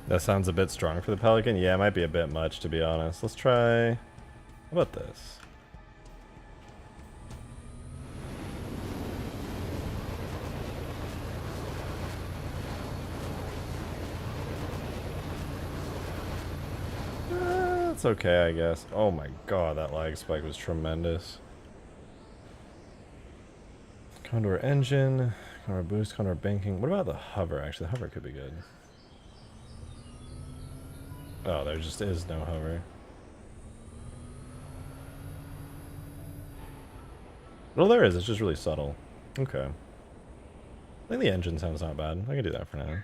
That sounds a bit strong for the Pelican. Yeah, it might be a bit much, to be honest. Let's try... How about this? That's okay, I guess. Oh my god, that lag spike was tremendous. Condor engine, Condor boost, Condor banking. What about the hover, actually? The hover could be good. Oh, there just is no hover. Well, there is. It's just really subtle. Okay. I think the engine sounds not bad. I can do that for now.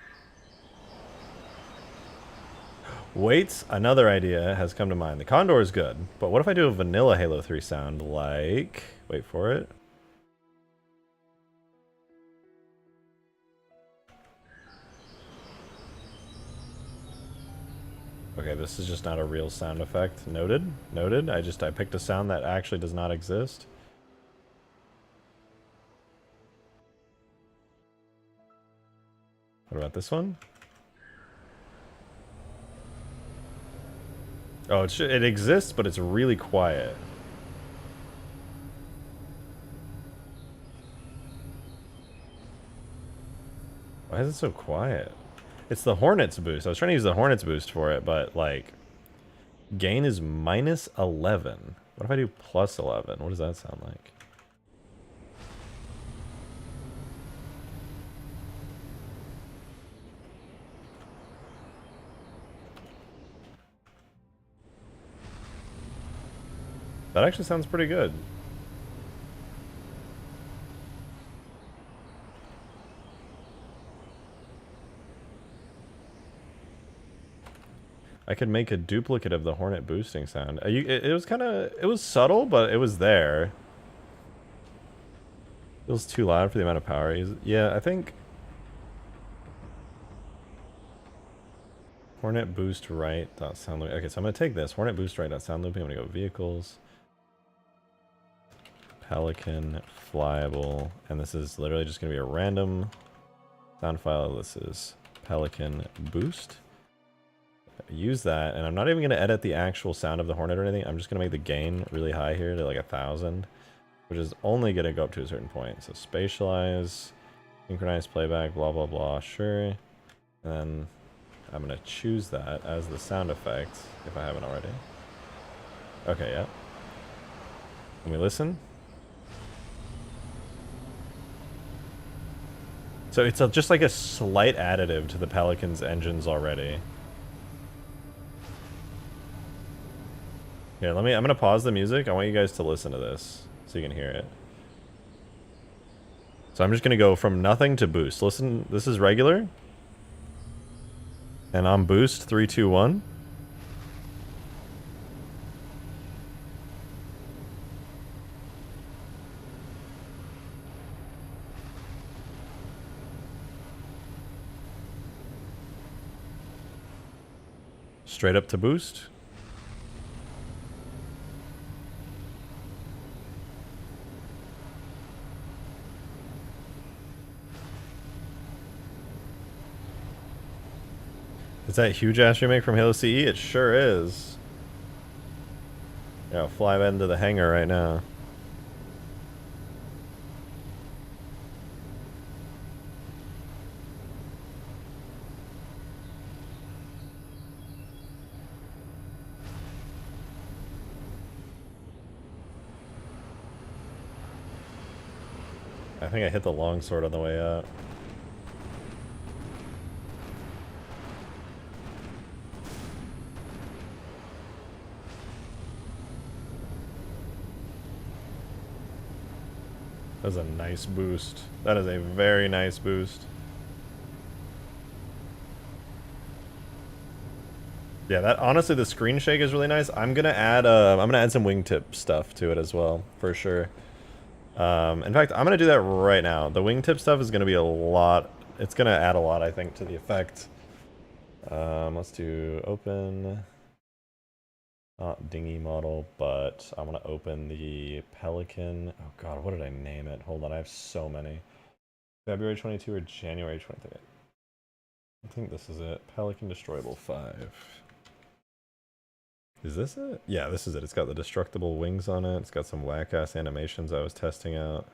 Wait, another idea has come to mind. The Condor is good, but what if I do a vanilla Halo 3 sound like... Wait for it. Okay, this is just not a real sound effect. Noted. Noted. I picked a sound that actually does not exist. What about this one? Oh, it exists, but it's really quiet. Why is it so quiet? It's the Hornets boost. I was trying to use the Hornets boost for it, but like... Gain is minus 11. What if I do plus 11? What does that sound like? That actually sounds pretty good. I could make a duplicate of the Hornet boosting sound. It was kind of... It was subtle, but it was there. Feels too loud for the amount of power. Yeah, I think... Hornet boost right dot sound loop. Okay, so I'm gonna take this Hornet boost right dot sound looping. I'm gonna go vehicles, Pelican, flyable, and this is literally just gonna be a random sound file. This is Pelican boost. Use that, and I'm not even gonna edit the actual sound of the Hornet or anything. I'm just gonna make the gain really high here to like 1,000, which is only gonna go up to a certain point. So spatialize, synchronize playback, blah blah blah. Sure, and then I'm gonna choose that as the sound effect if I haven't already. Okay, yeah. Can we listen? So it's just like a slight additive to the Pelican's engines already. Here, I'm gonna pause the music. I want you guys to listen to this so you can hear it. So I'm just gonna go from nothing to boost. Listen, this is regular. And on boost, 3, 2, 1. Straight up to boost. Is that huge ass remake from Halo CE? It sure is. Yeah, I'll fly into the hangar right now. I think I hit the longsword on the way up. That was a nice boost. That is a very nice boost. Yeah, that honestly, the screen shake is really nice. I'm gonna add some wingtip stuff to it as well, for sure. In fact, I'm gonna do that right now. The wingtip stuff is gonna be a lot. It's gonna add a lot, I think, to the effect. Let's do open. Not dinghy model, but I want to open the Pelican. Oh god, what did I name it? Hold on, I have so many. February 22 or January 23. I think this is it. Pelican Destroyable 5. Is this it? Yeah, this is it. It's got the destructible wings on it. It's got some whack-ass animations I was testing out.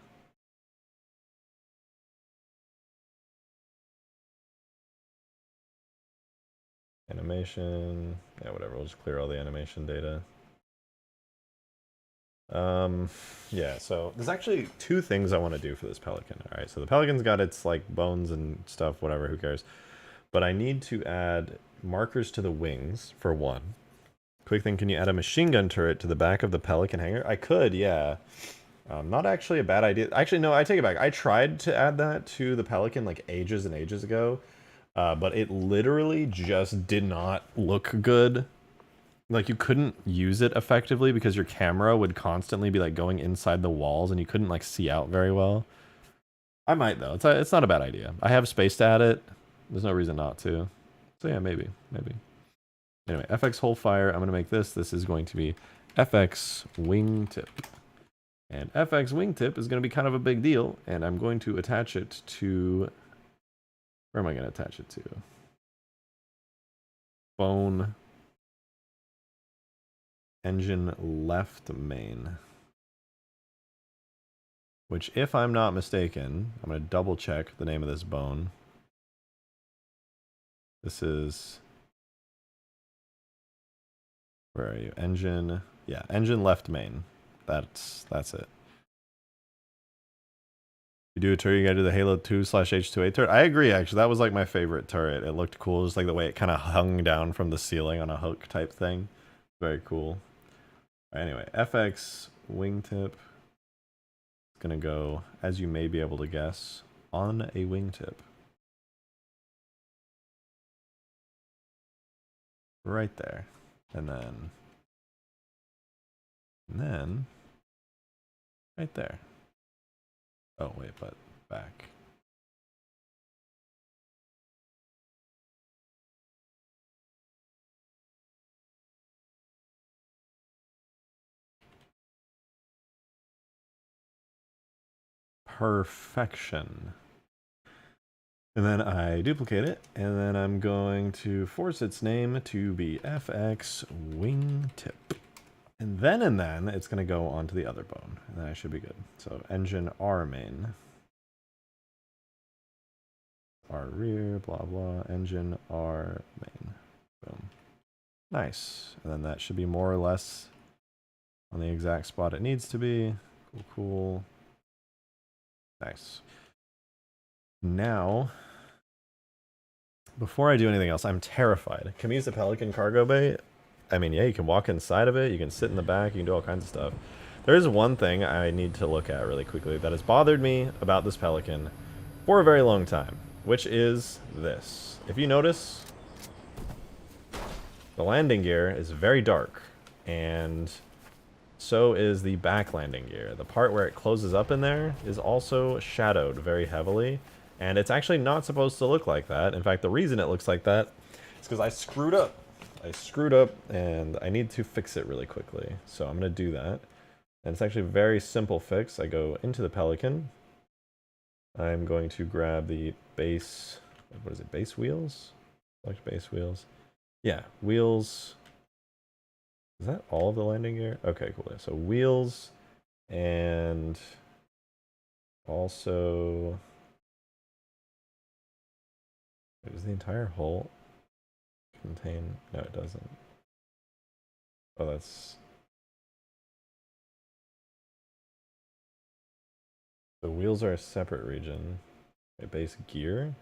Animation. Yeah, whatever. We'll just clear all the animation data. Yeah, so there's actually two things I want to do for this Pelican. Alright, so the Pelican's got its, like, bones and stuff, whatever, who cares. But I need to add markers to the wings, for one. Quick thing, can you add a machine gun turret to the back of the Pelican hangar? I could, yeah. Not actually a bad idea. Actually, no, I take it back. I tried to add that to the Pelican, like, ages and ages ago. But it literally just did not look good. Like, you couldn't use it effectively because your camera would constantly be, like, going inside the walls and you couldn't, like, see out very well. I might, though. It's not a bad idea. I have space to add it. There's no reason not to. So, yeah, maybe. Anyway, FX Whole Fire. I'm going to make this. This is going to be FX Wingtip. And FX Wingtip is going to be kind of a big deal. And I'm going to attach it to... Where am I going to attach it to? Phone... Engine left main. Which, if I'm not mistaken, I'm going to double check the name of this bone. This is... Where are you? Engine... Yeah, engine left main. That's it. You do a turret, you gotta do the Halo 2/H2A turret. I agree, actually. That was like my favorite turret. It looked cool, just like the way it kind of hung down from the ceiling on a hook type thing. Very cool. Anyway, FX wingtip. It's gonna go, as you may be able to guess, on a wingtip. Right there. And then right there. Oh wait, but back. Perfection. And then I duplicate it, and then I'm going to force its name to be FX Wingtip. And then it's going to go onto the other bone, and then I should be good. So engine R main. R rear, blah blah, engine R main. Boom. Nice. And then that should be more or less on the exact spot it needs to be. Cool, cool. Nice. Now, before I do anything else, I'm terrified. Can we use the Pelican cargo bay? I mean, yeah, you can walk inside of it, you can sit in the back, you can do all kinds of stuff. There is one thing I need to look at really quickly that has bothered me about this Pelican for a very long time, which is this. If you notice, the landing gear is very dark, and so is the back landing gear. The part where it closes up in there is also shadowed very heavily, and it's actually not supposed to look like that. In fact, the reason it looks like that is because I screwed up. And I need to fix it really quickly. So I'm going to do that. And it's actually a very simple fix. I go into the Pelican. I'm going to grab the base, what is it, base wheels? Select base wheels. Yeah, wheels. Is that all of the landing gear? Okay, cool. So wheels and also, does the entire hull contain? No, it doesn't. Oh, that's... The wheels are a separate region. Okay, base gear?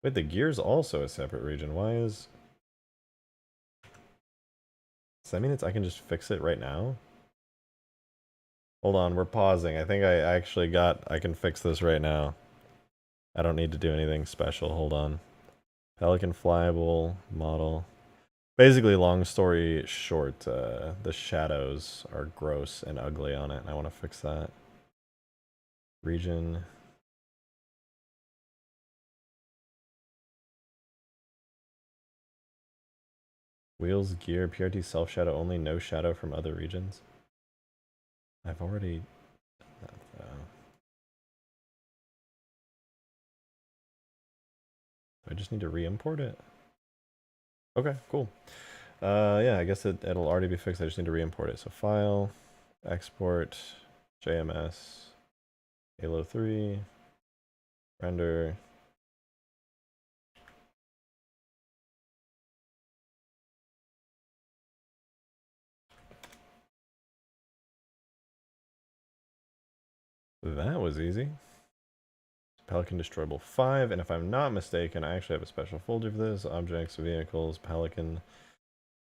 Wait, the gear's also a separate region. Why is... Does that mean I can just fix it right now? Hold on, we're pausing. I think I actually I can fix this right now. I don't need to do anything special. Hold on. Pelican flyable model. Basically, long story short, the shadows are gross and ugly on it, and I want to fix that. Region. Wheels, gear, PRT self shadow only, no shadow from other regions. I've already... I just need to re-import it. Okay, cool. Yeah, I guess it'll already be fixed. I just need to re-import it. So file, export, JMS, Halo 3, render. That was easy. Pelican Destroyable 5, and if I'm not mistaken, I actually have a special folder for this. Objects, vehicles, Pelican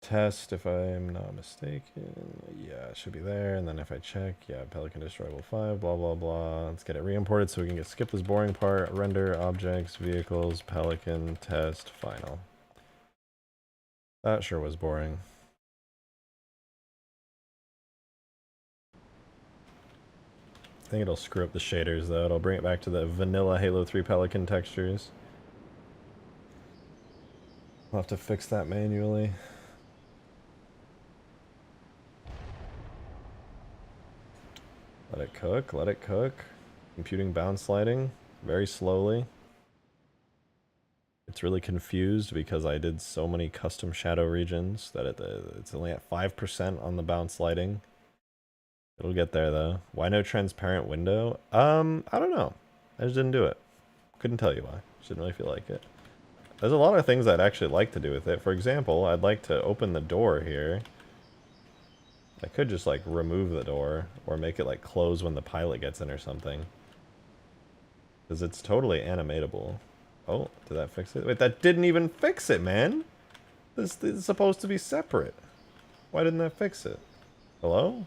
test, if I'm not mistaken. Yeah, it should be there. And then if I check, yeah, Pelican Destroyable 5, blah, blah, blah. Let's get it re-imported so we can skip this boring part. Render, objects, vehicles, Pelican, test, final. That sure was boring. I think it'll screw up the shaders though. It'll bring it back to the vanilla Halo 3 Pelican textures. I'll have to fix that manually. Let it cook, let it cook. Computing bound sliding very slowly. It's really confused because I did so many custom shadow regions that it's only at 5% on the bounce lighting. It'll get there though. Why no transparent window? I don't know. I just didn't do it. Couldn't tell you why. Just didn't really feel like it. There's a lot of things I'd actually like to do with it. For example, I'd like to open the door here. I could just like remove the door or make it like close when the pilot gets in or something. Because it's totally animatable. Oh, did that fix it? Wait, that didn't even fix it, man! This is supposed to be separate. Why didn't that fix it? Hello?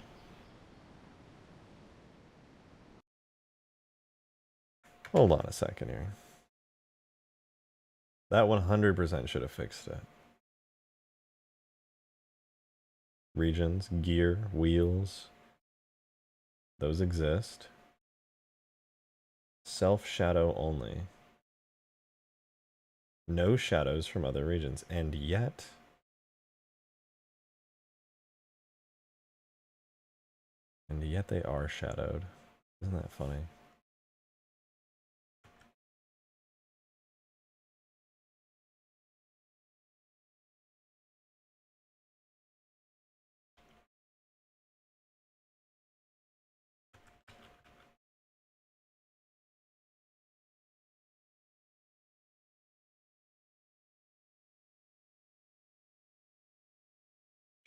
Hold on a second here. That 100% should have fixed it. Regions, gear, wheels. Those exist. Self-shadow only. No shadows from other regions. And yet... they are shadowed. Isn't that funny?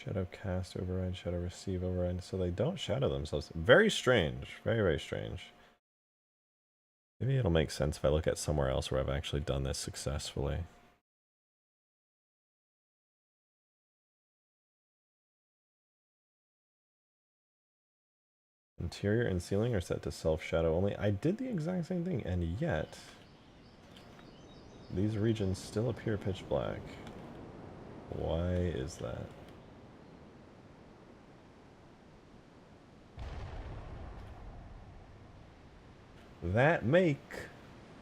Shadow cast override, shadow receive override, so they don't shadow themselves. Very strange. Very, very strange. Maybe it'll make sense if I look at somewhere else where I've actually done this successfully. Interior and ceiling are set to self-shadow only. I did the exact same thing, and yet these regions still appear pitch black. Why is that? That make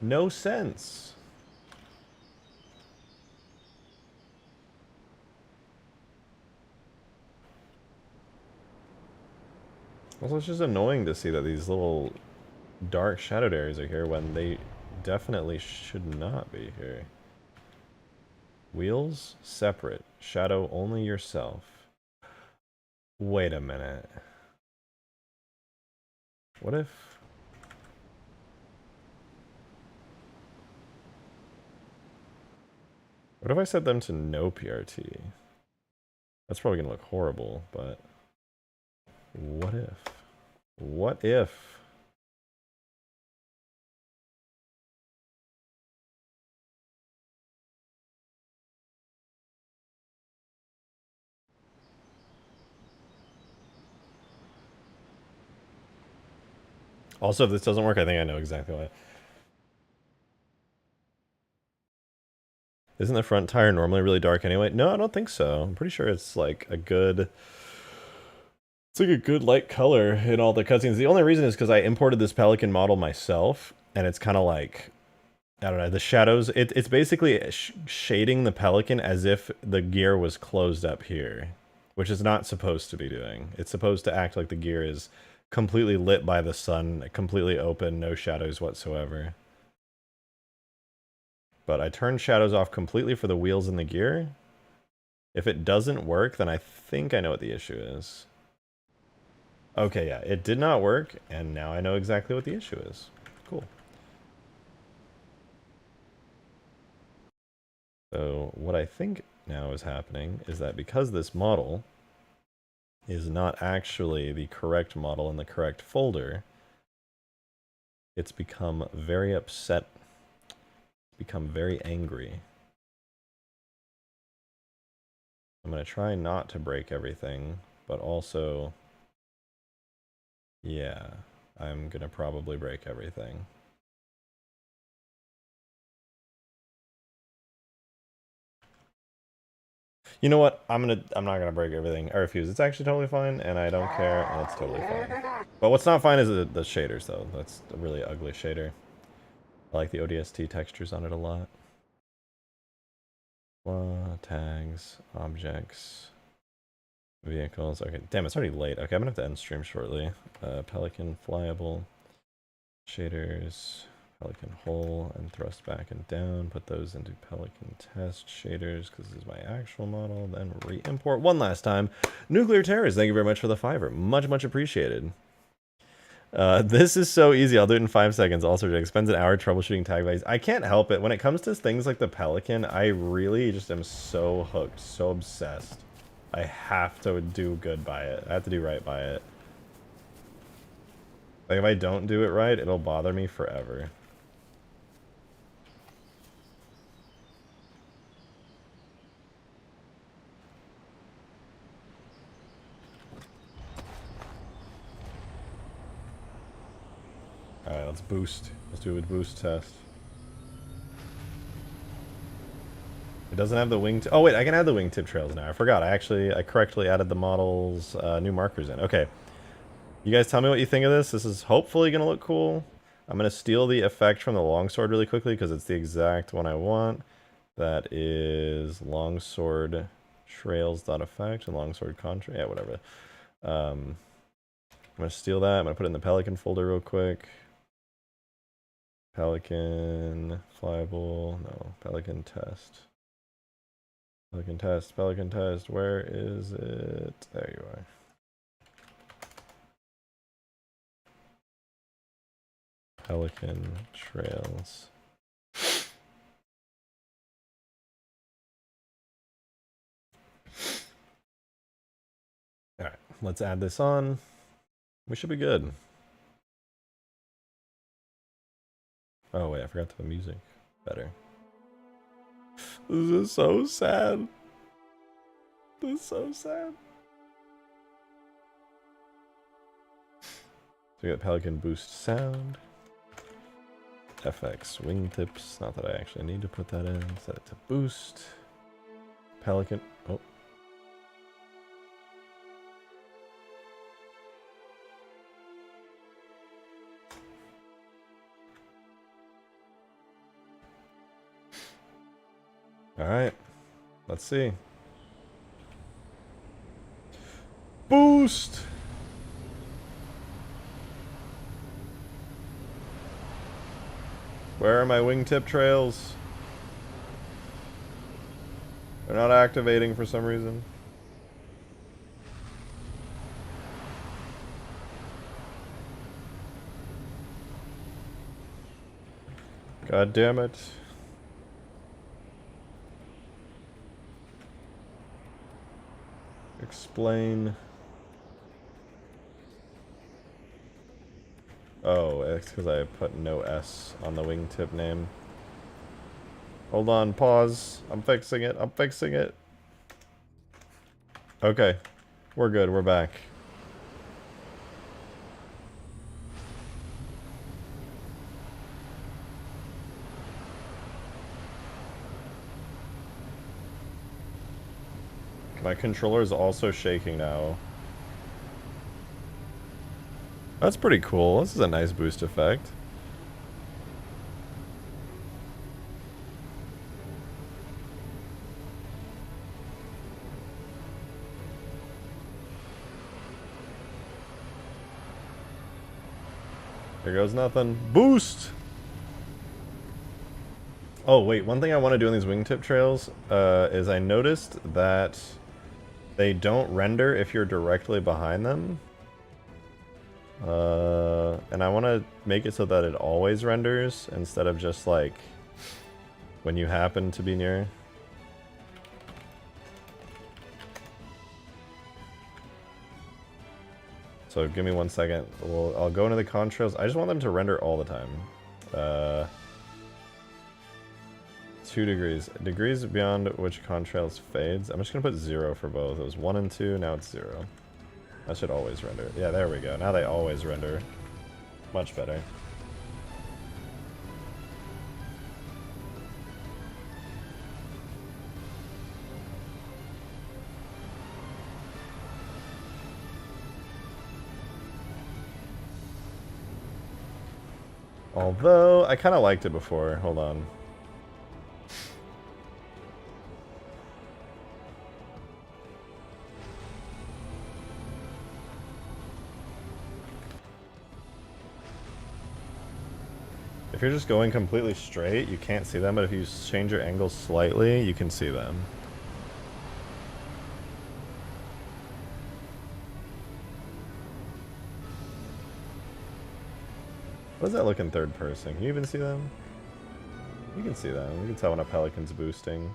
no sense. Also, it's just annoying to see that these little dark shadowed areas are here when they definitely should not be here. Wheels separate. Shadow only yourself. Wait a minute. What if... What if I set them to no PRT? That's probably gonna look horrible, but... What if? What if? Also, if this doesn't work, I think I know exactly why. Isn't the front tire normally really dark anyway? No, I don't think so. I'm pretty sure it's like a good... It's like a good light color in all the cutscenes. The only reason is because I imported this Pelican model myself, and it's kind of like... I don't know, the shadows... It's basically shading the Pelican as if the gear was closed up here, which is not supposed to be doing. It's supposed to act like the gear is completely lit by the sun, completely open, no shadows whatsoever. But I turned shadows off completely for the wheels and the gear. If it doesn't work, then I think I know what the issue is. Okay, yeah, it did not work, and now I know exactly what the issue is. Cool. So what I think now is happening is that because this model is not actually the correct model in the correct folder, it's become very upset, become very angry. I'm going to try not to break everything, but also, yeah, I'm going to probably break everything. You know what? I'm not gonna break everything. I refuse. It's actually totally fine, and I don't care, and it's totally fine. But what's not fine is the shaders, though. That's a really ugly shader. I like the ODST textures on it a lot. Tags, objects, vehicles. Okay, damn, it's already late. Okay, I'm gonna have to end stream shortly. Pelican, flyable, shaders, Pelican hull, and thrust back and down. Put those into Pelican test shaders, because this is my actual model. Then re-import one last time. Nuclear Terrors, thank you very much for the $5. Much appreciated. This is so easy. I'll do it in 5 seconds. Also, it spends an hour troubleshooting tag values. I can't help it. When it comes to things like the Pelican, I really just am so hooked, so obsessed. I have to do good by it. I have to do right by it. Like, if I don't do it right, it'll bother me forever. Alright, let's boost. Let's do a boost test. It doesn't have the wingtip. Oh wait, I can add the wingtip trails now. I forgot. I correctly added the model's new markers in. Okay. You guys tell me what you think of this. This is hopefully going to look cool. I'm going to steal the effect from the longsword really quickly because it's the exact one I want. That is longsword trails.effect and longsword contrail. Yeah, whatever. I'm going to steal that. I'm going to put it in the Pelican folder real quick. Pelican, flyable, no, Pelican test. Pelican test, where is it? There you are. Pelican trails. let's add this on. We should be good. Oh wait, I forgot to put music. Better. This is so sad. This is so sad. So we got Pelican boost sound. FX wingtips. Not that I actually need to put that in. Set it to boost. Pelican. Oh. Alright. Let's see. Boost! Where are my wingtip trails? They're not activating for some reason. God damn it. Explain. Oh, it's because I put no S on the wingtip name. Hold on, pause. I'm fixing it. I'm fixing it. Okay. We're good. We're back. My controller is also shaking now. That's pretty cool. This is a nice boost effect. Here goes nothing. Boost! Oh, wait. One thing I want to do on these wingtip trails is I noticed that they don't render if you're directly behind them. And I want to make it so that it always renders instead of just like when you happen to be near. So give me 1 second. I'll go into the contrails. I just want them to render all the time. 2 degrees. Degrees beyond which contrails fades. I'm just going to put 0 for both. It was 1 and 2, now it's 0. That should always render. Yeah, there we go. Now they always render. Much better. Although, I kind of liked it before. Hold on. If you're just going completely straight, you can't see them, but if you change your angle slightly, you can see them. What does that look in third person? Can you even see them? You can see them. You can tell when a Pelican's boosting.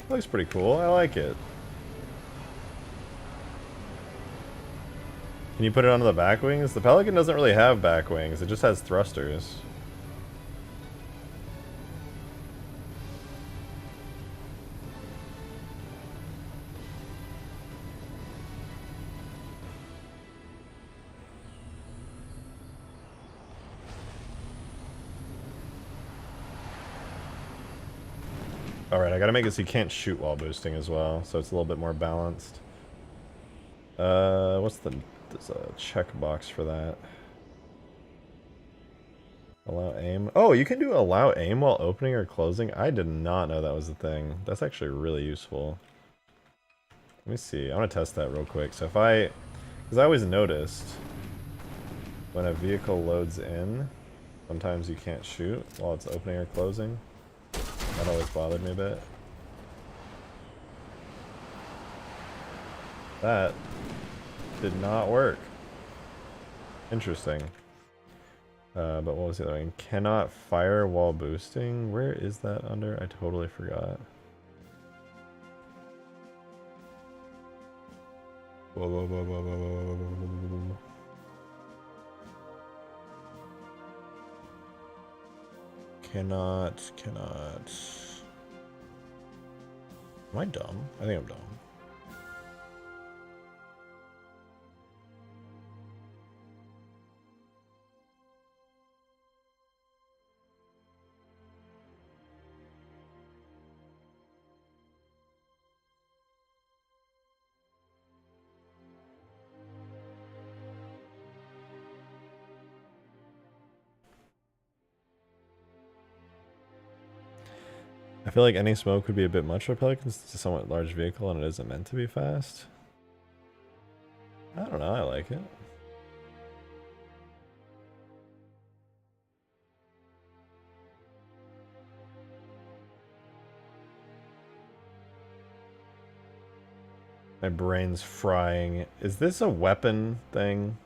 Looks pretty cool. I like it. Can you put it onto the back wings? The Pelican doesn't really have back wings. It just has thrusters. Alright, I gotta make it so you can't shoot while boosting as well, so it's a little bit more balanced. What's the... There's a checkbox for that. Allow aim. Oh, you can do allow aim while opening or closing? I did not know that was a thing. That's actually really useful. Let me see. I want to test that real quick. So if I... Because I always noticed when a vehicle loads in, sometimes you can't shoot while it's opening or closing. That always bothered me a bit. That did not work. Interesting. But what was the other one? Cannot fire while boosting. Where is that under? I totally forgot. Whoa, whoa, whoa, whoa, whoa, whoa, whoa, whoa. Cannot. Am I dumb? I think I'm dumb. I feel like any smoke would be a bit much for Pelican. It's a somewhat large vehicle and it isn't meant to be fast. I don't know, I like it. My brain's frying. Is this a weapon thing?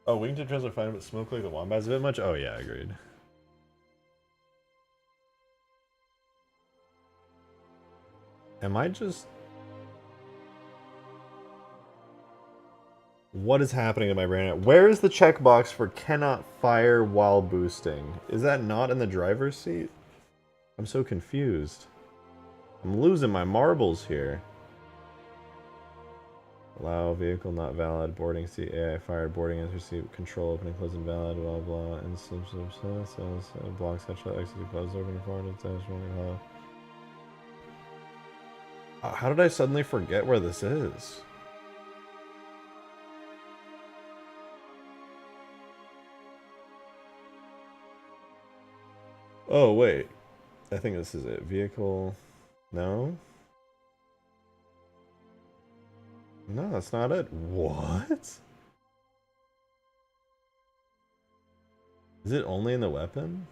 Oh, wingtip trails are fine, but smoke like the wombats a bit much? Oh yeah, agreed. Am I just... What is happening in my brain? Where is the checkbox for cannot fire while boosting? Is that not in the driver's seat? I'm so confused. I'm losing my marbles here. Allow vehicle not valid. Boarding seat AI fired. Boarding answer seat control opening close invalid. Blah blah. And blocks headshot exit close open forward. How did I suddenly forget where this is? Oh wait, I think this is it. Vehicle. No. No, that's not it. What? Is it only in the weapon?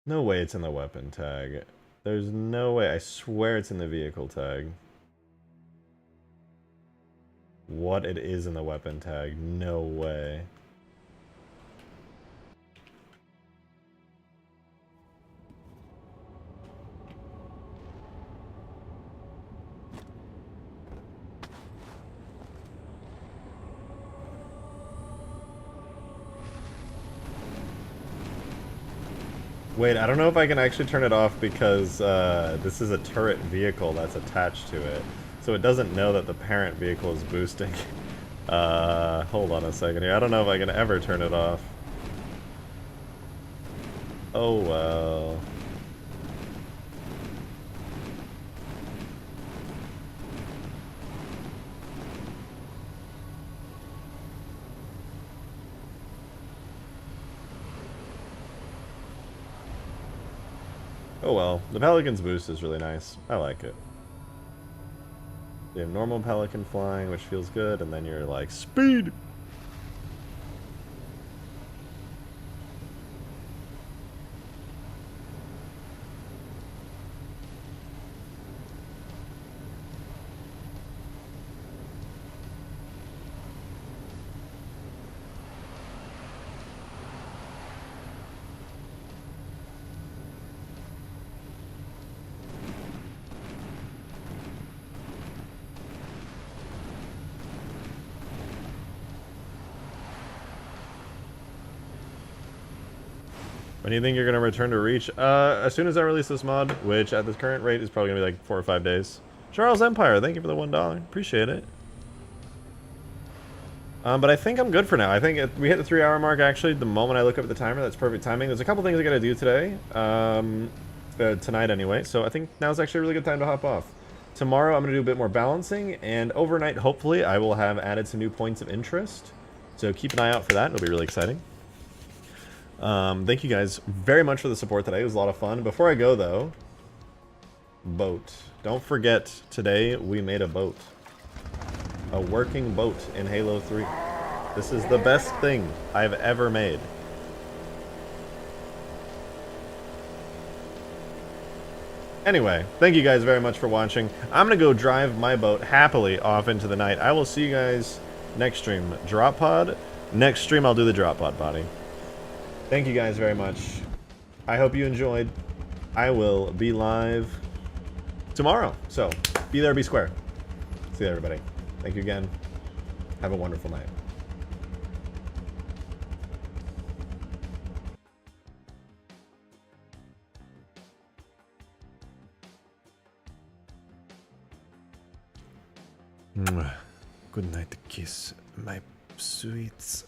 No way it's in the weapon tag. There's no way. I swear it's in the vehicle tag. What, it is in the weapon tag? No way. Wait, I don't know if I can actually turn it off because this is a turret vehicle that's attached to it. So it doesn't know that the parent vehicle is boosting. Hold on a second here. I don't know if I can ever turn it off. Oh well. Oh well. The Pelican's boost is really nice. I like it. You have normal Pelican flying, which feels good, and then you're like, speed! When do you think you're going to return to Reach? As soon as I release this mod, which at this current rate is probably going to be like 4 or 5 days. Charles Empire, thank you for the $1. Appreciate it. But I think I'm good for now. I think we hit the 3-hour mark, actually. The moment I look up at the timer, that's perfect timing. There's a couple things I got to do today. Tonight, anyway. So I think now's actually a really good time to hop off. Tomorrow, I'm going to do a bit more balancing. And overnight, hopefully, I will have added some new points of interest. So keep an eye out for that. It'll be really exciting. Thank you guys very much for the support today. It was a lot of fun. Before I go, though, boat. Don't forget, today we made a boat. A working boat in Halo 3. This is the best thing I've ever made. Anyway, thank you guys very much for watching. I'm going to go drive my boat happily off into the night. I will see you guys next stream. Drop pod. Next stream, I'll do the drop pod body. Thank you guys very much. I hope you enjoyed. I will be live tomorrow. So, be there, be square. See you, everybody. Thank you again. Have a wonderful night. Good night, kiss, my sweets.